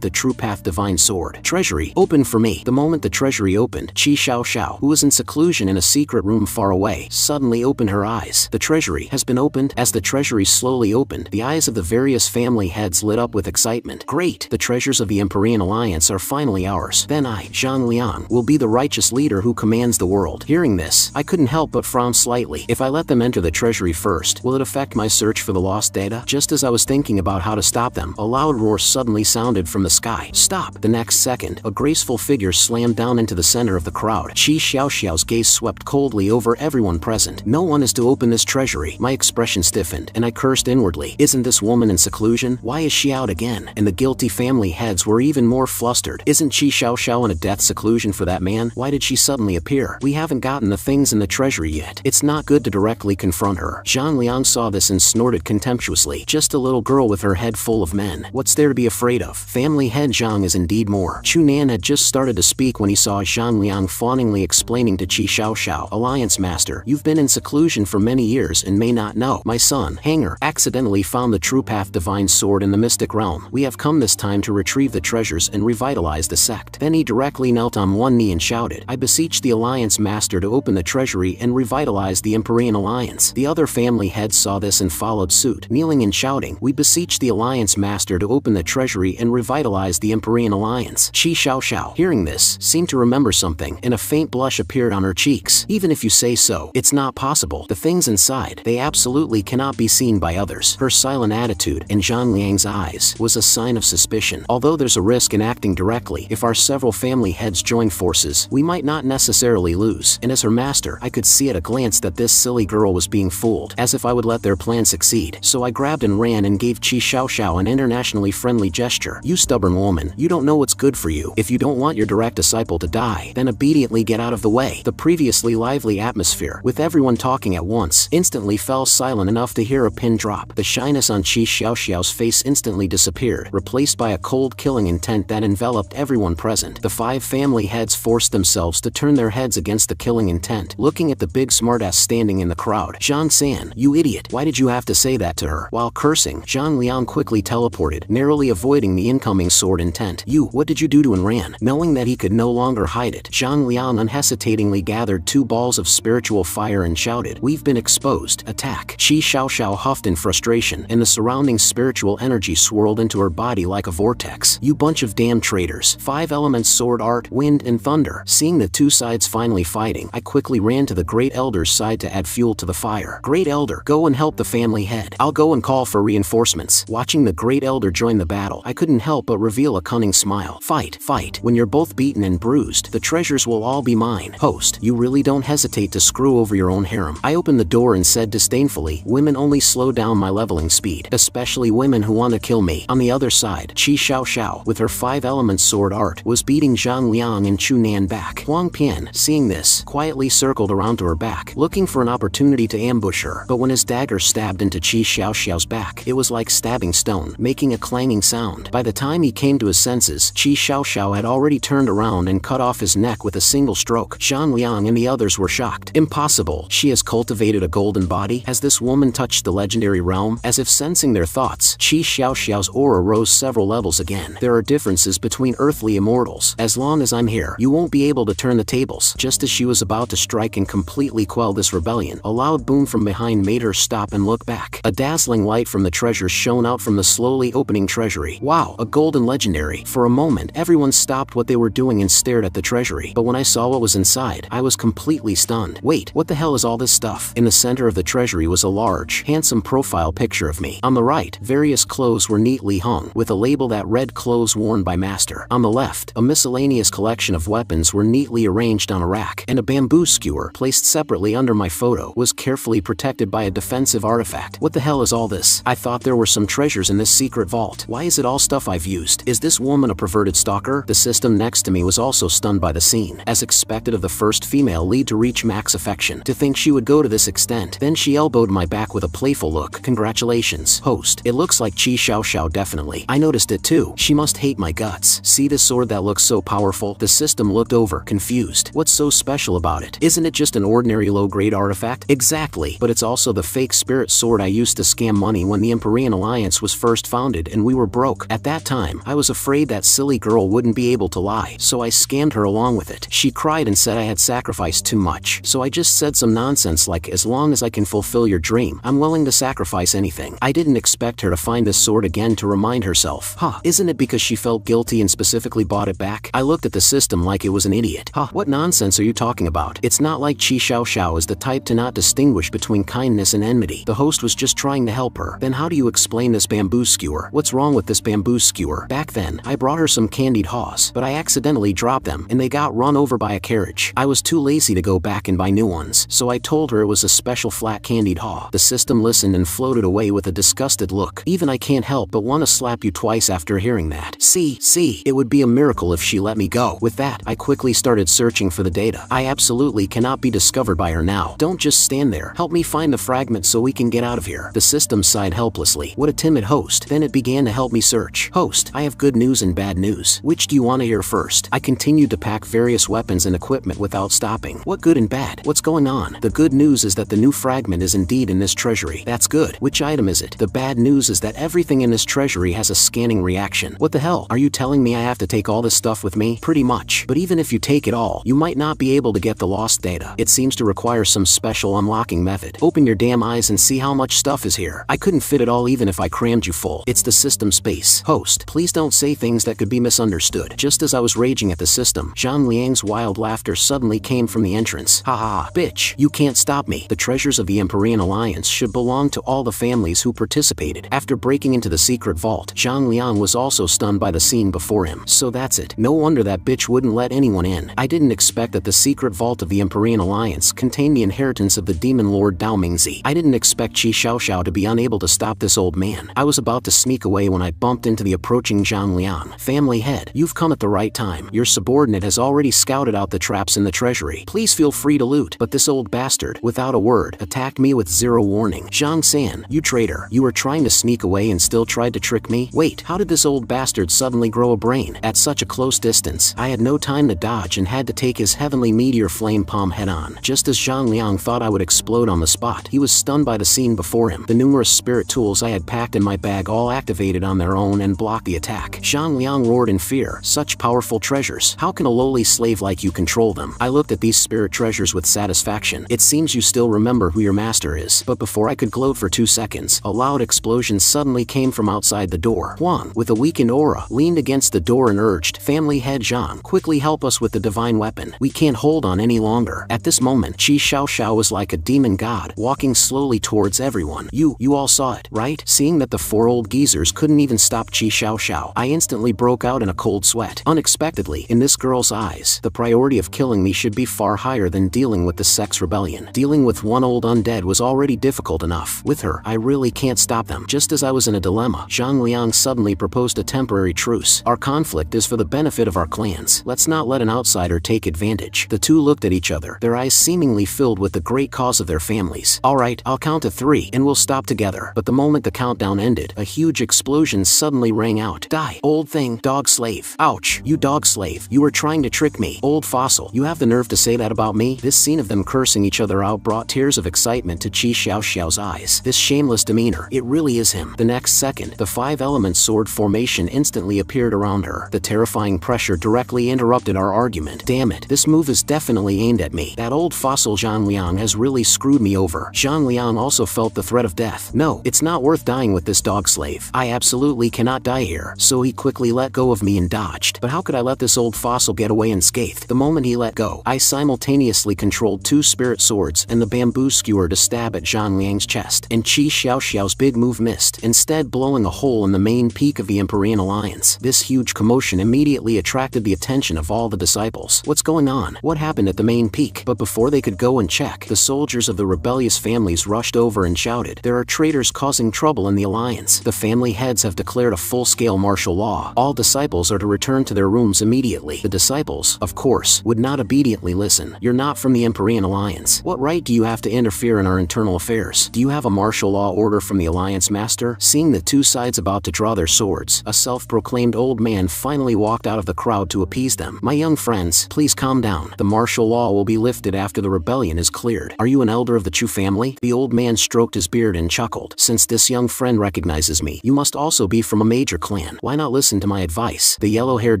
A: the True Path divine sword. "Treasury, open for me." The moment the treasury opened, Qi Xiao, who was in seclusion in a secret room far away, suddenly opened her eyes. "The treasury has been opened." As the treasury slowly opened, the eyes of the various family heads lit up with excitement. "Great! The treasures of the Empyrean Alliance are finally ours. Then I, Zhang Liang, will be the righteous leader who commands the world." Hearing this, I couldn't help but frown slightly. If I let them enter the treasury first, will it affect my search for the lost data? Just as I was thinking about how to stop them, a loud roar suddenly sounded from the sky. "Stop!" The next second, a graceful figure slammed down into the center of the crowd. Qi Xiao's gaze swept coldly over everyone present. "No one is to open this treasury." My expression stiffened, and I cursed inwardly. Isn't this woman in seclusion? Why is she out again? And the guilty family heads were even more flustered. Isn't Qi Xiao in a death seclusion for that man? Why did she suddenly appear? We haven't gotten the things in the treasury yet. It's not good to directly confront her. Zhang Liang saw this and snorted contemptuously. Just a little girl with her head full of men. What's there to be afraid of? Family head Zhang is indeed more. Chu Nan had just started to speak when he saw Zhang Liang fawningly explaining to Qi Xiao, "Alliance Master, you've been in seclusion for many years and may not know. My son, Hanger, accidentally found the True Path divine sword in the mystic realm. We have come this time to retrieve the treasures and revitalize the sect." Then he directly knelt on one knee and shouted, "I beseech the Alliance Master to open the treasury and revitalize the Empyrean Alliance." The other family heads saw this and followed suit, kneeling and shouting, "We beseech the Alliance Master to open the treasury and revitalize the Empyrean Alliance." Qi Xiao, hearing this, seemed to remember something, and a faint blush appeared on her cheeks. "Even if you say so, it's not possible. The things inside, they absolutely cannot be seen by others." Her silent attitude, in Zhang Liang's eyes, was a sign of suspicion. Although there's a risk in acting directly, if our several family heads join forces, we might not necessarily lose. And as her master, I could see at a glance that this silly girl was being fooled, as if I would let their plan succeed. So I grabbed and ran and gave Qi Xiao an internationally friendly gesture. "You stubborn woman, you don't know what's good for you. If you don't want your direct disciple to die, then obediently get out of the way." The previously lively atmosphere, with everyone talking at once, instantly fell silent enough to hear a pin drop. The shyness on Qi Xiao's face instantly disappeared, replaced by a cold killing intent that enveloped everyone present. The five family heads forced themselves to turn their heads against the killing intent, looking at the big smartass standing in the crowd. "Zhang San, you idiot, why did you have to say that to her?" While cursing, Zhang Liang quickly teleported, narrowly avoiding the incoming sword intent. "You, what did you do to Enran?" Knowing that he could no longer hide it, Zhang Liang unhesitatingly gathered two balls of spiritual fire and shouted, "We've been exposed. Attack!" Qi Xiao huffed in frustration, and the surrounding spiritual energy swirled into her body like a vortex. "You bunch of damn traitors. 5 elements sword art, wind, and thunder." Seeing the two sides finally fighting, I quickly ran to the Great Elder's side to add fuel to the fire. "Great Elder, go and help the family head. I'll go and call for reinforcements." Watching the Great Elder join the battle, I couldn't help but reveal a cunning smile. "Fight, fight. When you're both beaten and bruised, the treasures will all be mine." "Host, you really don't hesitate to screw over your own harem." I opened the door and said disdainfully, "Women only slow down my leveling speed, especially women who want to kill me." On the other side, Qi Xiao, with her 5 elements sword art, was beating Zhang Liang and Chu Nan back. Huang Pian, seeing this, quietly circled around to her back, looking for an opportunity to ambush her, but when his dagger stabbed into Qi Xiao's back, it was like stabbing stone, making a clanging sound. By the time he came to his senses, Qi Xiao had already turned around and cut off his neck with a single stroke. Zhang Liang and the others were shocked. "Impossible. She has cultivated a golden body? Has this woman touched the legendary realm?" As if sensing their thoughts, Qi Xiao's aura rose several levels again. "There are differences between earthly immortals. As long as I'm here, you won't be able to turn the tables." Just as she was about to strike and completely quell this rebellion, a loud boom from behind made her stop and look back. A dazzling light from the treasures shone out from the slowly opening treasury. "Wow, a golden legendary." For a moment, everyone stopped what they were doing and stared at the treasury, but when I saw what was inside, I was completely stunned. "Wait, what the hell is all this stuff?" In the center of the treasury was a large, handsome profile picture of me. On the right, various clothes were neatly hung, with a label that read "Clothes worn by Master." On the left, a miscellaneous collection of weapons were neatly arranged on a rack, and a bamboo skewer, placed separately under my photo, was carefully protected by a defensive artifact. What the hell is all this? I thought there were some treasures in this secret vault. Why is it all stuff I've used? Is this woman a perverted stalker? The system next to me was also stunned by the scene, as expected of the first female lead to reach max affection. To think she would go to this extent. Then she elbowed my back with a playful look. Congratulations, host. It looks like Chi Xiao Xiao definitely. I noticed it too. She must hate my guts. See this sword that looks so powerful? The system looked over, confused. What's so special about it? Isn't it just an ordinary low-grade artifact? Exactly, but it's also the fake spirit sword I used to scam money when the Empyrean Alliance was first founded and we were broke. At that time, I was afraid that silly girl wouldn't be able to lie, so I scammed her along with it. She cried and said I had sacrificed too much, so I just said some nonsense like, as long as I can fulfill your dream, I'm willing to sacrifice anything. I didn't expect her to find this sword again to remind herself. Huh, isn't it because she felt guilty and specifically bought it back? I looked at the system like it was an idiot. Huh, what nonsense are you talking about? It's not like Chi Xiao Xiao is the type to not distinguish between kindness and enmity. The host was just trying to help her. Then how do you explain this bamboo skewer? What's wrong with this bamboo skewer? Back then, I brought her some candied haws, but I accidentally dropped them and they got run over by a carriage. I was too lazy to go back and buy new ones, so I told her it was a special flat candied haw. The system listened and floated away with a disgusted look. Even I can't help but want to slap you twice after hearing that. See, it would be a miracle if she let me go. With that, I quickly started searching for the data. I absolutely cannot be discovered by her now. Don't just stand there. Help me find the fragment so we can get out of here. The system sighed helplessly. What a timid host. Then it began to help me search. Host, I have good news and bad news. Which do you want to hear first? I continued to pack various weapons and equipment without stopping. What good and bad? What's going on? The good news is that the new fragment is indeed in this treasury. That's good. Which item is it? The bad news is that everything in this treasury has a scanning reaction. What the hell? Are you telling me I have to take all this stuff with me? Pretty much. But even if you take it all, you might not be able to get the lost data. It seems to require some special unlocking method. Open your damn eyes and see how much stuff is here. I couldn't fit it all even if I crammed you full. It's the system space. Host, please don't say things that could be misunderstood. Just as I was raging at the system, Zhang Liang's wild laughter suddenly came from the entrance. Haha, bitch, you can't stop me. The treasures of the Empyrean Alliance should belong to all the families who participated. After breaking into the secret vault, Zhang Liang was also stunned by the scene before him. So that's it. No wonder that bitch wouldn't let anyone in. I didn't expect that the secret vault of the Empyrean Alliance contained the inheritance of the demon lord Dao Mingzi. I didn't expect Chi Xiao Xiao to be unable to stop this old man. I was about to sneak away when I bumped into the approaching Zhang Liang. Family head, you've come at the right time. Your subordinate has already scouted out the traps in the treasury. Please feel free to loot. But this old bastard, without a word, attacked me with zero warning. Zhang San, you traitor. You were trying to sneak away and still tried to trick me? Wait, how did this old bastard suddenly grow a brain? At such a close distance, I had no time to dodge and had to take his heavenly meteor flame palm head on. Just as Zhang Liang thought I would explode on the spot, he was stunned by the scene before him. The numerous spirit tools I had packed in my bag all activated on their own and blocked the attack. Zhang Liang roared in fear. Such powerful treasures. How can a lowly slave like you control them? I looked at these spirit treasures with satisfaction. It seems you still remember who your master is. But before I could gloat for 2 seconds, a loud explosion suddenly came from outside the door. Huang, with a weakened aura, leaned against the door and urged, Family head Zhang, quickly help us with the divine weapon. We can't hold on any longer. At this moment, Chi Xiao Xiao was like a demon god, walking slowly towards everyone. You all saw it, right? Seeing that the 4 old geezers couldn't even stop Chi Xiao Xiao, I instantly broke out in a cold sweat. Unexpectedly, in this girl's eyes, the priority of killing me should be far higher than dealing with the sex rebellion. Dealing with one old undead was already difficult enough. With her, I really can't stop them. Just as I was in a dilemma, Zhang Liang suddenly proposed a temporary truce. Our conflict is for the benefit of our clans. Let's not let an outsider take advantage. The two looked at each other, their eyes seemingly filled with the great cause of their families. Alright, I'll count to 3, and we'll stop together. But the moment the countdown ended, a huge explosion suddenly rang out. Die, old thing, dog slave. Ouch, you dog slave. You were trying to trick me. Old fossil, you have the nerve to say that about me? This scene of them cursing each other out brought tears of excitement to Chi Xiao Xiao's eyes. This shameless demeanor, it really is him. The next second, the 5-element sword formation instantly appeared around her. The terrifying pressure directly interrupted our argument. Damn it, this move is definitely aimed at me. That old fossil Zhang Liang has really screwed me over. Zhang Liang also felt the threat of death. No, it's not worth dying with this dog slave. I absolutely cannot die here. So he quickly let go of me and dodged. But how could I let this old fossil get away unscathed? The moment he let go, I simultaneously controlled 2 spirit swords and the bamboo skewer to stab at Zhang Liang's chest. And Chi Xiao Xiao's big move missed, instead blowing a hole in the main peak of the Empyrean Alliance. This huge commotion immediately attracted the attention of all the disciples. What's going on? What happened at the main peak? But before they could go and check, the soldiers of the rebellious families rushed over and shouted, There are traitors causing trouble in the Alliance. The family heads have have declared a full-scale martial law. All disciples are to return to their rooms immediately. The disciples, of course, would not obediently listen. You're not from the Empyrean Alliance. What right do you have to interfere in our internal affairs? Do you have a martial law order from the Alliance Master? Seeing the two sides about to draw their swords, a self-proclaimed old man finally walked out of the crowd to appease them. My young friends, please calm down. The martial law will be lifted after the rebellion is cleared. Are you an elder of the Chu family? The old man stroked his beard and chuckled. Since this young friend recognizes me, you must also be from a major clan. Why not listen to my advice? The yellow-haired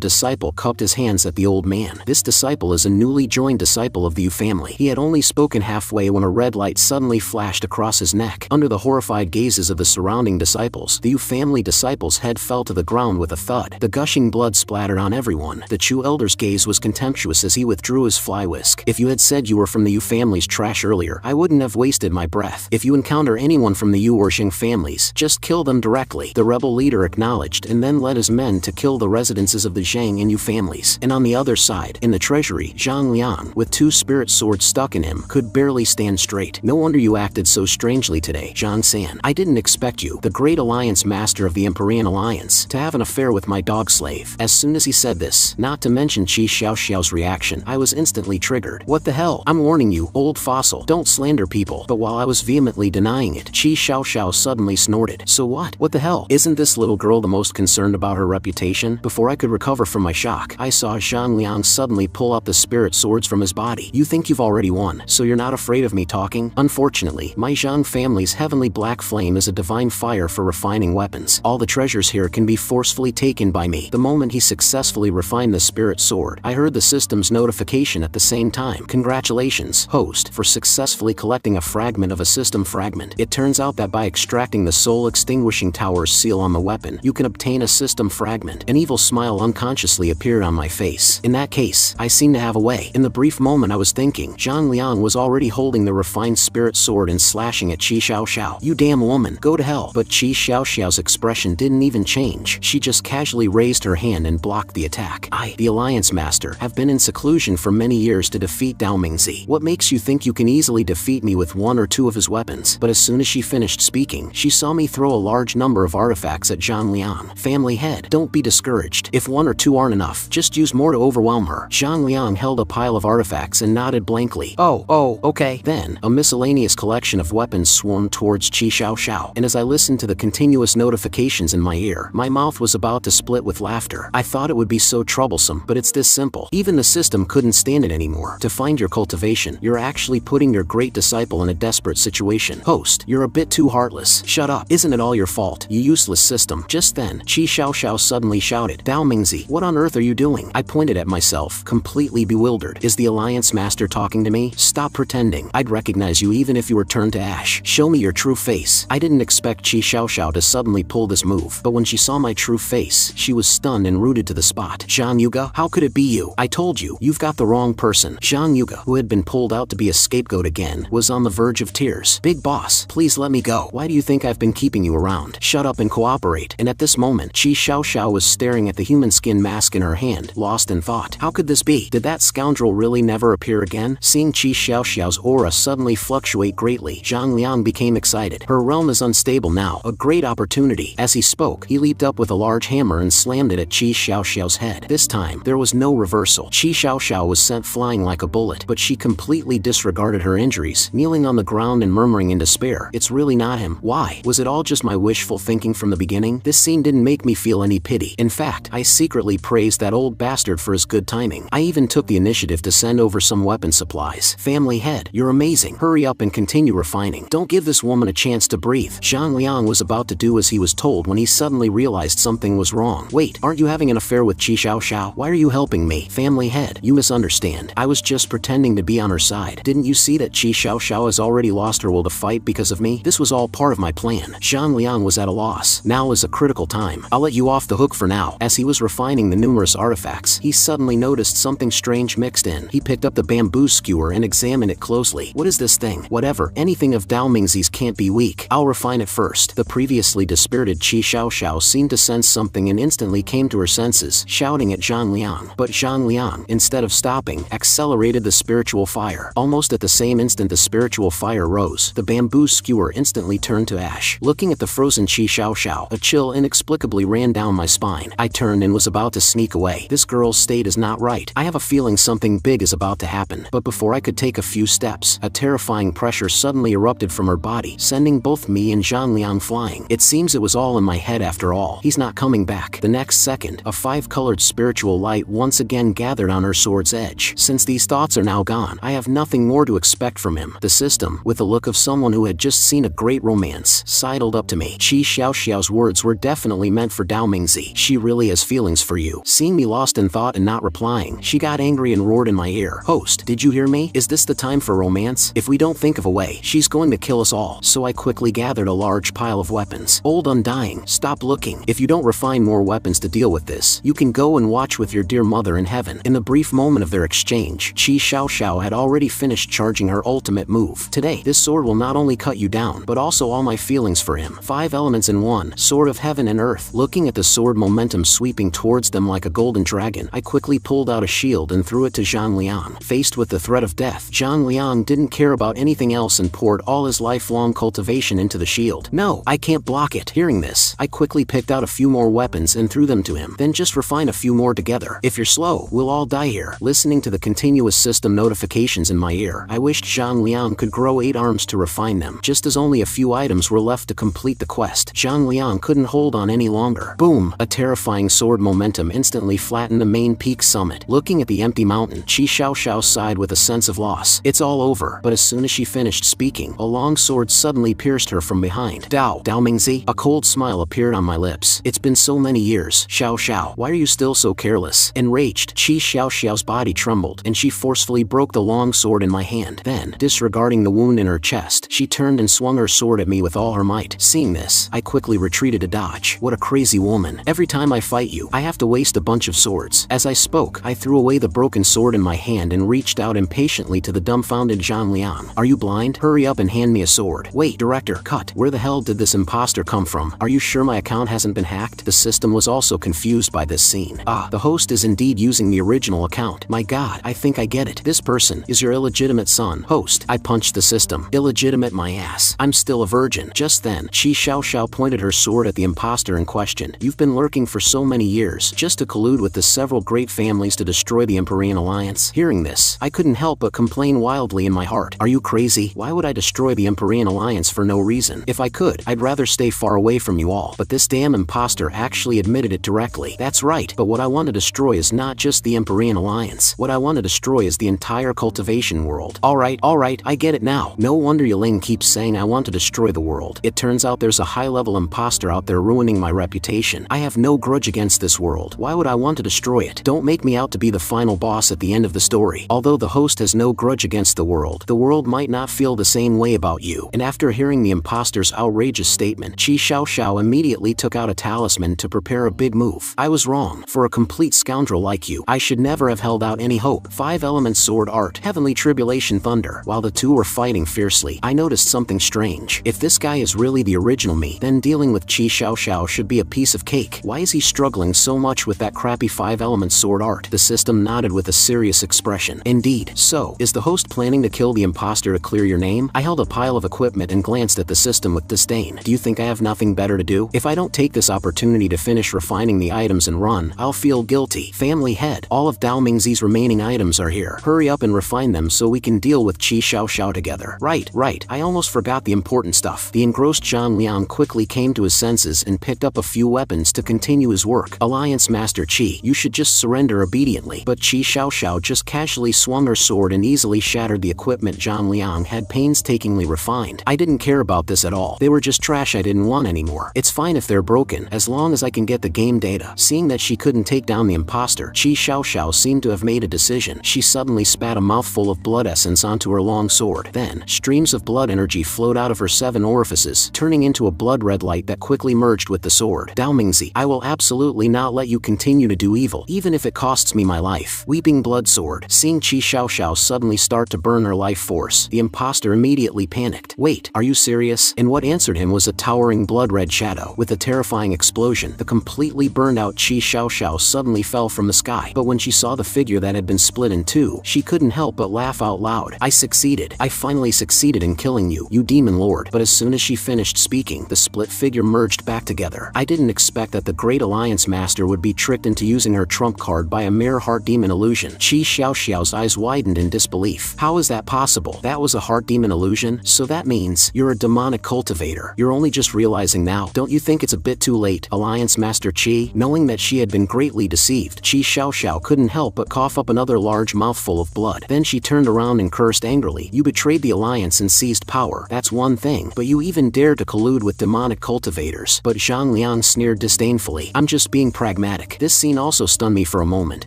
A: disciple cupped his hands at the old man. This disciple is a newly joined disciple of the Yu family. He had only spoken halfway when a red light suddenly flashed across his neck. Under the horrified gazes of the surrounding disciples, the Yu family disciple's head fell to the ground with a thud. The gushing blood splattered on everyone. The Chu elder's gaze was contemptuous as he withdrew his fly whisk. If you had said you were from the Yu family's trash earlier, I wouldn't have wasted my breath. If you encounter anyone from the Yu or Xing families, just kill them directly. The rebel leader acknowledged and then led his men to kill the residences of the Zhang and Yu families. And on the other side, in the treasury, Zhang Liang, with two spirit swords stuck in him, could barely stand straight. No wonder you acted so strangely today, Zhang San. I didn't expect you, the great alliance master of the Empyrean Alliance, to have an affair with my dog slave. As soon as he said this, not to mention Qi Xiaoxiao's reaction, I was instantly triggered. What the hell? I'm warning you, old fossil, don't slander people. But while I was vehemently denying it, Qi Xiaoxiao suddenly snorted. So what? What the hell? Isn't this little girl the most concerned about her reputation? Before I could recover from my shock, I saw Zhang Liang suddenly pull out the spirit swords from his body. You think you've already won, so you're not afraid of me talking? Unfortunately, my Zhang family's heavenly black flame is a divine fire for refining weapons. All the treasures here can be forcefully taken by me. The moment he successfully refined the spirit sword, I heard the system's notification at the same time. Congratulations, host, for successfully collecting a fragment of a system fragment. It turns out that by extracting the soul extinguishing tower's seal on the weapon, you can obtain a system fragment. An evil smile unconsciously appeared on my face. In that case, I seem to have a way. In the brief moment I was thinking, Zhang Liang was already holding the refined spirit sword and slashing at Qi Xiaoxiao. You damn woman, go to hell. But Qi Xiaoxiao's expression didn't even change. She just casually raised her hand and blocked the attack. I, the Alliance Master, have been in seclusion for many years to defeat Dao Mingzi. What makes you think you can easily defeat me with one or two of his weapons? But as soon as she finished speaking, she saw me throw a large number of artifacts at Zhang Liang. Family head, don't be discouraged. If one or two aren't enough, just use more to overwhelm her. Zhang Liang held a pile of artifacts and nodded blankly. Oh, okay. Then, a miscellaneous collection of weapons swarmed towards Qi Xiaoxiao, and as I listened to the continuous notifications in my ear, my mouth was about to split with laughter. I thought it would be so troublesome, but it's this simple. Even the system couldn't stand it anymore. To find your cultivation, you're actually putting your great disciple in a desperate situation. Host, you're a bit too heartless. Shut up. Isn't it all your fault, you useless system? Just then, Qi Xiaoxiao suddenly shouted, Dao Mingzi, what on earth are you doing? I pointed at myself, completely bewildered. Is the Alliance Master talking to me? Stop pretending. I'd recognize you even if you were turned to ash. Show me your true face. I didn't expect Qi Xiaoxiao to suddenly pull this move, but when she saw my true face, she was stunned and rooted to the spot. Zhang Yuga, how could it be you? I told you, you've got the wrong person. Zhang Yuga, who had been pulled out to be a scapegoat again, was on the verge of tears. Big boss, please let me go. Why do you think I've been keeping you around? Shut up and cooperate. And at this moment, Qi Xiaoxiao was staring at the human skin mask in her hand, lost in thought. How could this be? Did that scoundrel really never appear again? Seeing Qi Xiaoxiao's aura suddenly fluctuate greatly, Zhang Liang became excited. Her realm is unstable now, a great opportunity. As he spoke, he leaped up with a large hammer and slammed it at Qi Xiaoxiao's head. This time, there was no reversal. Qi Xiaoxiao was sent flying like a bullet, but she completely disregarded her injuries, kneeling on the ground and murmuring in despair, it's really not him. Why? Was it all just my wishful thinking from the beginning? This scene didn't make me feel any pity. In fact, I secretly praised that old bastard for his good timing. I even took the initiative to send over some weapon supplies. Family head, you're amazing. Hurry up and continue refining. Don't give this woman a chance to breathe. Zhang Liang was about to do as he was told when he suddenly realized something was wrong. Wait, aren't you having an affair with Qi Xiaoxiao? Why are you helping me? Family head, you misunderstand. I was just pretending to be on her side. Didn't you see that Qi Xiaoxiao has already lost her will to fight because of me? This was all part of my plan. Zhang Liang was at a loss. Now is a critical time. I'll let you off the hook for now. As he was refining the numerous artifacts, he suddenly noticed something strange mixed in. He picked up the bamboo skewer and examined it closely. What is this thing? Whatever. Anything of Dao Mingzi's can't be weak. I'll refine it first. The previously dispirited Qi Xiaoxiao seemed to sense something and instantly came to her senses, shouting at Zhang Liang. But Zhang Liang, instead of stopping, accelerated the spiritual fire. Almost at the same instant the spiritual fire rose. The bamboo skewer instantly turned to ash. Looking at the frozen Qi Xiaoxiao, xiao. A chill inexplicably ran down my spine. I turned and was about to sneak away. This girl's state is not right. I have a feeling something big is about to happen. But before I could take a few steps, a terrifying pressure suddenly erupted from her body, sending both me and Zhang Liang flying. It seems it was all in my head after all. He's not coming back. The next second, a five-colored spiritual light once again gathered on her sword's edge. Since these thoughts are now gone, I have nothing more to expect from him. The system, with the look of someone who had just seen a great romance, sidled up to me. Qi Xiaoxiao's words were definitely meant for Dao Mingzi. She really has feelings for you. Seeing me lost in thought and not replying, she got angry and roared in my ear. Host, did you hear me? Is this the time for romance? If we don't think of a way, she's going to kill us all. So I quickly gathered a large pile of weapons. Old Undying, stop looking. If you don't refine more weapons to deal with this, you can go and watch with your dear mother in heaven. In the brief moment of their exchange, Qi Xiaoxiao had already finished charging her ultimate move. Today, this sword will not only cut you down, but also all my feelings for him. 5 elements in one, sword of heaven and earth. Looking at the sword momentum sweeping towards them like a golden dragon, I quickly pulled out a shield and threw it to Zhang Liang. Faced with the threat of death, Zhang Liang didn't care about anything else and poured all his lifelong cultivation into the shield. No, I can't block it. Hearing this, I quickly picked out a few more weapons and threw them to him. Then just refine a few more together. If you're slow, we'll all die here. Listening to the continuous system notifications in my ear, I wished Zhang Liang could grow 8 arms to refine them. Just as only a few items were left to complete the quest, Zhang Liang couldn't hold on any longer. Boom! A terrifying sword momentum instantly flattened the main peak summit. Looking at the empty mountain, Qi Xiaoxiao sighed with a sense of loss. It's all over. But as soon as she finished speaking, a long sword suddenly pierced her from behind. Dao Mingzi? A cold smile appeared on my lips. It's been so many years. Xiao, why are you still so careless? Enraged, Qi Xiaoxiao's body trembled, and she forcefully broke the long sword in my hand. Then, disregarding the wound in her chest, she turned and swung her sword at me with all her might. Seeing this, I quickly retreated to dodge. What a crazy woman. Every time I fight you, I have to waste a bunch of swords. As I spoke, I threw away the broken sword in my hand and reached out impatiently to the dumbfounded Zhang Liang. Are you blind? Hurry up and hand me a sword. Wait, director, cut. Where the hell did this imposter come from? Are you sure my account hasn't been hacked? The system was also confused by this scene. Ah, the host is indeed using the original account. My god, I think I get it. This person is your illegitimate son. Host, I punched the system. Illegitimate my ass. I'm still a virgin. Just then, Qi Xiaoxiao pointed her sword at the imposter in question. You've been lurking for so many years, just to collude with the several great families to destroy the Empyrean Alliance. Hearing this, I couldn't help but complain wildly in my heart. Are you crazy? Why would I destroy the Empyrean Alliance for no reason? If I could, I'd rather stay far away from you all. But this damn imposter actually admitted it directly. That's right, but what I want to destroy is not just the Empyrean Alliance. What I want to destroy is the entire cultivation world. Alright, I get it now. No wonder Yaling keeps saying I want to destroy the world. It turns out there's a high-level imposter out there ruining my reputation. I have no grudge against this world. Why would I want to destroy it? Don't make me out to be the final boss at the end of the story. Although the host has no grudge against the world might not feel the same way about you. And after hearing the imposter's outrageous statement, Qi Xiaoxiao immediately took out a talisman to prepare a big move. I was wrong. For a complete scoundrel like you, I should never have held out any hope. 5 elements sword art, heavenly tribulation thunder. While the two were fighting fiercely, I noticed something strange. If this guy is really the original me, then dealing with Qi Xiaoxiao should be a piece of cake. Why is he struggling so much with that crappy 5 elements sword art? The system nodded with a serious expression. Indeed. So, is the host planning to kill the imposter to clear your name? I held a pile of equipment and glanced at the system with disdain. Do you think I have nothing better to do? If I don't take this opportunity to finish refining the items and run, I'll feel guilty. Family head, all of Dao Mingzi's remaining items are here. Hurry up and refine them so we can deal with Qi Xiaoxiao together. Right, I almost forgot the important stuff. The engrossed Zhang Liang quickly came to his senses and picked up a few weapons to continue his work. Alliance Master Qi, you should just surrender obediently. But Qi Xiaoxiao just casually swung her sword and easily shattered the equipment Zhang Liang had painstakingly refined. I didn't care about this at all. They were just trash I didn't want anymore. It's fine if they're broken, as long as I can get the game data. Seeing that she couldn't take down the imposter, Qi Xiaoxiao seemed to have made a decision. She suddenly spat a mouthful of blood essence onto her long sword. Then, streams of blood energy flowed out of her 7 orifices, turning into a blood-red light that quickly merged with the sword. Dao Mingzi, I will absolutely not let you continue to do evil, even if it costs me my life. Weeping blood sword. Seeing Qi Xiaoxiao suddenly start to burn her life force, the imposter immediately panicked. Wait, are you serious? And what answered him was a towering blood-red shadow. With a terrifying explosion, the completely burned-out Qi Xiaoxiao suddenly fell from the sky. But when she saw the figure that had been split in 2, she couldn't help but laugh out loud. I succeeded. I finally succeeded in killing you, you demon lord. But as soon as she finished speaking, the split figure merged back together. I didn't expect that the Great Alliance Master would be tricked into using her trump card by a mere heart demon illusion. Qi Xiaoxiao's eyes widened in disbelief. How is that possible? That was a heart demon illusion? So that means you're a demonic cultivator. You're only just realizing now. Don't you think it's a bit too late? Alliance Master Qi, knowing that she had been greatly deceived, Qi Xiaoxiao couldn't help but cough up another large mouthful of blood. Then she turned around and cursed angrily. You betrayed the alliance and seized power. That's one thing, but you even dared to collude with demonic cultivators. But Zhang Liang sneered disdainfully. I'm just being pragmatic. This scene also stunned me for a moment.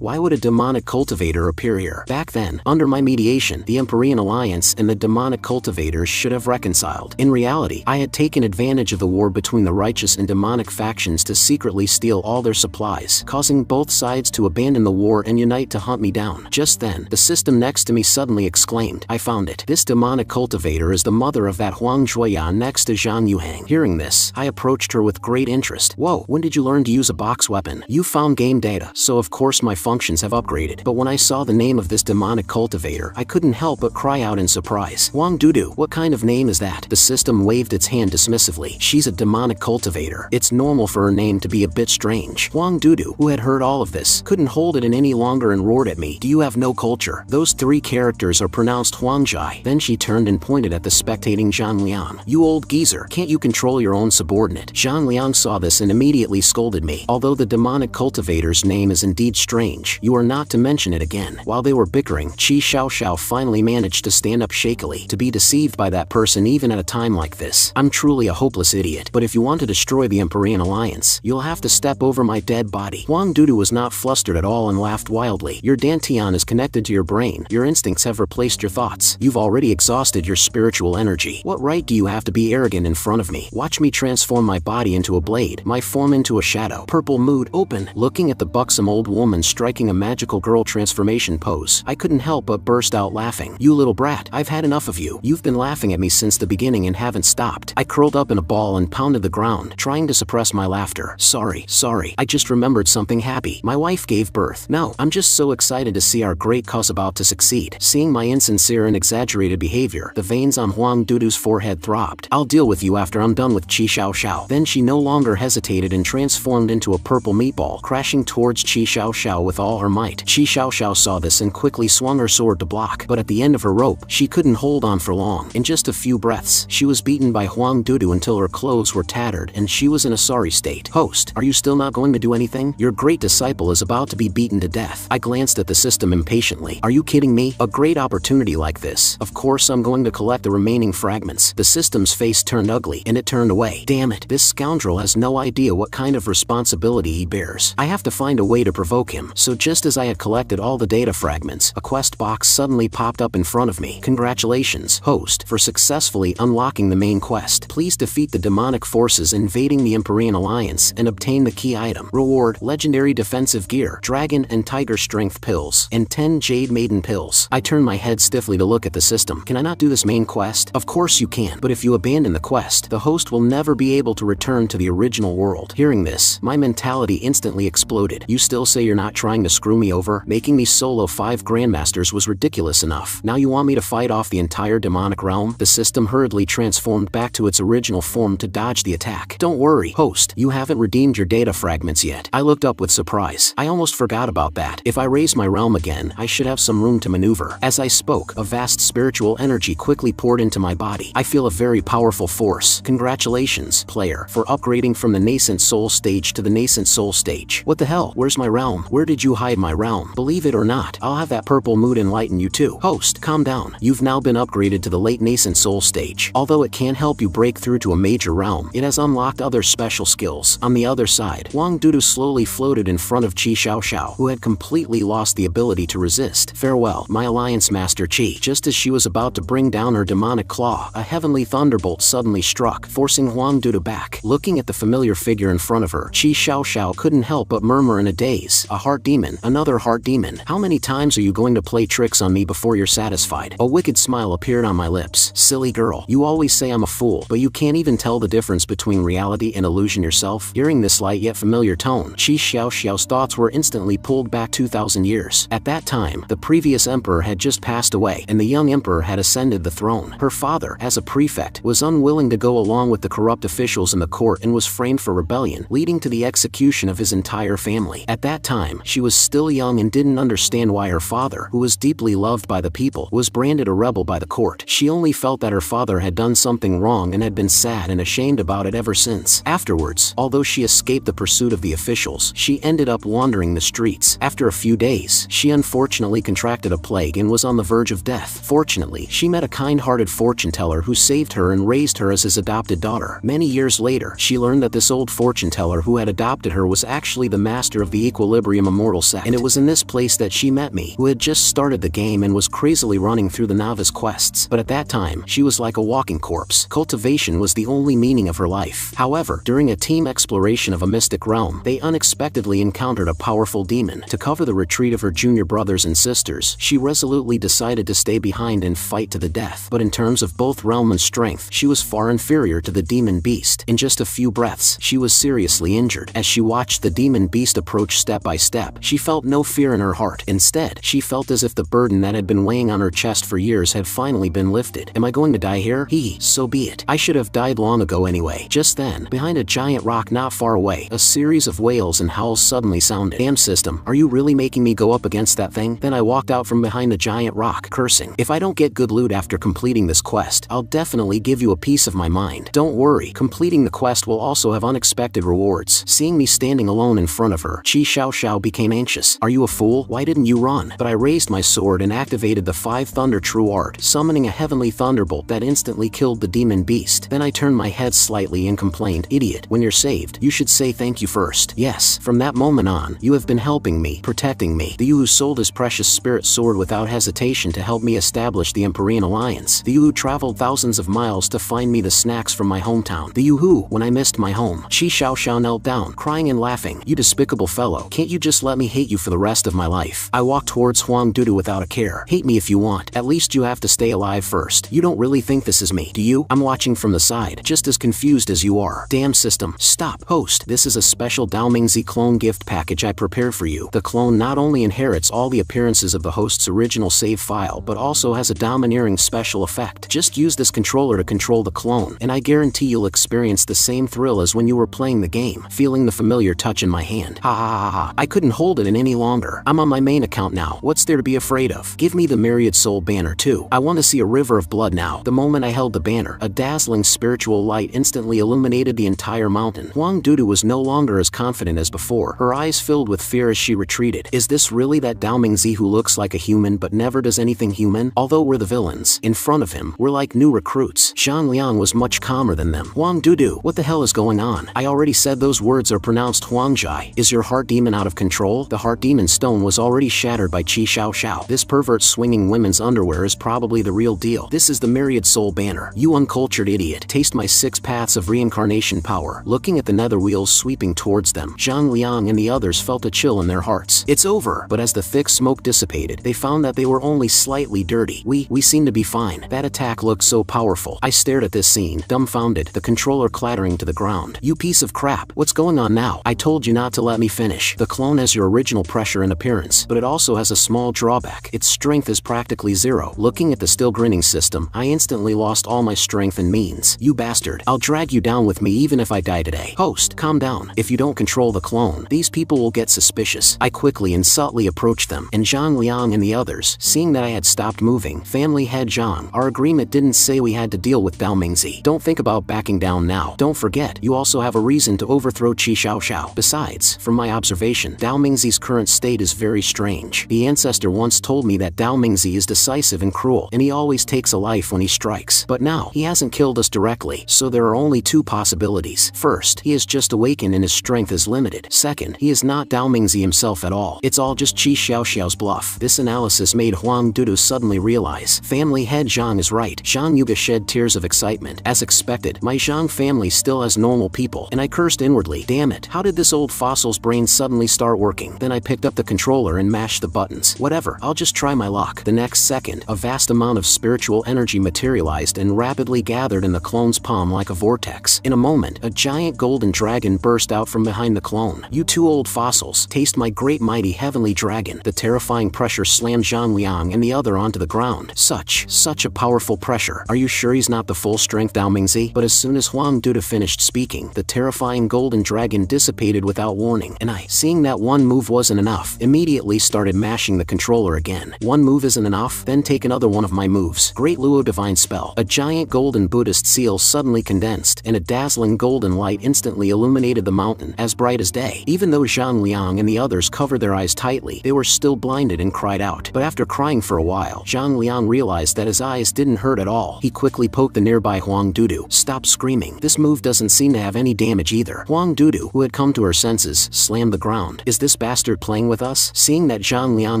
A: Why would a demonic cultivator appear here? Back then, under my mediation, the Empyrean Alliance and the demonic cultivators should have reconciled. In reality, I had taken advantage of the war between the righteous and demonic factions to secretly steal all their supplies, causing both sides to abandon the war and unite to hunt me down. Just then, the system next to me suddenly exclaimed, I found it. This demonic cultivator is the mother of that Huang Zhuoyan next to Zhang Yuhang. Hearing this, I approached her with great interest. Whoa, when did you learn to use a box weapon? You found game data, so of course my functions have upgraded. But when I saw the name of this demonic cultivator, I couldn't help but cry out in surprise. Huang Dudu, what kind of name is that? The system waved its hand dismissively. She's a demonic cultivator. It's normal for her name to be a bit strange. Huang Dudu, who had heard all of this, couldn't hold it in any longer and roared at me. Do you have no culture? Those three characters are pronounced Huangjai. Then she turned and pointed at the spectating Zhang Liang. You old geezer, can't you control your own subordinate? Zhang Liang saw this and immediately scolded me. Although the demonic cultivator's name is indeed strange, you are not to mention it again. While they were bickering, Qi Xiaoxiao finally managed to stand up shakily. To be deceived by that person even at a time like this. I'm truly a hopeless idiot. But if you want to destroy the Empyrean Alliance, you'll have to step over my dead body. Huang Dudu was not flustered at all and laughed wildly. Your dantian is connected to your brain. Your instincts have replaced your thoughts. You've already exhausted your spiritual energy. What right do you have to be arrogant in front of me? Watch me transform my body into a blade, my form into a shadow. Purple mood open. Looking at the buxom old woman striking a magical girl transformation pose, I couldn't help but burst out laughing. You little brat, I've had enough of you. You've been laughing at me since the beginning and haven't stopped. I curled up in a ball and pounded the ground, trying to suppress my laughter. Sorry, I just remembered something happy. My wife gave birth. No, I'm just so excited to see our great cause about to succeed. Seeing my insincere and exaggerated behavior, the veins on Huang Dudu's forehead throbbed. I'll deal with you after I'm done with Qi Xiaoxiao. Then she no longer hesitated and transformed into a purple meatball, crashing towards Qi Xiaoxiao with all her might. Qi Xiaoxiao saw this and quickly swung her sword to block, but at the end of her rope, she couldn't hold on for long. In just a few breaths, she was beaten by Huang Dudu until her clothes were tattered and she was in a sorry state. Host, are you still not going to do anything? Your great disciple is about to be beaten to death. I glanced at the system impatiently. Are you kidding me? A great opportunity like this. Of course I'm going to collect the remaining fragments. The system's face turned ugly and it turned away. Damn it, this scoundrel has no idea what kind of responsibility he bears. I have to find a way to provoke him. So just as I had collected all the data fragments, a quest box suddenly popped up in front of me. Congratulations, host, for successfully unlocking the main quest. Please defeat the demonic forces invading the Empyrean Alliance and obtain the key item. Reward, legendary defensive gear, dragon and tiger strength pills, and 10 jade maiden pills. I turned my head stiffly to look at the system. Can I not do this main quest? Of course you can, but if you abandon the quest, the host will never be able to return to the original world. Hearing this, my mentality instantly exploded. You still say you're not trying to screw me over? Making me solo 5 grandmasters was ridiculous enough. Now you want me to fight off the entire demonic realm? The system hurriedly transformed back to its original form to dodge the attack. Don't worry, host, you haven't redeemed your data fragments yet. I looked up with surprise. I almost forgot about that. If I raise my realm again, I should have some room to maneuver. As I spoke, a vast spiritual energy quickly poured into my body. I feel a very powerful force. Congratulations, player, for upgrading from the nascent soul stage to the nascent soul stage. What the hell? Where's my realm? Where did you hide my realm? Believe it or not, I'll have that purple mood enlighten you too. Host, calm down. You've now been upgraded to the late nascent soul stage. Although it can help you break through to a major realm, it has unlocked other special skills. On the other side, Huang Dudu slowly floated in front of Qi Xiaoxiao, who had completely lost the ability to resist. Farewell, my alliance master Qi. Just as she was about to bring down her demonic claw, a heavenly thunderbolt suddenly struck, forcing Huang Dudu back. Looking at the familiar figure in front of her, Qi Xiaoxiao couldn't help but murmur in a daze. A heart demon, another heart demon. How many times are you going to play tricks on me before you're satisfied? A wicked smile appeared on my lips. Silly girl, you always say I'm a fool, but you can't even tell the difference between reality and illusion yourself. Hearing this light yet familiar tone, Qi Xiaoxiao's thoughts were instantly pulled back 2,000 years. At that time, the previous emperor had just passed away, and the young emperor had ascended the throne. Her father, as a prefect, was unwilling to go along with the corrupt officials officials in the court and was framed for rebellion, leading to the execution of his entire family. At that time, she was still young and didn't understand why her father, who was deeply loved by the people, was branded a rebel by the court. She only felt that her father had done something wrong and had been sad and ashamed about it ever since. Afterwards, although she escaped the pursuit of the officials, she ended up wandering the streets. After a few days, she unfortunately contracted a plague and was on the verge of death. Fortunately, she met a kind-hearted fortune teller who saved her and raised her as his adopted daughter. Many years later, she learned that this old fortune teller who had adopted her was actually the master of the Equilibrium Immortal sect. And it was in this place that she met me, who had just started the game and was crazily running through the novice quests. But at that time, she was like a walking corpse. Cultivation was the only meaning of her life. However, during a team exploration of a mystic realm, they unexpectedly encountered a powerful demon. To cover the retreat of her junior brothers and sisters, she resolutely decided to stay behind and fight to the death. But in terms of both realm and strength, she was far inferior to the demon beast. In just a few breaths, she was seriously injured. As she watched the demon beast approach step by step, she felt no fear in her heart. Instead, she felt as if the burden that had been weighing on her chest for years had finally been lifted. Am I going to die here? So be it. I should have died long ago anyway. Just then, behind a giant rock not far away, a series of wails and howls suddenly sounded. Damn system, are you really making me go up against that thing? Then I walked out from behind the giant rock, cursing. If I don't get good loot after completing this quest, I'll definitely give you a piece of my mind. Don't worry, completing the quest will also have unexpected rewards. Seeing me standing alone in front of her, Qi Xiao became anxious. Are you a fool? Why didn't you run? But I raised my sword and activated the 5 Thunder True Art, summoning a heavenly thunderbolt that instantly killed the demon beast. Then I turned my head slightly and complained, idiot, when you're saved, you should say thank you first. Yes, from that moment on, you have been helping me, protecting me. The you who sold his precious spirit sword without hesitation to help me establish the Empyrean Alliance. The you who traveled thousands of miles to find me the snacks from my hometown. The you who, when I missed my home, Qi Xiao knelt down, crying and laughing. You despicable fellow, can't you just let me hate you for the rest of my life? I walked towards Huang Dudu without a care. Hate me if you want. At least you have to stay alive first. You don't really think this is me, do you? I'm watching from the side, just as confused as you are. Damn system. Stop. Host, this is a special Dao Mingzi clone gift package I prepared for you. The clone not only inherits all the appearances of the host's original save file, but also has a domineering special effect. Just use this controller to control the clone, and I guarantee you'll experience the same thrill as when you were playing the game, feeling the familiar touch in my hand. Ha ha ha ha. I couldn't hold it in any longer. I'm on my main account now. What's there to be afraid of? Give me the Myriad Soul banner too. I want to see a river of blood now. The moment I held the banner, a dazzling spiritual light instantly illuminated the entire mountain. Huang Dudu was no longer as confident as before, her eyes filled with fear as she retreated. Is this really that Dao Mingzi who looks like a human but never does anything human? Although we're the villains, in front of him, we're like new recruits. Zhang Liang was much calmer than them. Huang Dudu, what the hell is going on? I already said those words are pronounced Huangjai. Is your heart demon out of control? The heart demon stone was already shattered by Qi Xiao. This pervert swinging women's underwear is probably the real deal. This is the Myriad Soul banner. You uncultured idiot. Taste my 6 paths of reincarnation power. Looking at the nether wheels sweeping towards them, Zhang Liang and the others felt a chill in their hearts. It's over. But as the thick smoke dissipated, they found that they were only slightly dirty. We seem to be fine. That attack looked so powerful. I stared at this scene, dumbfounded, the controller clattering to the ground. You piece of crap. What's going on now? I told you not to let me finish. The clone has your original pressure and appearance, but it also has a small drawback. Its strength is practically 0. Looking at the still grinning system, I instantly lost all my strength and means. You bastard. I'll drag you down with me even if I die today. Host, calm down. If you don't control the clone, these people will get suspicious. I quickly and subtly approached them, and Zhang Liang and the others, seeing that I had stopped moving, family head Zhang, our agreement didn't say we had to deal with Dao Mingzi. Don't think about backing down now. Don't forget, you also have a reason to overthrow Qi Xiao. Besides, from my observation, Dao Mingzi's current state is very strange. The ancestor once told me that Dao Mingzi is decisive and cruel, and he always takes a life when he strikes. But now, he hasn't killed us directly, so there are only 2 possibilities. First, he has just awakened and his strength is limited. Second, he is not Dao Mingzi himself at all. It's all just Qi Xiao's bluff. This analysis made Huang Dudu suddenly realize, family head Zhang is right. Zhang Yuga shed tears of excitement. As expected, my Zhang family still has normal people, and I cursed inwardly. Damn it, how did this old fossil's brain suddenly start working? Then I picked up the controller and mashed the buttons. Whatever, I'll just try my luck. The next second, a vast amount of spiritual energy materialized and rapidly gathered in the clone's palm like a vortex. In a moment, a giant golden dragon burst out from behind the clone. You 2 old fossils, taste my great mighty heavenly dragon. The terrifying pressure slammed Zhang Liang and the other onto the ground. Such a powerful pressure. Are you sure he's not the full-strength Dao Mingzi? But as soon as Huang Duda finished speaking, the terrifying golden dragon dissipated without warning, and I, seeing that one move wasn't enough, immediately started mashing the controller again. One move isn't enough? Then take another one of my moves. Great Luo Divine Spell. A giant golden Buddhist seal suddenly condensed, and a dazzling golden light instantly illuminated the mountain, as bright as day. Even though Zhang Liang and the others covered their eyes tightly, they were still blinded and cried out. But after crying for a while, Zhang Liang realized that his eyes didn't hurt at all. He quickly poked the nearby Huang Dudu. Stop screaming. This move doesn't seem to have any damage either. Huang Dudu, who had come to her senses, slammed the ground. Is this bastard playing with us? Seeing that Zhang Liang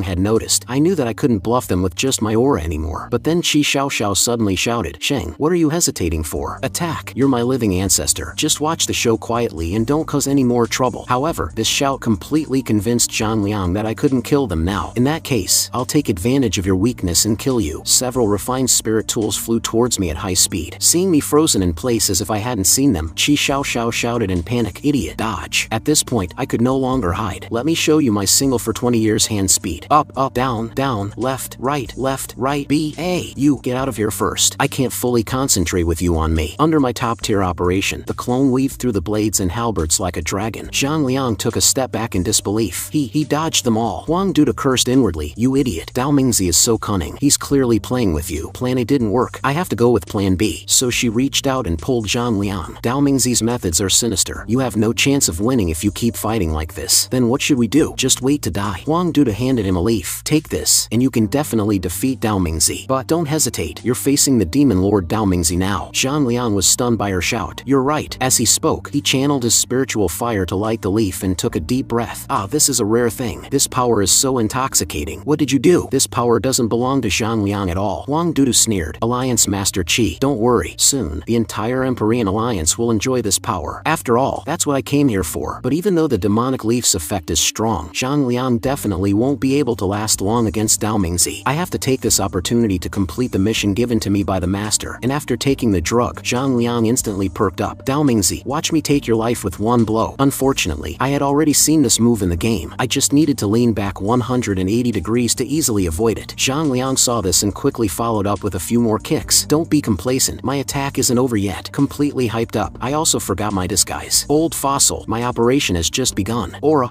A: had noticed, I knew that I couldn't bluff them with just my aura anymore. But then Qi Xiaoxiao suddenly shouted, Sheng, what are you hesitating for? Attack! You're my living ancestor. Just watch the show quietly and don't cause any more trouble. However, this shout completely convinced Zhang Liang that I couldn't kill them now. In that case, I'll take advantage of your weakness and kill you. Several refined spirit tools flew towards me at high speed. Seeing me frozen in place as if I hadn't seen them, Qi Xiaoxiao shouted in panic, idiot, dodge. At this point, I could no longer hide. Let me show you my single for 20 years hand speed. Up, up, down, down, left, right, B, A. You, get out of here first. I can't fully concentrate with you on me. Under my top tier operation, the clone weaved through the blades and halberds like a dragon. Zhang Liang took a step back in disbelief. He dodged them all. Huang Duda cursed inwardly, you idiot. Dao Mingzi is so cunning. He's clearly playing with you. Plan A didn't work. I have to go with plan B. So she reached out and pulled Zhang Liang. Dao Mingzi's methods are sinister. You have no chance of winning if you keep fighting like this. Then what should we do? Just wait to die. Huang Duda handed him a leaf. Take this, and you can definitely defeat Dao Mingzi. But don't hesitate. You're facing the demon lord Dao Mingzi now. Zhang Liang was stunned by her shout. You're right. As he spoke, he channeled his spiritual fire to light the leaf and took a deep breath. Ah, this is a rare thing. This power is so intoxicating. What did you do? This power doesn't belong to Zhang Liang at all. Huang Dudu sneered. Alliance Master Qi. Don't worry. Soon, the entire Empyrean Alliance will enjoy this power. After all, that's what I came here for. But even though the demonic leaf's effect is strong, Zhang Liang definitely won't be able to last long against Dao Mingzi. I have to take this opportunity to complete the mission given to me by the master. And after taking the drug, Zhang Liang instantly perked up. Dao Mingzi, watch me take your life with one blow. Unfortunately, I had already seen this move in the game. I just needed to lean back 180 degrees to easily avoid it. Zhang Liang saw this and quickly followed up with a few more kicks. Don't be complacent. My attack isn't over yet. Completely hyped up. I also forgot my disguise. Old fossil, my operation has just begun. Aura,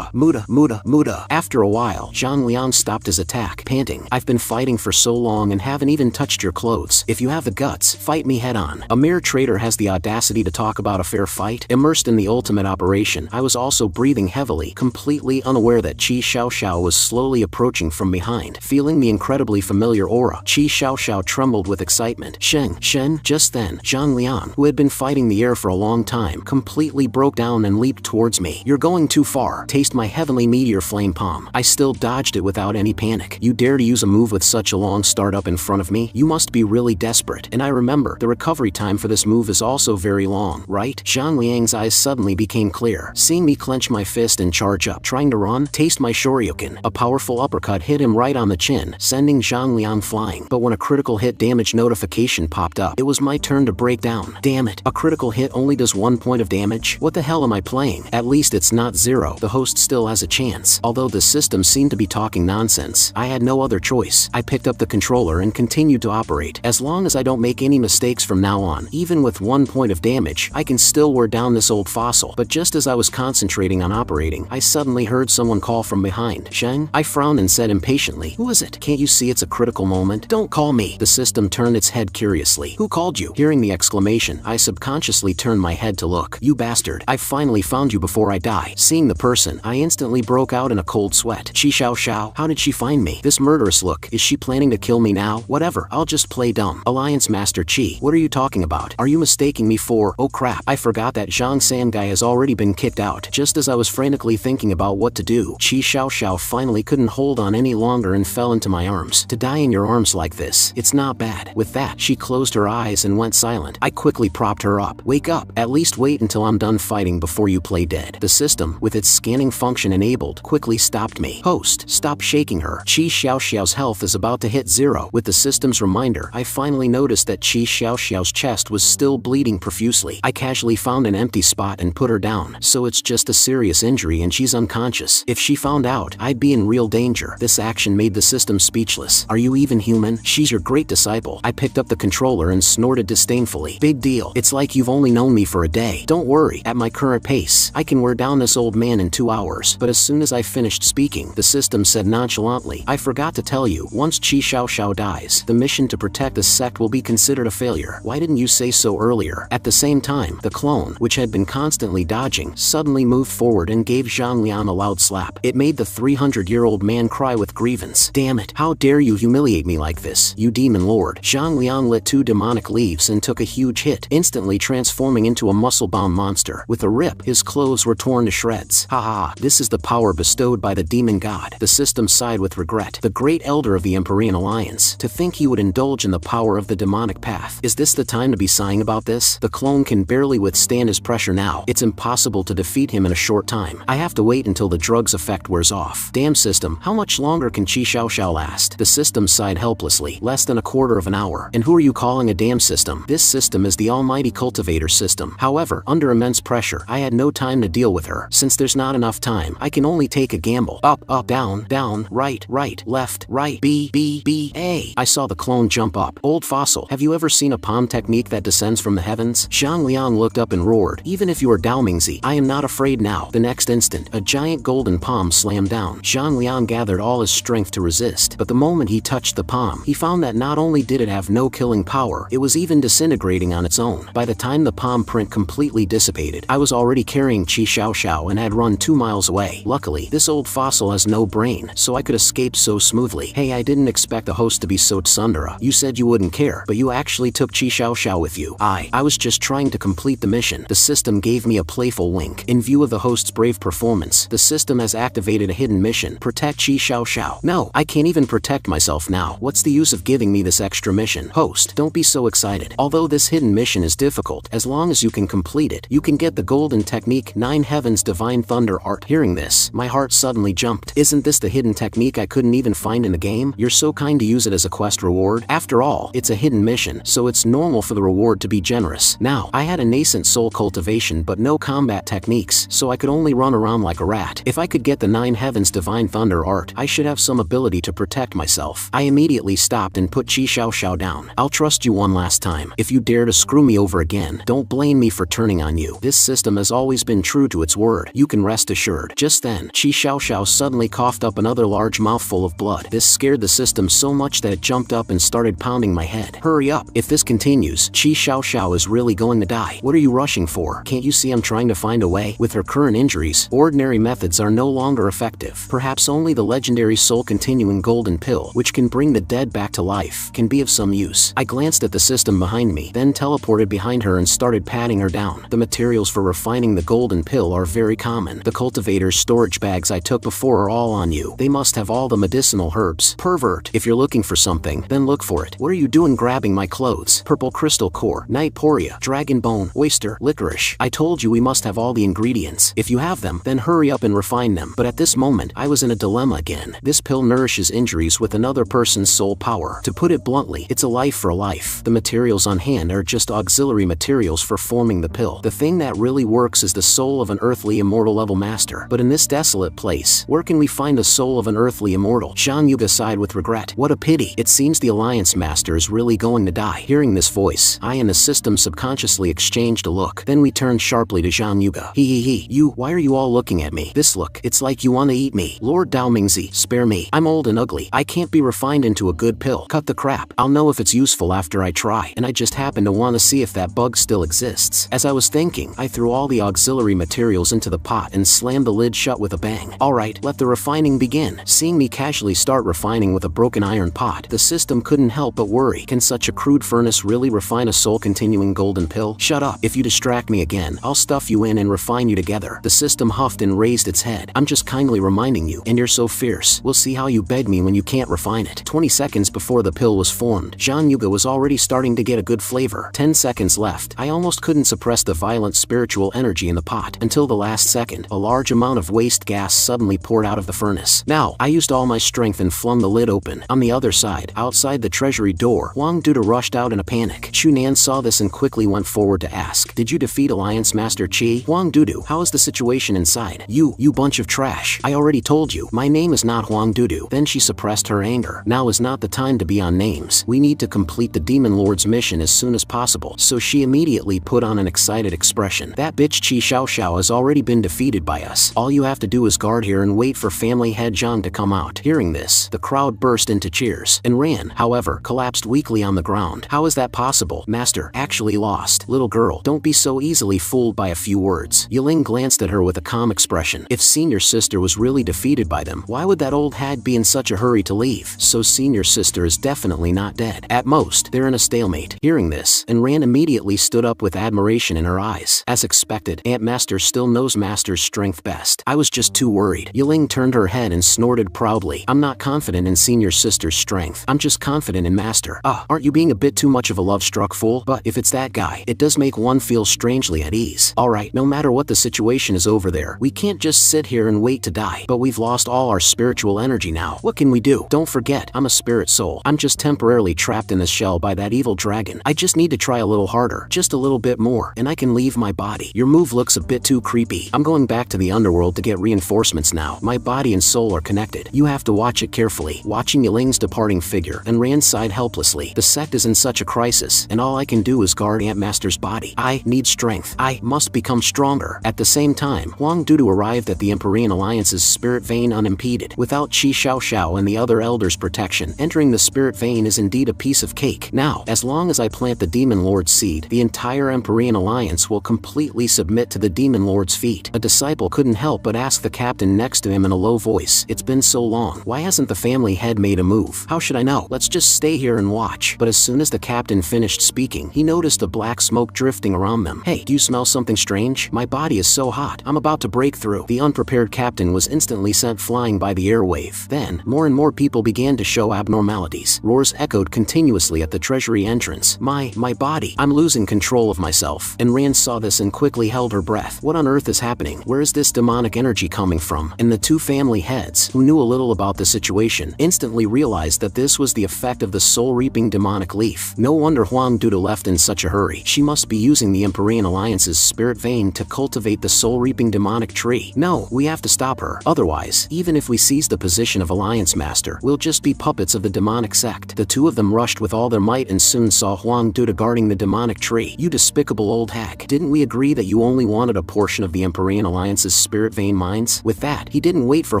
A: muda. After a while, Zhang Liang stopped his attack, panting. I've been fighting for so long and haven't even touched your clothes. If you have the guts, fight me head on. A mere traitor has the audacity to talk about a fair fight. Immersed in the ultimate operation, I was also breathing heavily, completely unaware that Qi Xiaoxiao was slowly approaching from behind. Feeling the incredibly familiar aura, Qi Xiaoxiao trembled with excitement. Shen. Just then, Zhang Liang, who had been fighting the air for a long time, completely broke down and leaped towards me. You're going too far. Taste my heavenly meteor flame palm. I still dodged it without any panic. You dare to use a move with such a long start up in front of me? You must be really desperate. And I remember, the recovery time for this move is also very long, right? Zhang Liang's eyes suddenly became clear. Seeing me clench my fist and charge up, trying to run, taste my shoryuken. A powerful uppercut hit him right on the chin, sending Zhang Liang flying. But when a critical hit damage notification popped up, it was my turn to break down. Damn it, a critical hit only does 1 point of damage? What the hell am I playing? At least it's not 0. The host still has a chance. Although the system seemed to be talking nonsense, I had no other choice. I picked up the controller and continued to operate. As long as I don't make any mistakes from now on, even with 1 point of damage, I can still wear down this old fossil. But just as I was concentrating on operating, I suddenly heard someone call from behind. Sheng? I frowned and said impatiently, who is it? Can't you see it's a critical moment? Don't call me. The system turned its head curiously. Who called you? Hearing the exclamation, I subconsciously turned my head to look. You bastard. I finally found you before I die. Seeing the person, I instantly broke out in a cold sweat. Qi Xiaoxiao, how did she find me? This murderous look. Is she planning to kill me now? Whatever, I'll just play dumb. Alliance Master Qi, what are you talking about? Are you mistaking me for— oh crap, I forgot that Zhang San guy has already been kicked out. Just as I was frantically thinking about what to do, Qi Xiaoxiao finally couldn't hold on any longer and fell into my arms. To die in your arms like this, it's not bad. With that, she closed her eyes and went silent. I quickly propped her up. Wake up. At least wait until I'm done fighting before you play dead. The system, with its scanning function enabled, quickly stopped me. Host, stop shaking her. Qi Xiaoxiao's health is about to hit 0. With the system's reminder, I finally noticed that Qi Xiaoxiao's chest was still bleeding profusely. I casually found an empty spot and put her down. So it's just a serious injury and she's unconscious. If she found out, I'd be in real danger. This action made the system speechless. Are you even human? She's your great disciple. I picked up the controller and snorted disdainfully. big deal? It's like you've only known me for a day. Don't worry, at my current pace, I can wear down this old man in 2 hours. But as soon as I finished speaking, the system said nonchalantly, I forgot to tell you, once Qi Xiaoxiao dies, the mission to protect the sect will be considered a failure. Why didn't you say so earlier? At the same time, the clone, which had been constantly dodging, suddenly moved forward and gave Zhang Liang a loud slap. It made the 300-year-old man cry with grievance. Damn it, how dare you humiliate me like this, you demon lord. Zhang Liang lit 2 demonic leaves and took a huge hit, instantly transforming into a muscle-bound monster. With a rip, his clothes were torn to shreds. Haha, this is the power bestowed by the demon god. The system sighed with regret. The great elder of the Empyrean Alliance. To think he would indulge in the power of the demonic path. Is this the time to be sighing about this? The clone can barely withstand his pressure now. It's impossible to defeat him in a short time. I have to wait until the drug's effect wears off. Damn system, how much longer can Qi Xiaoxiao last? The system sighed helplessly. Less than a quarter of an hour. And who are you calling a damn system? This system is the almighty cultivator system. However, under immense pressure, I had no time to deal with her. Since there's not enough time, I can only take a gamble. Up, up, down, down, right, right, left, right, B, B, B, A. I saw the clone jump up. Old fossil, have you ever seen a palm technique that descends from the heavens? Zhang Liang looked up and roared. Even if you are Dao Mingzi, I am not afraid now. The next instant, a giant golden palm slammed down. Zhang Liang gathered all his strength to resist, but the moment he touched the palm, he found that not only did it have no killing power, it was even disintegrating on its own. By the time the palm print completely dissipated, I was already carrying Qi Xiaoxiao and had run 2 miles away. Luckily, this old fossil has no brain, so I could escape so smoothly. Hey, I didn't expect the host to be so tsundere. You said you wouldn't care, but you actually took Qi Xiaoxiao with you. I was just trying to complete the mission. The system gave me a playful wink. In view of the host's brave performance, the system has activated a hidden mission. Protect Qi Xiaoxiao. No, I can't even protect myself now. What's the use of giving me this extra mission? Host, don't be so excited. Although this hidden mission is difficult, as long as you can complete it, you can get the golden technique 9 Heavens Divine Thunder Art. Hearing this, my heart suddenly jumped. Isn't this the hidden technique I couldn't even find in the game? You're so kind to use it as a quest reward. After all, it's a hidden mission, so it's normal for the reward to be generous. Now, I had a nascent soul cultivation but no combat techniques, so I could only run around like a rat. If I could get the 9 Heavens Divine Thunder Art, I should have some ability to protect myself. I immediately stopped and put Qi Xiaoxiao down. I'll trust you one last time. If you dare to screw me over again, don't blame me for turning on you. This system has always been true to its word. You can rest assured. Just then, Qi Xiaoxiao suddenly coughed up another large mouthful of blood. This scared the system so much that it jumped up and started pounding my head. Hurry up. If this continues, Qi Xiaoxiao is really going to die. What are you rushing for? Can't you see I'm trying to find a way? With her current injuries, ordinary methods are no longer effective. Perhaps only the legendary soul continuing golden pill, which can bring the dead back to life, can be of some use. I glanced at the system behind me, then teleported behind her and started patting her down. The materials for refining the golden pill are very common. The cultivator's storage bags I took before are all on you. They must have all the medicinal herbs. Pervert. If you're looking for something, then look for it. What are you doing grabbing my clothes? Purple crystal core, night poria, dragon bone, oyster, licorice. I told you we must have all the ingredients. If you have them, then hurry up and refine them. But at this moment, I was in a dilemma again. This pill nourishes injuries with another person's soul power. To put it bluntly, it's a life for a life. The materials on hand are just auxiliary materials for forming the pill. The thing that really works is the soul of an earthly immortal level master. But in this desolate place, where can we find the soul of an earthly immortal? Zhang Yuga sighed with regret. What a pity. It seems the Alliance Master is really going to die. Hearing this voice, I and the system subconsciously exchanged a look. Then we turned sharply to Zhang Yuga. You, why are you all looking at me? This look, it's like you want to eat me. Lord Dao Mingzi, spare me. I'm old and ugly. I can't be refined into a good pill. Cut the crap. I'll know if it's useful after I try. And I just happen to want to see if that bug still exists. As I was thinking, I threw all the auxiliary materials into the pot and slammed the lid shut with a bang. Alright, let the refining begin. Seeing me casually start refining with a broken iron pot, the system couldn't help but worry. Can such a crude furnace really refine a soul-continuing golden pill? Shut up. If you distract me again, I'll stuff you in and refine you together. The system huffed and raised its head. I'm just kindly reminding you, and you're so fierce. We'll see how you beg me when you can't refine it. 20 seconds before the pill was formed, Zhang Yuga was already starting to get a good flavor. 10 seconds left. I almost couldn't suppress the violent spiritual energy in the pot. Until the last second, a large amount of waste gas suddenly poured out of the furnace. Now, I used all my strength and flung the lid open. On the other side, outside the treasury door, Huang Duda rushed out in a panic. Chunan saw this and quickly went forward to ask, "Did you defeat Alliance Master Qi?" "Huang Dudu, how is the situation inside?" You bunch of trash. I already told you, my name is not Huang Dudu." Then she suppressed her anger. Now is not the time to be on names. We need to complete the Demon Lord's mission as soon as possible. possible, so she immediately put on an excited expression. That bitch Chi Xiao Xiao has already been defeated by us. All you have to do is guard here and wait for family head John to come out. Hearing this, the crowd burst into cheers, and Ran, however, collapsed weakly on the ground. How is that possible? Master actually lost. Little girl, don't be so easily fooled by a few words. Yiling glanced at her with a calm expression. If senior sister was really defeated by them, why would that old hag be in such a hurry to leave? So senior sister is definitely not dead. At most, they're in a stalemate. Hearing this, and Ran immediately stood up with admiration in her eyes. As expected, Aunt Master still knows Master's strength best. I was just too worried. Yiling turned her head and snorted proudly. I'm not confident in senior sister's strength. I'm just confident in Master. Aren't you being a bit too much of a love-struck fool? But if it's that guy, it does make one feel strangely at ease. Alright, no matter what the situation is over there, we can't just sit here and wait to die. But we've lost all our spiritual energy now. What can we do? Don't forget, I'm a spirit soul. I'm just temporarily trapped in this shell by that evil dragon. I just need to try a little harder, just a little bit more, and I can leave my body. Your move looks a bit too creepy. I'm going back to the underworld to get reinforcements now. My body and soul are connected. You have to watch it carefully. Watching Yiling's departing figure, and Ran sighed helplessly. The sect is in such a crisis, and all I can do is guard Aunt Master's body. I need strength. I must become stronger. At the same time, Huang Dudu arrived at the Empyrean Alliance's spirit vein unimpeded. Without Qi Xiao Xiao and the other elders' protection, entering the spirit vein is indeed a piece of cake. Now, as long as I plant the Demon Lord's seed, the entire Empyrean Alliance will completely submit to the Demon Lord's feet. A disciple couldn't help but ask the captain next to him in a low voice. It's been so long. Why hasn't the family head made a move? How should I know? Let's just stay here and watch. But as soon as the captain finished speaking, he noticed a black smoke drifting around them. Hey, do you smell something strange? My body is so hot. I'm about to break through. The unprepared captain was instantly sent flying by the airwave. Then, more and more people began to show abnormalities. Roars echoed continuously at the treasury entrance. My body. I'm losing control of myself. And Ran saw this and quickly held her breath. What on earth is happening? Where is this demonic energy coming from? And the two family heads, who knew a little about the situation, instantly realized that this was the effect of the soul-reaping demonic leaf. No wonder Huang Dudu left in such a hurry. She must be using the Empyrean Alliance's spirit vein to cultivate the soul-reaping demonic tree. No, we have to stop her. Otherwise, even if we seize the position of Alliance Master, we'll just be puppets of the demonic sect. The two of them rushed with all their might and soon saw Huang Dudu guarding the demonic tree. You despicable old hag. Didn't we agree that you only wanted a portion of the Empyrean Alliance's spirit vein mines? With that, he didn't wait for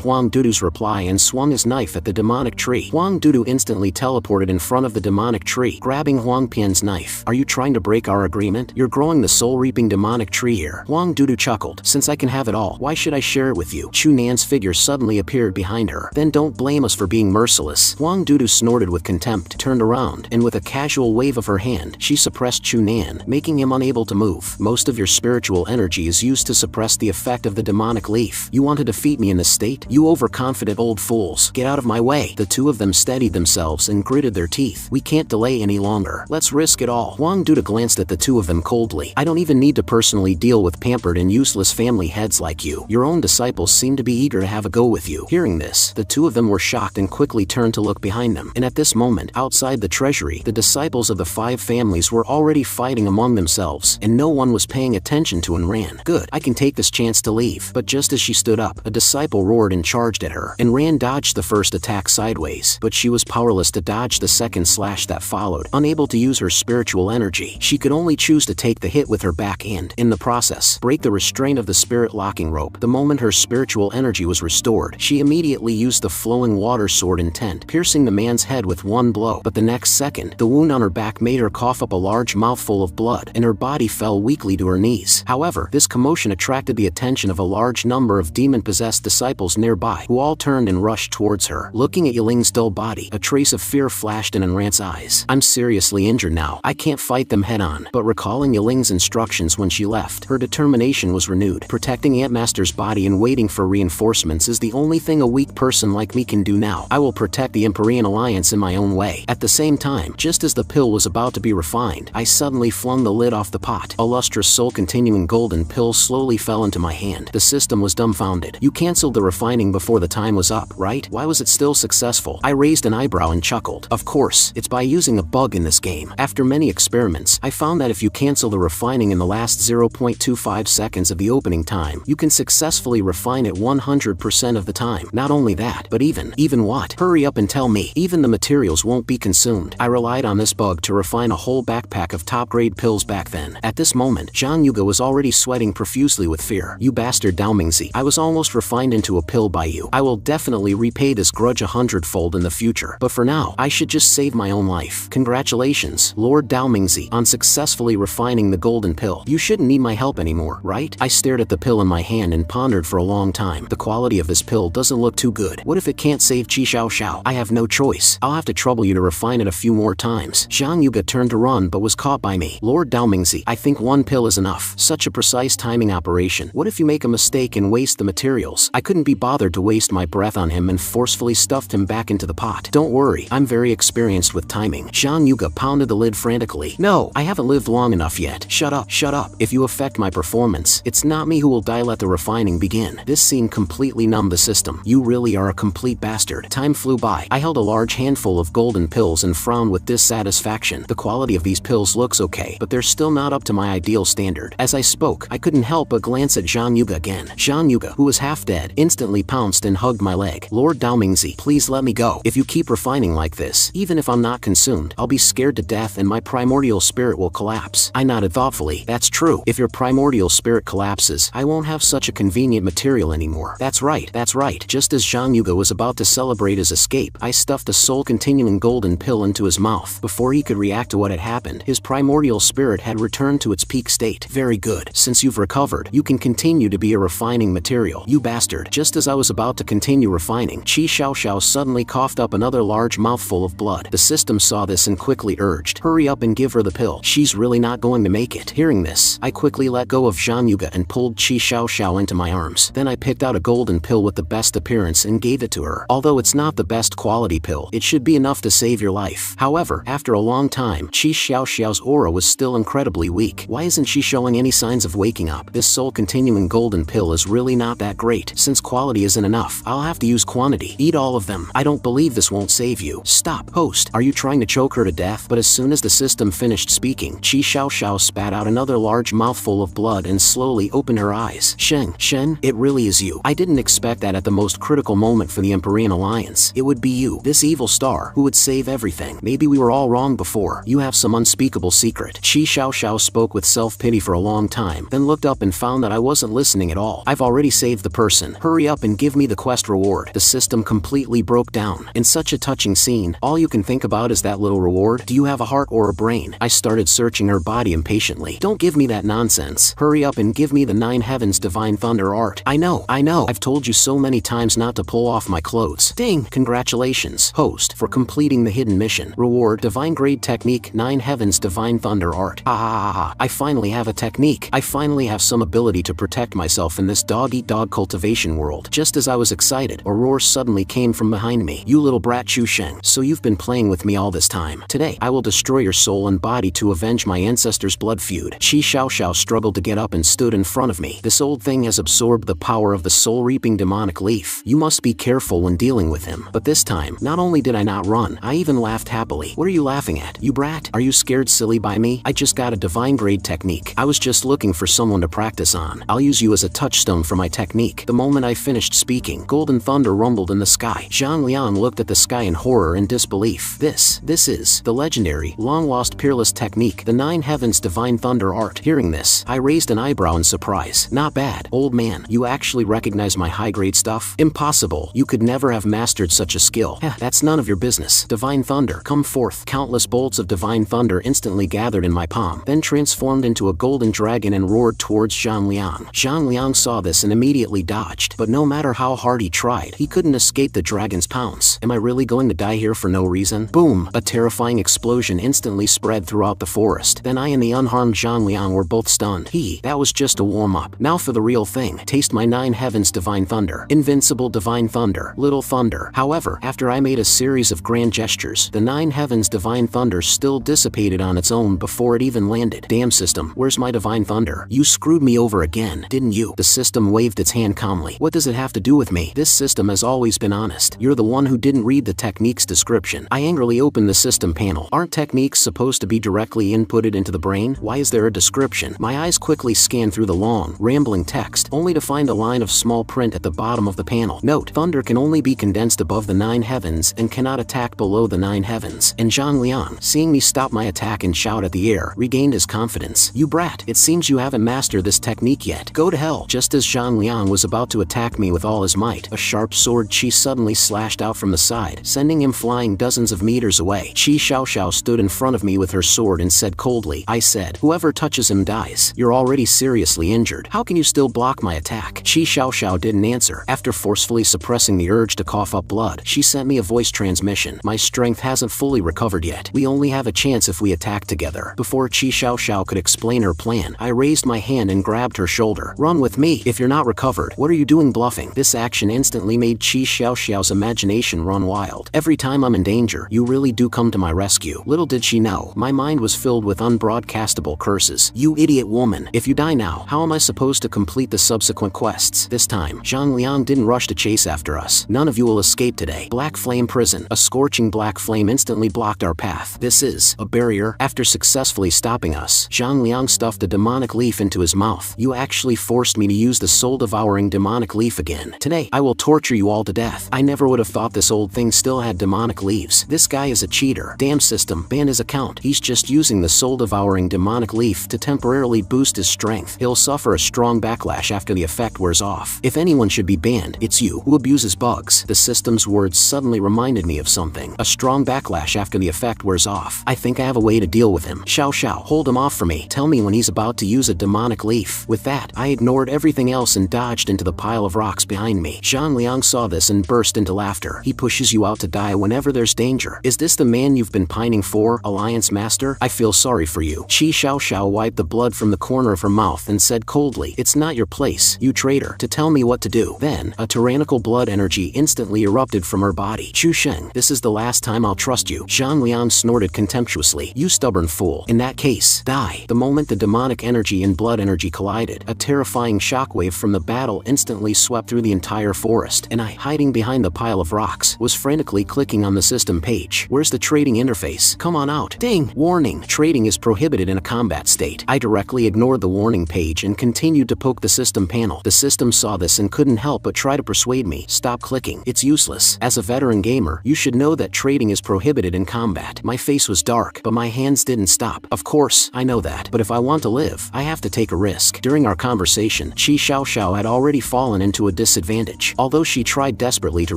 A: Huang Dudu's reply and swung his knife at the demonic tree. Huang Dudu instantly teleported in front of the demonic tree, grabbing Huang Pian's knife. Are you trying to break our agreement? You're growing the soul-reaping demonic tree here. Huang Dudu chuckled. Since I can have it all, why should I share it with you? Chu Nan's figure suddenly appeared behind her. Then don't blame us for being merciless. Huang Dudu snorted with contempt, turned around, and with a casual wave of her hand, she suppressed Chu Nan, making him unable to move. Most of your spiritual energy is used to suppress the effect of the demonic leaf. You want to defeat me in this state? You overconfident old fools. Get out of my way. The two of them steadied themselves and gritted their teeth. We can't delay any longer. Let's risk it all. Huang Dudu glanced at the two of them coldly. I don't even need to personally deal with pampered and useless family heads like you. Your own disciples seem to be eager to have a go with you. Hearing this, the two of them were shocked and quickly turned to look behind them. And at this moment, outside the treasury, the disciples of the five families were already fighting among themselves, and no one was paying attention to Ran. Good, I can take this chance to leave. But just as she stood up, a disciple roared and charged at her, and Ran dodged the first attack sideways, but she was powerless to dodge the second slash that followed. Unable to use her spiritual energy, she could only choose to take the hit with her back and, in the process, break the restraint of the spirit locking rope. The moment her spiritual energy was restored, she immediately used the flowing water sword intent, piercing the man's head with one blow. But the next second, the wound on her back made her cough up a large mouthful of blood, and her body fell weakly to her knees. However, this commotion attracted the attention of a large number of demon-possessed disciples nearby, who all turned and rushed towards her. Looking at Yiling's dull body, a trace of fear flashed in Ran's eyes. I'm seriously injured now. I can't fight them head-on. But recalling Yiling's instructions when she left, her determination was renewed. Protecting Aunt Master's body and waiting for reinforcements is the only thing a weak person like me can do now. I will protect the Empyrean Alliance in my own way. At the same time, just as the pill was about to be refined, I suddenly flung the lid off the pot. A lustrous soul-continuing golden pill slowly fell into my hand. The system was dumbfounded. You canceled the refining before the time was up, right? Why was it still successful? I raised an eyebrow and chuckled. Of course, it's by using a bug in this game. After many experiments, I found that if you cancel the refining in the last 0.25 seconds of the opening time, you can successfully refine it 100% of the time. Not only that, but even what? Hurry up and tell me. Even the materials won't be consumed. I relied on this bug to refine a whole full backpack of top-grade pills back then. At this moment, Zhang Yuge was already sweating profusely with fear. You bastard Dao Mingzi, I was almost refined into a pill by you. I will definitely repay this grudge 100-fold in the future. But for now, I should just save my own life. Congratulations, Lord Dao Mingzi, on successfully refining the golden pill. You shouldn't need my help anymore, right? I stared at the pill in my hand and pondered for a long time. The quality of this pill doesn't look too good. What if it can't save Qi Xiao Xiao? I have no choice. I'll have to trouble you to refine it a few more times. Zhang Yuge turned to run but was caught by me. Lord Dao Mingzi, I think one pill is enough. Such a precise timing operation. What if you make a mistake and waste the materials? I couldn't be bothered to waste my breath on him and forcefully stuffed him back into the pot. Don't worry, I'm very experienced with timing. Zhang Yuge pounded the lid frantically. No, I haven't lived long enough yet. Shut up, shut up. If you affect my performance, it's not me who will die. Let the refining begin. This scene completely numbed the system. You really are a complete bastard. Time flew by. I held a large handful of golden pills and frowned with dissatisfaction. The quality of these pills looks okay, but they're still not up to my ideal standard. As I spoke, I couldn't help but glance at Zhang Yuge again. Zhang Yuge, who was half dead, instantly pounced and hugged my leg. Lord Dao Mingzi, please let me go. If you keep refining like this, even if I'm not consumed, I'll be scared to death and my primordial spirit will collapse. I nodded thoughtfully. That's true. If your primordial spirit collapses, I won't have such a convenient material anymore. That's right, that's right. Just as Zhang Yuge was about to celebrate his escape, I stuffed the soul-continuing golden pill into his mouth. Before he could react to what had happened, his primordial spirit had returned to its peak state. Very good. Since you've recovered, you can continue to be a refining material. You bastard. Just as I was about to continue refining, Qi Xiao Xiao suddenly coughed up another large mouthful of blood. The system saw this and quickly urged, hurry up and give her the pill. She's really not going to make it. Hearing this, I quickly let go of Zhang Yuge and pulled Qi Xiao Xiao into my arms. Then I picked out a golden pill with the best appearance and gave it to her. Although it's not the best quality pill, it should be enough to save your life. However, after a long time, Qi Xiao Xiao's aura was still incredibly weak. Why isn't she showing any signs of waking up? This soul-continuing golden pill is really not that great. Since quality isn't enough, I'll have to use quantity. Eat all of them. I don't believe this won't save you. Stop. Host, are you trying to choke her to death? But as soon as the system finished speaking, Qi Xiao Xiao spat out another large mouthful of blood and slowly opened her eyes. Shen, it really is you. I didn't expect that at the most critical moment for the Empyrean Alliance. It would be you, this evil star, who would save everything. Maybe we were all wrong before. You have some unspeakable secret. Qi Xiao Xiao spoke with self-pity for a long time, then looked up and found that I wasn't listening at all. I've already saved the person. Hurry up and give me the quest reward. The system completely broke down. In such a touching scene, all you can think about is that little reward. Do you have a heart or a brain? I started searching her body impatiently. Don't give me that nonsense. Hurry up and give me the 9 Heavens Divine Thunder art. I know. I've told you so many times not to pull off my clothes. Ding! Congratulations, host, for completing the hidden mission. Reward, Divine Grade Technique, 9 Heavens Divine Thunder art. I finally have a technique. I finally have some ability to protect myself in this dog-eat-dog cultivation world. Just as I was excited, a roar suddenly came from behind me. You little brat Chu Sheng. So you've been playing with me all this time. Today, I will destroy your soul and body to avenge my ancestors' blood feud. Qi Xiao Xiao struggled to get up and stood in front of me. This old thing has absorbed the power of the soul-reaping demonic leaf. You must be careful when dealing with him. But this time, not only did I not run, I even laughed happily. What are you laughing at, you brat? Are you scared silly by me? I just got a divine grade technique. I was just looking for someone to practice on. I'll use you as a touchstone for my technique. The moment I finished speaking, golden thunder rumbled in the sky. Zhang Liang looked at the sky in horror and disbelief. This is the legendary, long-lost peerless technique, the 9 Heavens Divine Thunder art. Hearing this, I raised an eyebrow in surprise. Not bad, old man. You actually recognize my high-grade stuff? Impossible. You could never have mastered such a skill. That's none of your business. Divine thunder, come forth. Countless bolts of divine thunder instantly gathered in my palm, then transformed into a golden dragon and roared towards Zhang Liang. Zhang Liang saw this and immediately dodged, but no matter how hard he tried, he couldn't escape the dragon's pounce. Am I really going to die here for no reason? Boom! A terrifying explosion instantly spread throughout the forest. Then I and the unharmed Zhang Liang were both stunned. That was just a warm-up. Now for the real thing. Taste my 9 Heavens Divine Thunder. Invincible Divine Thunder. Little Thunder. However, after I made a series of grand gestures, the 9 Heavens Divine Thunder still dissipated on its own before it even landed. Damn system, where's my Divine Thunder? You screwed me over again, didn't you? The system waved its hand calmly. What does it have to do with me? This system has always been honest. You're the one who didn't read the technique's description. I angrily opened the system panel. Aren't techniques supposed to be directly inputted into the brain? Why is there a description? My eyes quickly scanned through the long, rambling text, only to find a line of small print at the bottom of the panel. Note, thunder can only be condensed above the 9 heavens and cannot attack below the 9 heavens. And Zhang Liang, seeing me stop up my attack and shout at the air, regained his confidence. "You brat, it seems you haven't mastered this technique yet. Go to hell." Just as Zhang Liang was about to attack me with all his might, a sharp sword Qi suddenly slashed out from the side, sending him flying dozens of meters away. Qi Xiaoxiao stood in front of me with her sword and said coldly, "I said, whoever touches him dies. You're already seriously injured. How can you still block my attack?" Qi Xiaoxiao didn't answer. After forcefully suppressing the urge to cough up blood, she sent me a voice transmission. "My strength hasn't fully recovered yet. We only have a chance if we attack together." Before Qi Xiaoxiao could explain her plan, I raised my hand and grabbed her shoulder. "Run with me. If you're not recovered, what are you doing bluffing?" This action instantly made Qi Xiaoxiao's imagination run wild. "Every time I'm in danger, you really do come to my rescue." Little did she know, my mind was filled with unbroadcastable curses. "You idiot woman. If you die now, how am I supposed to complete the subsequent quests?" This time, Zhang Liang didn't rush to chase after us. "None of you will escape today." Black Flame Prison. A scorching black flame instantly blocked our path. "This is a barrier." After successfully stopping us, Zhang Liang stuffed a demonic leaf into his mouth. "You actually forced me to use the soul-devouring demonic leaf again. Today, I will torture you all to death." I never would have thought this old thing still had demonic leaves. This guy is a cheater. Damn system, ban his account. He's just using the soul-devouring demonic leaf to temporarily boost his strength. He'll suffer a strong backlash after the effect wears off. If anyone should be banned, it's you, who abuses bugs. The system's words suddenly reminded me of something. A strong backlash after the effect wears off. I think I have a way to deal with him. "Xiao Xiao, hold him off for me. Tell me when he's about to use a demonic leaf." With that, I ignored everything else and dodged into the pile of rocks behind me. Zhang Liang saw this and burst into laughter. "He pushes you out to die whenever there's danger. Is this the man you've been pining for, Alliance Master? I feel sorry for you." Qi Xiaoxiao wiped the blood from the corner of her mouth and said coldly, "It's not your place, you traitor, to tell me what to do." Then, a tyrannical blood energy instantly erupted from her body. "Chu Sheng, this is the last time I'll trust you." Zhang Liang snorted contemptuously. "You stubborn fool. In that case, die." The moment the demonic energy and blood energy collided, a terrifying shockwave from the battle instantly swept through the entire forest, and I, hiding behind the pile of rocks, was frantically clicking on the system page. "Where's the trading interface? Come on out." Ding! Warning! Trading is prohibited in a combat state. I directly ignored the warning page and continued to poke the system panel. The system saw this and couldn't help but try to persuade me. "Stop clicking. It's useless. As a veteran gamer, you should know that trading is prohibited in combat." My face was dark, but my hands didn't stop. "Of course, I know that, but if I want to live, I have to take a risk." During our conversation, Qi Xiaoxiao had already fallen into a disadvantage. Although she tried desperately to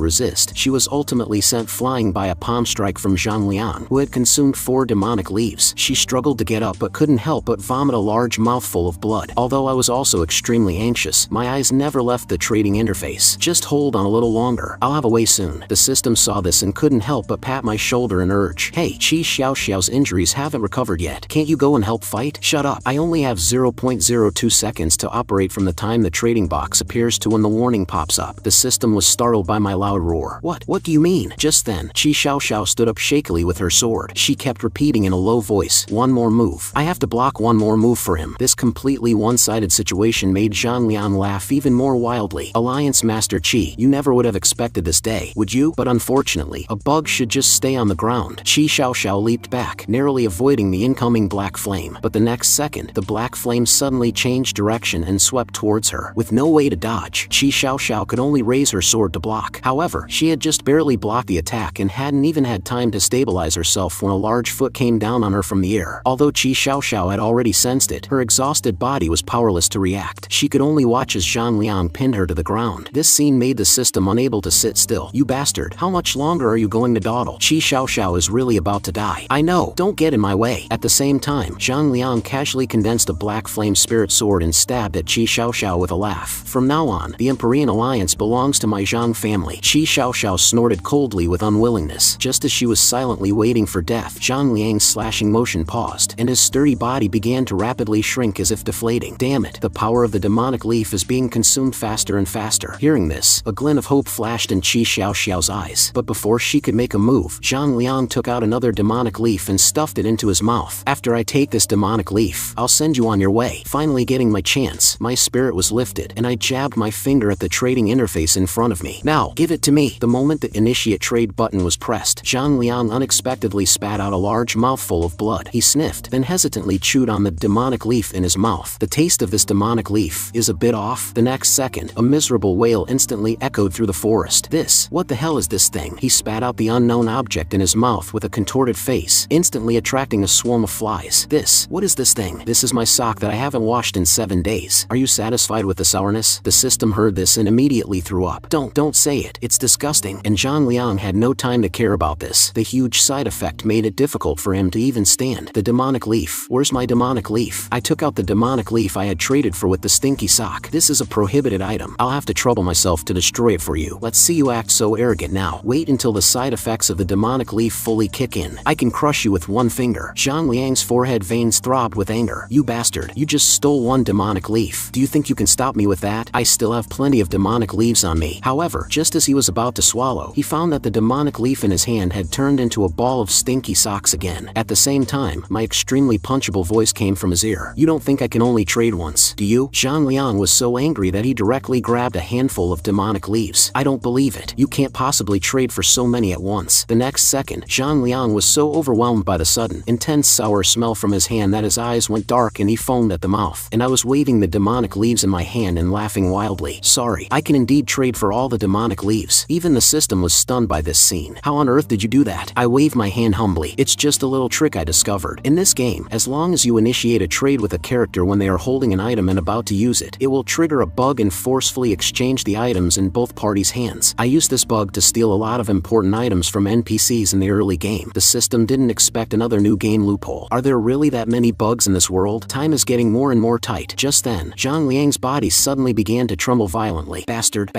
A: resist, she was ultimately sent flying by a palm strike from Zhang Liang, who had consumed 4 demonic leaves. She struggled to get up but couldn't help but vomit a large mouthful of blood. Although I was also extremely anxious, my eyes never left the trading interface. "Just hold on a little longer. I'll have a way soon." The system saw this and couldn't help but pat my shoulder and urge, "Hey, Qi Xiaoxiao's injuries haven't recovered yet. Can't you go and help fight?" "Shut up. I only have 0.02 seconds to operate from the time the trading box appears to when the warning pops up." The system was startled by my loud roar. What do you mean?" Just then, Qi Xiaoxiao stood up shakily with her sword. She kept repeating in a low voice, "One more move. I have to block one more move for him." This completely one-sided situation made Zhang Liang laugh even more wildly. "Alliance Master Qi, you never would have expected this day, would you? But unfortunately, a bug should just stay on the ground." Qi Xiaoxiao leaped back, narrowly avoiding the incoming black flame. But the next second, the black flame suddenly changed direction and swept towards her. With no way to dodge, Qi Xiaoxiao could only raise her sword to block. However, she had just barely blocked the attack and hadn't even had time to stabilize herself when a large foot came down on her from the air. Although Qi Xiaoxiao had already sensed it, her exhausted body was powerless to react. She could only watch as Zhang Liang pinned her to the ground. This scene made the system unable to sit still. "You bastard, how much longer are you going to dawdle? Qi Xiaoxiao is really about to die." "I know, don't get in my way." At the same time, Zhang Liang casually condensed a black flame spirit sword and stabbed at Qi Xiaoxiao with a laugh. "From now on, the Empyrean Alliance belongs to my Zhang family." Qi Xiaoxiao snorted coldly with unwillingness. Just as she was silently waiting for death, Zhang Liang's slashing motion paused, and his sturdy body began to rapidly shrink as if deflating. Damn it, the power of the demonic leaf is being consumed faster and faster. Hearing this, a glint of hope flashed in Qi Xiaoxiao's eyes. But before she could make a move, Zhang Liang took out another demonic leaf and stuffed it into his mouth. "After I take this demonic leaf, I'll send you on your way." Finally getting my chance, my spirit was lifted, and I jabbed my finger at the trading interface in front of me. "Now, give it to me." The moment the initiate trade button was pressed, Zhang Liang unexpectedly spat out a large mouthful of blood. He sniffed, then hesitantly chewed on the demonic leaf in his mouth. "The taste of this demonic leaf is a bit off." The next second, a miserable wail instantly echoed through the forest. What the hell is this thing?" He spat out the unknown object in his mouth with a contorted face. Instantly, instantly attracting a swarm of flies. What is this thing? This is my sock that I haven't washed in 7 days. Are you satisfied with the sourness? The system heard this and immediately threw up. Don't say it. It's disgusting. And Zhang Liang had no time to care about this. The huge side effect made it difficult for him to even stand. The demonic leaf. Where's my demonic leaf? I took out the demonic leaf I had traded for with the stinky sock. This is a prohibited item. I'll have to trouble myself to destroy it for you. Let's see you act so arrogant now. Wait until the side effects of the demonic leaf fully kick in. I can crush you with one finger. Zhang Liang's forehead veins throbbed with anger. You bastard. You just stole one demonic leaf. Do you think you can stop me with that? I still have plenty of demonic leaves on me. However, just as he was about to swallow, he found that the demonic leaf in his hand had turned into a ball of stinky socks again. At the same time, my extremely punchable voice came from his ear. You don't think I can only trade once, do you? Zhang Liang was so angry that he directly grabbed a handful of demonic leaves. I don't believe it. You can't possibly trade for so many at once. The next second, Zhang Liang was so overwhelmed by the sudden, intense sour smell from his hand that his eyes went dark and he foamed at the mouth. And I was waving the demonic leaves in my hand and laughing wildly. Sorry, I can indeed trade for all the demonic leaves. Even the system was stunned by this scene. How on earth did you do that? I waved my hand humbly. It's just a little trick I discovered. In this game, as long as you initiate a trade with a character when they are holding an item and about to use it, it will trigger a bug and forcefully exchange the items in both parties' hands. I used this bug to steal a lot of important items from NPCs in the early game. The system didn't expect another new game loophole. Are there really that many bugs in this world? Time is getting more and more tight. Just then, Zhang Liang's body suddenly began to tremble violently. Bastard,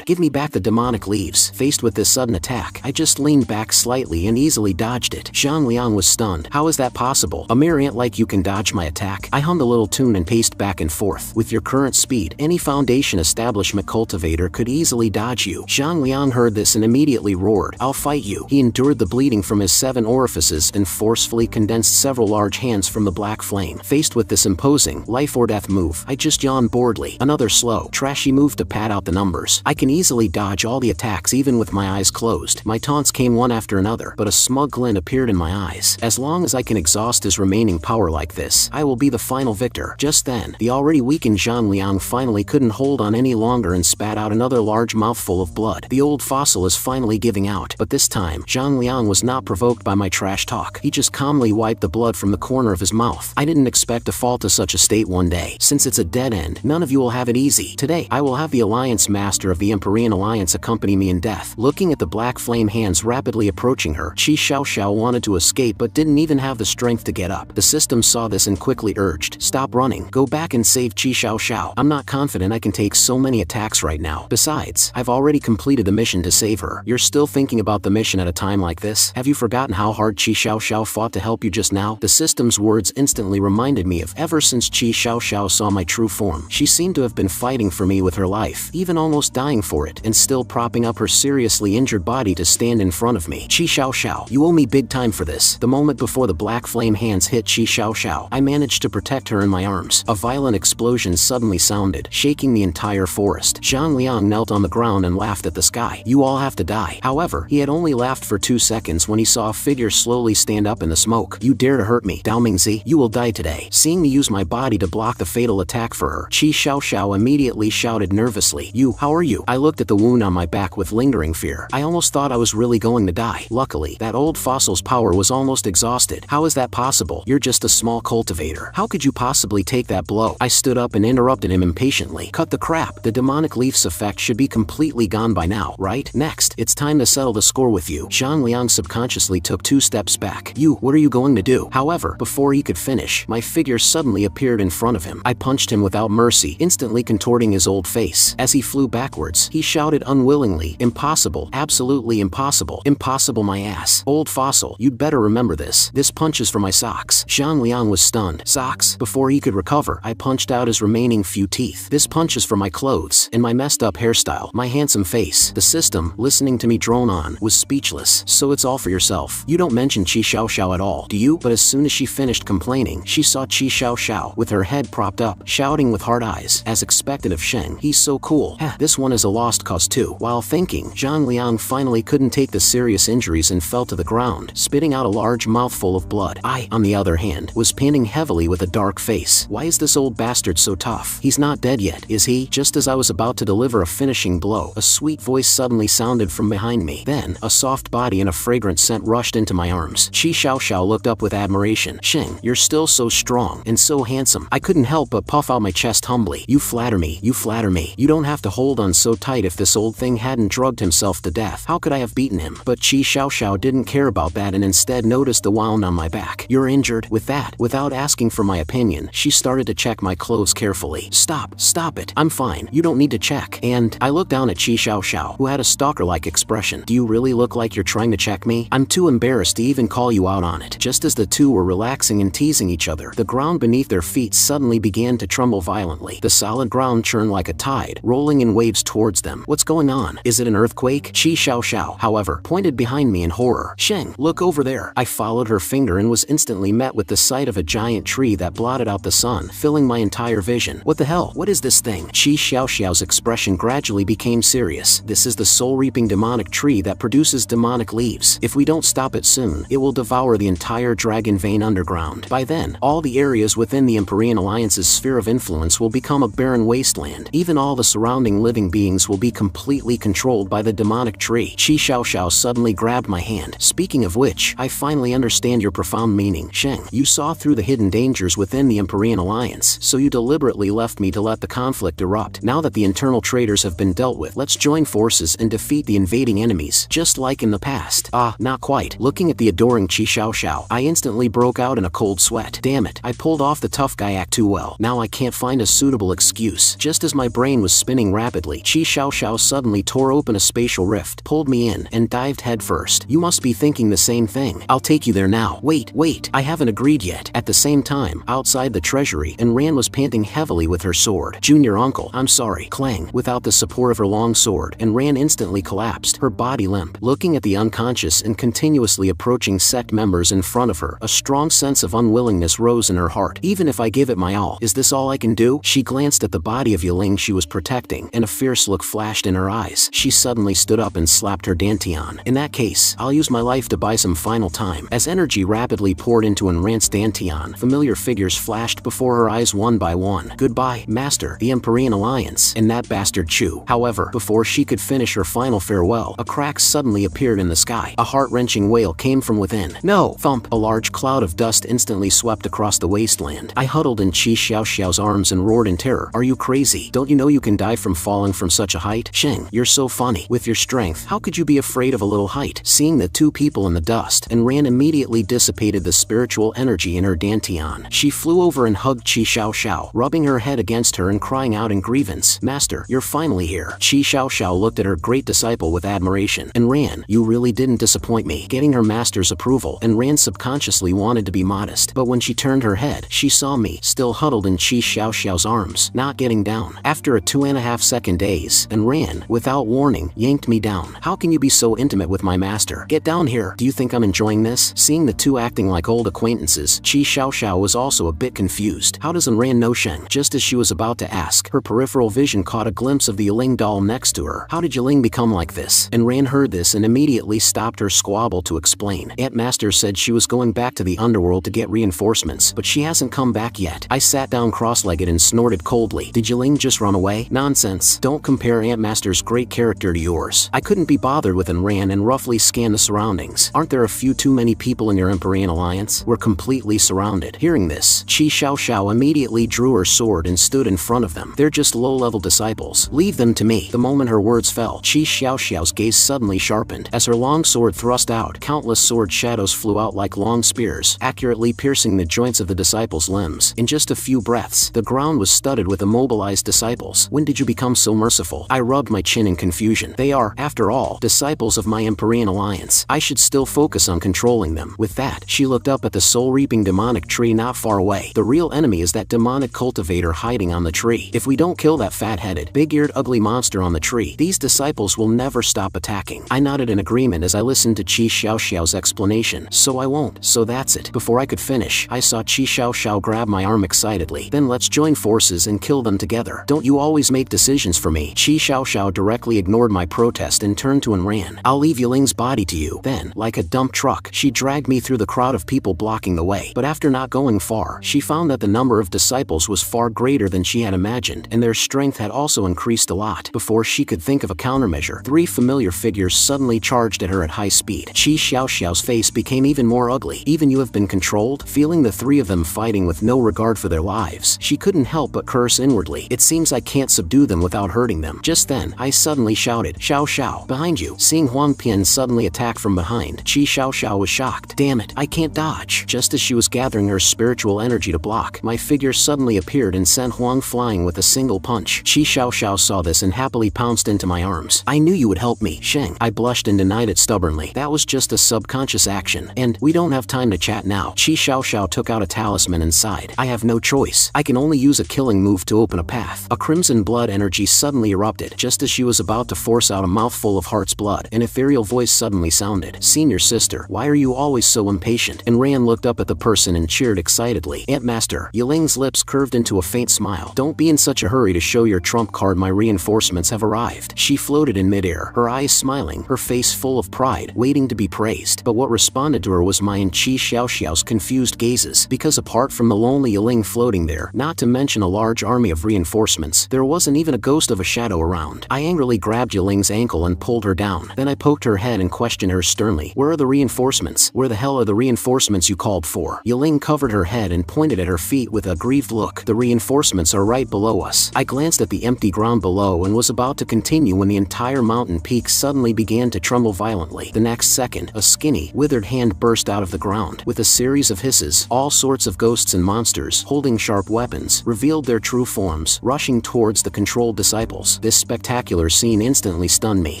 A: give me back the demonic leaves. Faced with this sudden attack, I just leaned back slightly and easily dodged it. Zhang Liang was stunned. How is that possible? A mere ant like you can dodge my attack? I hummed a little tune and paced back and forth. With your current speed, any Foundation establishment cultivator could easily dodge you. Zhang Liang heard this and immediately roared, I'll fight you. He endured the bleeding from his 7 orifices and forcefully condensed several large hands from the black flame. Faced with this imposing, life or death move, I just yawned boredly. Another slow, trashy move to pad out the numbers. I can easily dodge all the attacks even with my eyes closed. My taunts came one after another, but a smug glint appeared in my eyes. As long as I can exhaust his remaining power like this, I will be the final victor. Just then, the already weakened Zhang Liang finally couldn't hold on any longer and spat out another large mouthful of blood. The old fossil is finally giving out, but this time, Zhang Liang was not provoked by my trash talk. He just calmly wiped the blood from the corner of his mouth. I didn't expect to fall to such a state one day. Since it's a dead end, none of you will have it easy. Today, I will have the Alliance Master of the Empyrean Alliance accompany me in death. Looking at the black flame hands rapidly approaching her, Qi Xiaoxiao wanted to escape but didn't even have the strength to get up. The system saw this and quickly urged, stop running. Go back and save Qi Xiaoxiao. I'm not confident I can take so many attacks right now. Besides, I've already completed the mission to save her. You're still thinking about the mission at a time like this? Have you forgotten how hard Qi Xiaoxiao fought to help you just now? The system's words instantly reminded me of ever since Qi Xiaoxiao saw my true form. She seemed to have been fighting for me with her life, even almost dying for it, and still propping up her seriously injured body to stand in front of me. Qi Xiaoxiao, you owe me big time for this. The moment before the black flame hands hit Qi Xiaoxiao, I managed to protect her in my arms. A violent explosion suddenly sounded, shaking the entire forest. Zhang Liang knelt on the ground and laughed at the sky. You all have to die. However, he had only laughed for 2 seconds when he saw a figure slowly stand up in the smoke. You dare to hurt me, Dao Mingzi? You will die today. Seeing me use my body to block the fatal attack for her, Qi Xiaoxiao immediately shouted nervously, how are you? I looked at the wound on my back with lingering fear. I almost thought I was really going to die. Luckily, that old fossil's power was almost exhausted. How is that possible? You're just a small cultivator. How could you possibly take that blow? I stood up and interrupted him impatiently. Cut the crap. The demonic leaf's effect should be completely gone by now, right? Next, it's time to settle the score with you. Zhang Liang subconsciously took 2 steps back. What are you going to do? However, before he could finish, my figure suddenly appeared in front of him. I punched him without mercy, instantly contorting his old face. As he flew backwards, he shouted unwillingly, impossible, absolutely impossible, impossible my ass. Old fossil, you'd better remember this. This punch is for my socks. Zhang Liang was stunned. Socks? Before he could recover, I punched out his remaining few teeth. This punch is for my clothes, and my messed up hairstyle, my handsome face. The system, listening to me drone on, was speechless. So it's all for yourself. You don't mention Qi Xiaoxiao at all, do you? But as soon as she finished complaining, she saw Qi Xiaoxiao, with her head propped up, shouting with hard eyes, as expected of Sheng. He's so cool. This one is a lost cause too. While thinking, Zhang Liang finally couldn't take the serious injuries and fell to the ground, spitting out a large mouthful of blood. I, on the other hand, was panting heavily with a dark face. Why is this old bastard so tough? He's not dead yet, is he? Just as I was about to deliver a finishing blow, a sweet voice suddenly sounded from behind me. Then, a soft body and a fragrant scent rushed into my arms. Qi Xiaoxiao looked up with admiration. Sheng, you're still so strong and so handsome. I couldn't help but puff out my chest humbly. You flatter me, you flatter me. You don't have to hold on so tight. If this old thing hadn't drugged himself to death, how could I have beaten him? But Qi Xiaoxiao didn't care about that and instead noticed the wound on my back. You're injured? With that, without asking for my opinion, she started to check my clothes carefully. Stop it. I'm fine. You don't need to check. And I looked down at Qi Xiaoxiao, who had a stalker-like expression. Do you really look like you're trying to check me? I'm too embarrassed to even call you out on it. Just as the two were relaxing and teasing each other, the ground beneath their feet suddenly began to tremble violently. The solid ground churned like a tide, rolling in waves towards them. What's going on? Is it an earthquake? Qi Xiaoxiao, however, pointed behind me in horror. Sheng, look over there. I followed her finger and was instantly met with the sight of a giant tree that blotted out the sun, filling my entire vision. What the hell? What is this thing? Qi Xiaoxiao's expression gradually became serious. This is the soul-reaping demonic tree that produces demonic leaves. If we don't stop it soon, it will devour the entire Dragon Vein underground. By then, all the areas within the Empyrean Alliance's sphere of influence will become a barren wasteland. Even all the surrounding living beings will be completely controlled by the demonic tree. Qi Xiaoxiao suddenly grabbed my hand. Speaking of which, I finally understand your profound meaning. Sheng, you saw through the hidden dangers within the Empyrean Alliance, so you deliberately left me to let the conflict erupt. Now that the internal traitors have been dealt with, let's join forces and defeat the invading enemies, just like in the past. Not quite. Looking at the adoring Qi Xiaoxiao, I instantly broke out in a cold sweat. Damn it, I pulled off the tough guy act too well. Now I can't find a suitable excuse. Just as my brain was spinning rapidly, Qi Xiaoxiao suddenly tore open a spatial rift, pulled me in, and dived headfirst. You must be thinking the same thing. I'll take you there now. Wait, I haven't agreed yet. At the same time, outside the treasury, Enran was panting heavily with her sword. Junior uncle, I'm sorry. Clang. Without the support of her long sword, Enran instantly collapsed, her body limp. Looking at the unconscious and continuously approaching sect members in front of her, a strong sense of unwillingness rose in her heart. Even if I give it my all, is this all I can do? She glanced at the body of Yiling she was protecting, and a fierce look flashed in her eyes. She suddenly stood up and slapped her dantian. In that case, I'll use my life to buy some final time. As energy rapidly poured into Enran's dantian, familiar figures flashed before her eyes one by one. Goodbye, Master, the Empyrean Alliance, and that bastard Chu. However, before she could finish her final farewell, a crack suddenly appeared in the sky. A heart-wrenching wail came from within. No! Thump! A large cloud of dust instantly swept across the wasteland. I huddled in Qi Xiaoxiao's arms and roared in terror. Are you crazy? Don't you know you can die from falling from such a height? Sheng, you're so funny. With your strength, how could you be afraid of a little height? Seeing the two people in the dust, Enran immediately dissipated the spiritual energy in her dantian. She flew over and hugged Qi Xiaoxiao, rubbing her head against her and crying out in grievance. Master, you're finally here. Qi Xiaoxiao looked at her great disciple with admiration. Enran, you really didn't disappoint me. Getting her master's approval, Enran subconsciously wanted to be modest, but when she turned her head, she saw me, still huddled in Qi Xiaoxiao's arms, not getting down. After a 2.5-second daze, Enran, without warning, yanked me down. How can you be so intimate with my master? Get down here. Do you think I'm enjoying this? Seeing the two acting like old acquaintances, Qi Xiaoxiao was also a bit confused. How does Enran know Sheng? Just as she was about to ask, her peripheral vision caught a glimpse of the Yiling doll next to her. How did Yiling become like this? Enran heard this and immediately stopped her squabble to explain. Aunt Master said she was going back to the underworld to get reinforcements, but she hasn't come back yet. I sat down cross-legged and snorted coldly. Did Yiling just run away? Nonsense. Don't compare Aunt Master's great character to yours. I couldn't be bothered with Enran and roughly scanned the surroundings. Aren't there a few too many people in your Empyrean Alliance? We're completely surrounded. Hearing this, Qi Xiaoxiao immediately drew her sword and stood in front of them. They're just low-level disciples. Leave them to me. The moment her words fell, Qi Xiaoxiao's gaze suddenly sharpened. As her long sword thrust out, countless sword shadows flew out like long spears, accurately piercing the joints of the disciples' limbs. In just a few breaths, the ground was studded with immobilized disciples. When did you become so merciful? I rubbed my chin in confusion. They are, after all, disciples of my Empyrean Alliance. I should still focus on controlling them. With that, she looked up at the soul-reaping demonic tree not far away. The real enemy is that demonic cultivator hiding on the tree. If we don't kill that fat-headed, big-eared ugly monster on the tree, these disciples will never stop attacking. I nodded in agreement as I listened to Qi Xiaoxiao's explanation. So I won't. So that's it. Before I could finish, I saw Qi Xiaoxiao grab my arm excitedly. Then let's join forces and kill them together. Don't you always make decisions for me? Qi Xiaoxiao directly ignored my protest and turned to Enran. I'll leave Yiling's body to you. Then, like a dump truck, she dragged me through the crowd of people blocking the way. But after not going far, she found that the number of disciples was far greater than she had imagined, and their strength had also increased a lot. Before she could think of a countermeasure, 3 familiar figures suddenly charged at her at high speed. Qi Xiaoxiao's face face became even more ugly. Even you have been controlled? Feeling the three of them fighting with no regard for their lives, she couldn't help but curse inwardly. It seems I can't subdue them without hurting them. Just then, I suddenly shouted, "Xiao Xiao, behind you." Seeing Huang Pian suddenly attack from behind, Qi Xiao Xiao was shocked. Damn it, I can't dodge. Just as she was gathering her spiritual energy to block, my figure suddenly appeared and sent Huang flying with a single punch. Qi Xiao Xiao saw this and happily pounced into my arms. "I knew you would help me, Sheng." I blushed and denied it stubbornly. "That was just a subconscious action, and we don't have time to chat now." Qi Xiao Xiao took out a talisman and sighed. "I have no choice. I can only use a killing move to open a path." A crimson blood energy suddenly erupted. Just as she was about to force out a mouthful of heart's blood, an ethereal voice suddenly sounded. "Senior sister, why are you always so impatient?" And Ran looked up at the person and cheered excitedly. "Aunt Master." Yiling's lips curved into a faint smile. "Don't be in such a hurry to show your trump card. My reinforcements have arrived." She floated in midair, her eyes smiling, her face full of pride, waiting to be praised. But what responded to her was my and Qi Xiaoxiao's confused gazes, because apart from the lonely Yiling floating there, not to mention a large army of reinforcements, there wasn't even a ghost of a shadow around. I angrily grabbed Yiling's ankle and pulled her down. Then I poked her head and questioned her sternly. "Where are the reinforcements? Where the hell are the reinforcements you called for?" Yiling covered her head and pointed at her feet with a grieved look. "The reinforcements are right below us." I glanced at the empty ground below and was about to continue when the entire mountain peak suddenly began to tremble violently. The next second, a skinny, withered hand burst out of the ground. With a series of hisses, all sorts of ghosts and monsters, holding sharp weapons, revealed their true forms, rushing towards the controlled disciples. This spectacular scene instantly stunned me.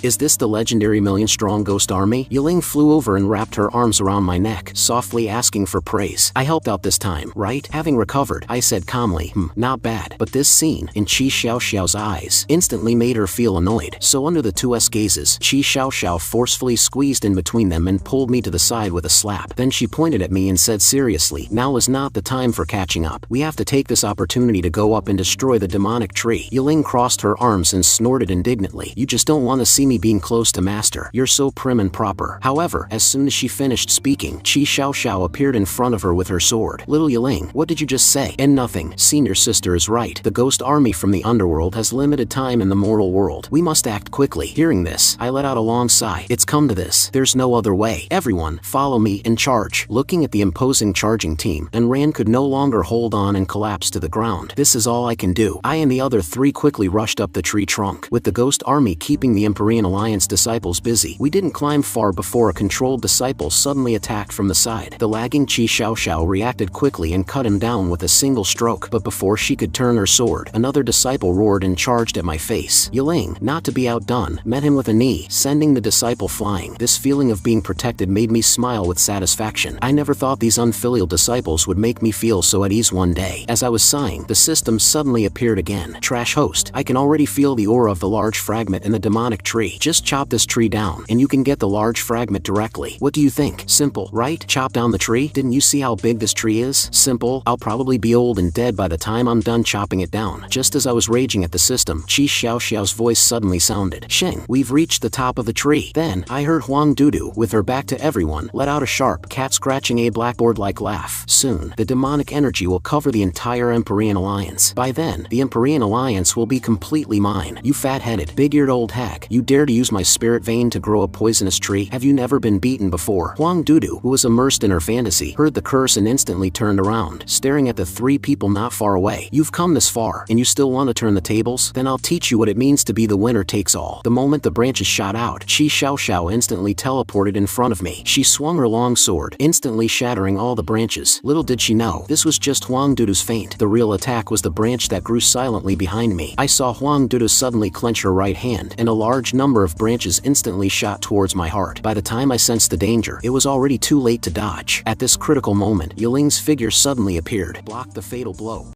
A: "Is this the legendary million-strong ghost army?" Yiling flew over and wrapped her arms around my neck, softly asking for praise. "I helped out this time, right?" Having recovered, I said calmly, "Not bad." But this scene, in Qi Xiaoxiao's eyes, instantly made her feel annoyed. So under the 2's gazes, Qi Xiaoxiao forcefully squeezed in between them and pulled me to the side with a slap. Then she pointed at me and said seriously, "Now is not the time for catching up. We have to take this opportunity to go up and destroy the demonic tree." Yiling crossed her arms and snorted indignantly. "You just don't want to see me being close to Master. You're so prim and proper." However, as soon as she finished speaking, Qi Xiaoxiao appeared in front of her with her sword. "Little Yiling, what did you just say?" "And nothing. Senior sister is right. The ghost army from the underworld has limited time in the mortal world. We must act quickly." Hearing this, I let out a long sigh. It's come to this. There's no other way. "Everyone, follow me and charge." Looking at the imposing charging team, and Ran could no longer hold on and collapsed to the ground. "This is all I can do." I and the other three quickly rushed up the tree trunk, with the ghost army keeping the Empyrean Alliance disciples busy. We didn't climb far before a controlled disciple suddenly attacked from the side. The lagging Qi Xiaoxiao reacted quickly and cut him down with a single stroke, but before she could turn her sword, another disciple roared and charged at my face. Yiling, not to be outdone, met him with a knee, sending the disciple flying. This feeling of being protected made me smile with satisfaction. I never thought these unfilial disciples would make me feel so at ease one day. As I was sighing, the system suddenly appeared again. "Trash host, I can already feel the aura of the large fragment in the demonic tree. Just chop this tree down, and you can get the large fragment directly. What do you think? Simple, right? Chop down the tree? Didn't you see how big this tree is? Simple. I'll probably be old and dead by the time I'm done chopping it down." Just as I was raging at the system, Qi Xiaoxiao's voice suddenly sounded. "Sheng, we've reached the top of the tree." Then, I heard Huang Dudu, with her back to everyone, let out a sharp, cat-scratching a blackboard-like laugh. "Soon, the demonic energy will cover the entire Empyrean Alliance. By then, the Empyrean Alliance will be completely mine. You fat-headed, big-eared old hag, you dare to use my spirit vein to grow a poisonous tree? Have you never been beaten before?" Huang Dudu, who was immersed in her fantasy, heard the curse and instantly turned around, staring at the three people not far away. "You've come this far, and you still want to turn the tables? Then I'll teach you what it means to be the winner takes all." The moment the branches shot out, Qi Xiaoxiao instantly teleported in front of me. She swung her long sword, instantly shattering all the branches. Little did she know, this was just Huang Dudu's feint. The real attack was the branch that grew silently behind me. I saw Huang Dudu suddenly clench her right hand, and a large number of branches instantly shot towards my heart. By the time I sensed the danger, it was already too late to dodge. At this critical moment, Yiling's figure suddenly appeared, blocked the fatal blow.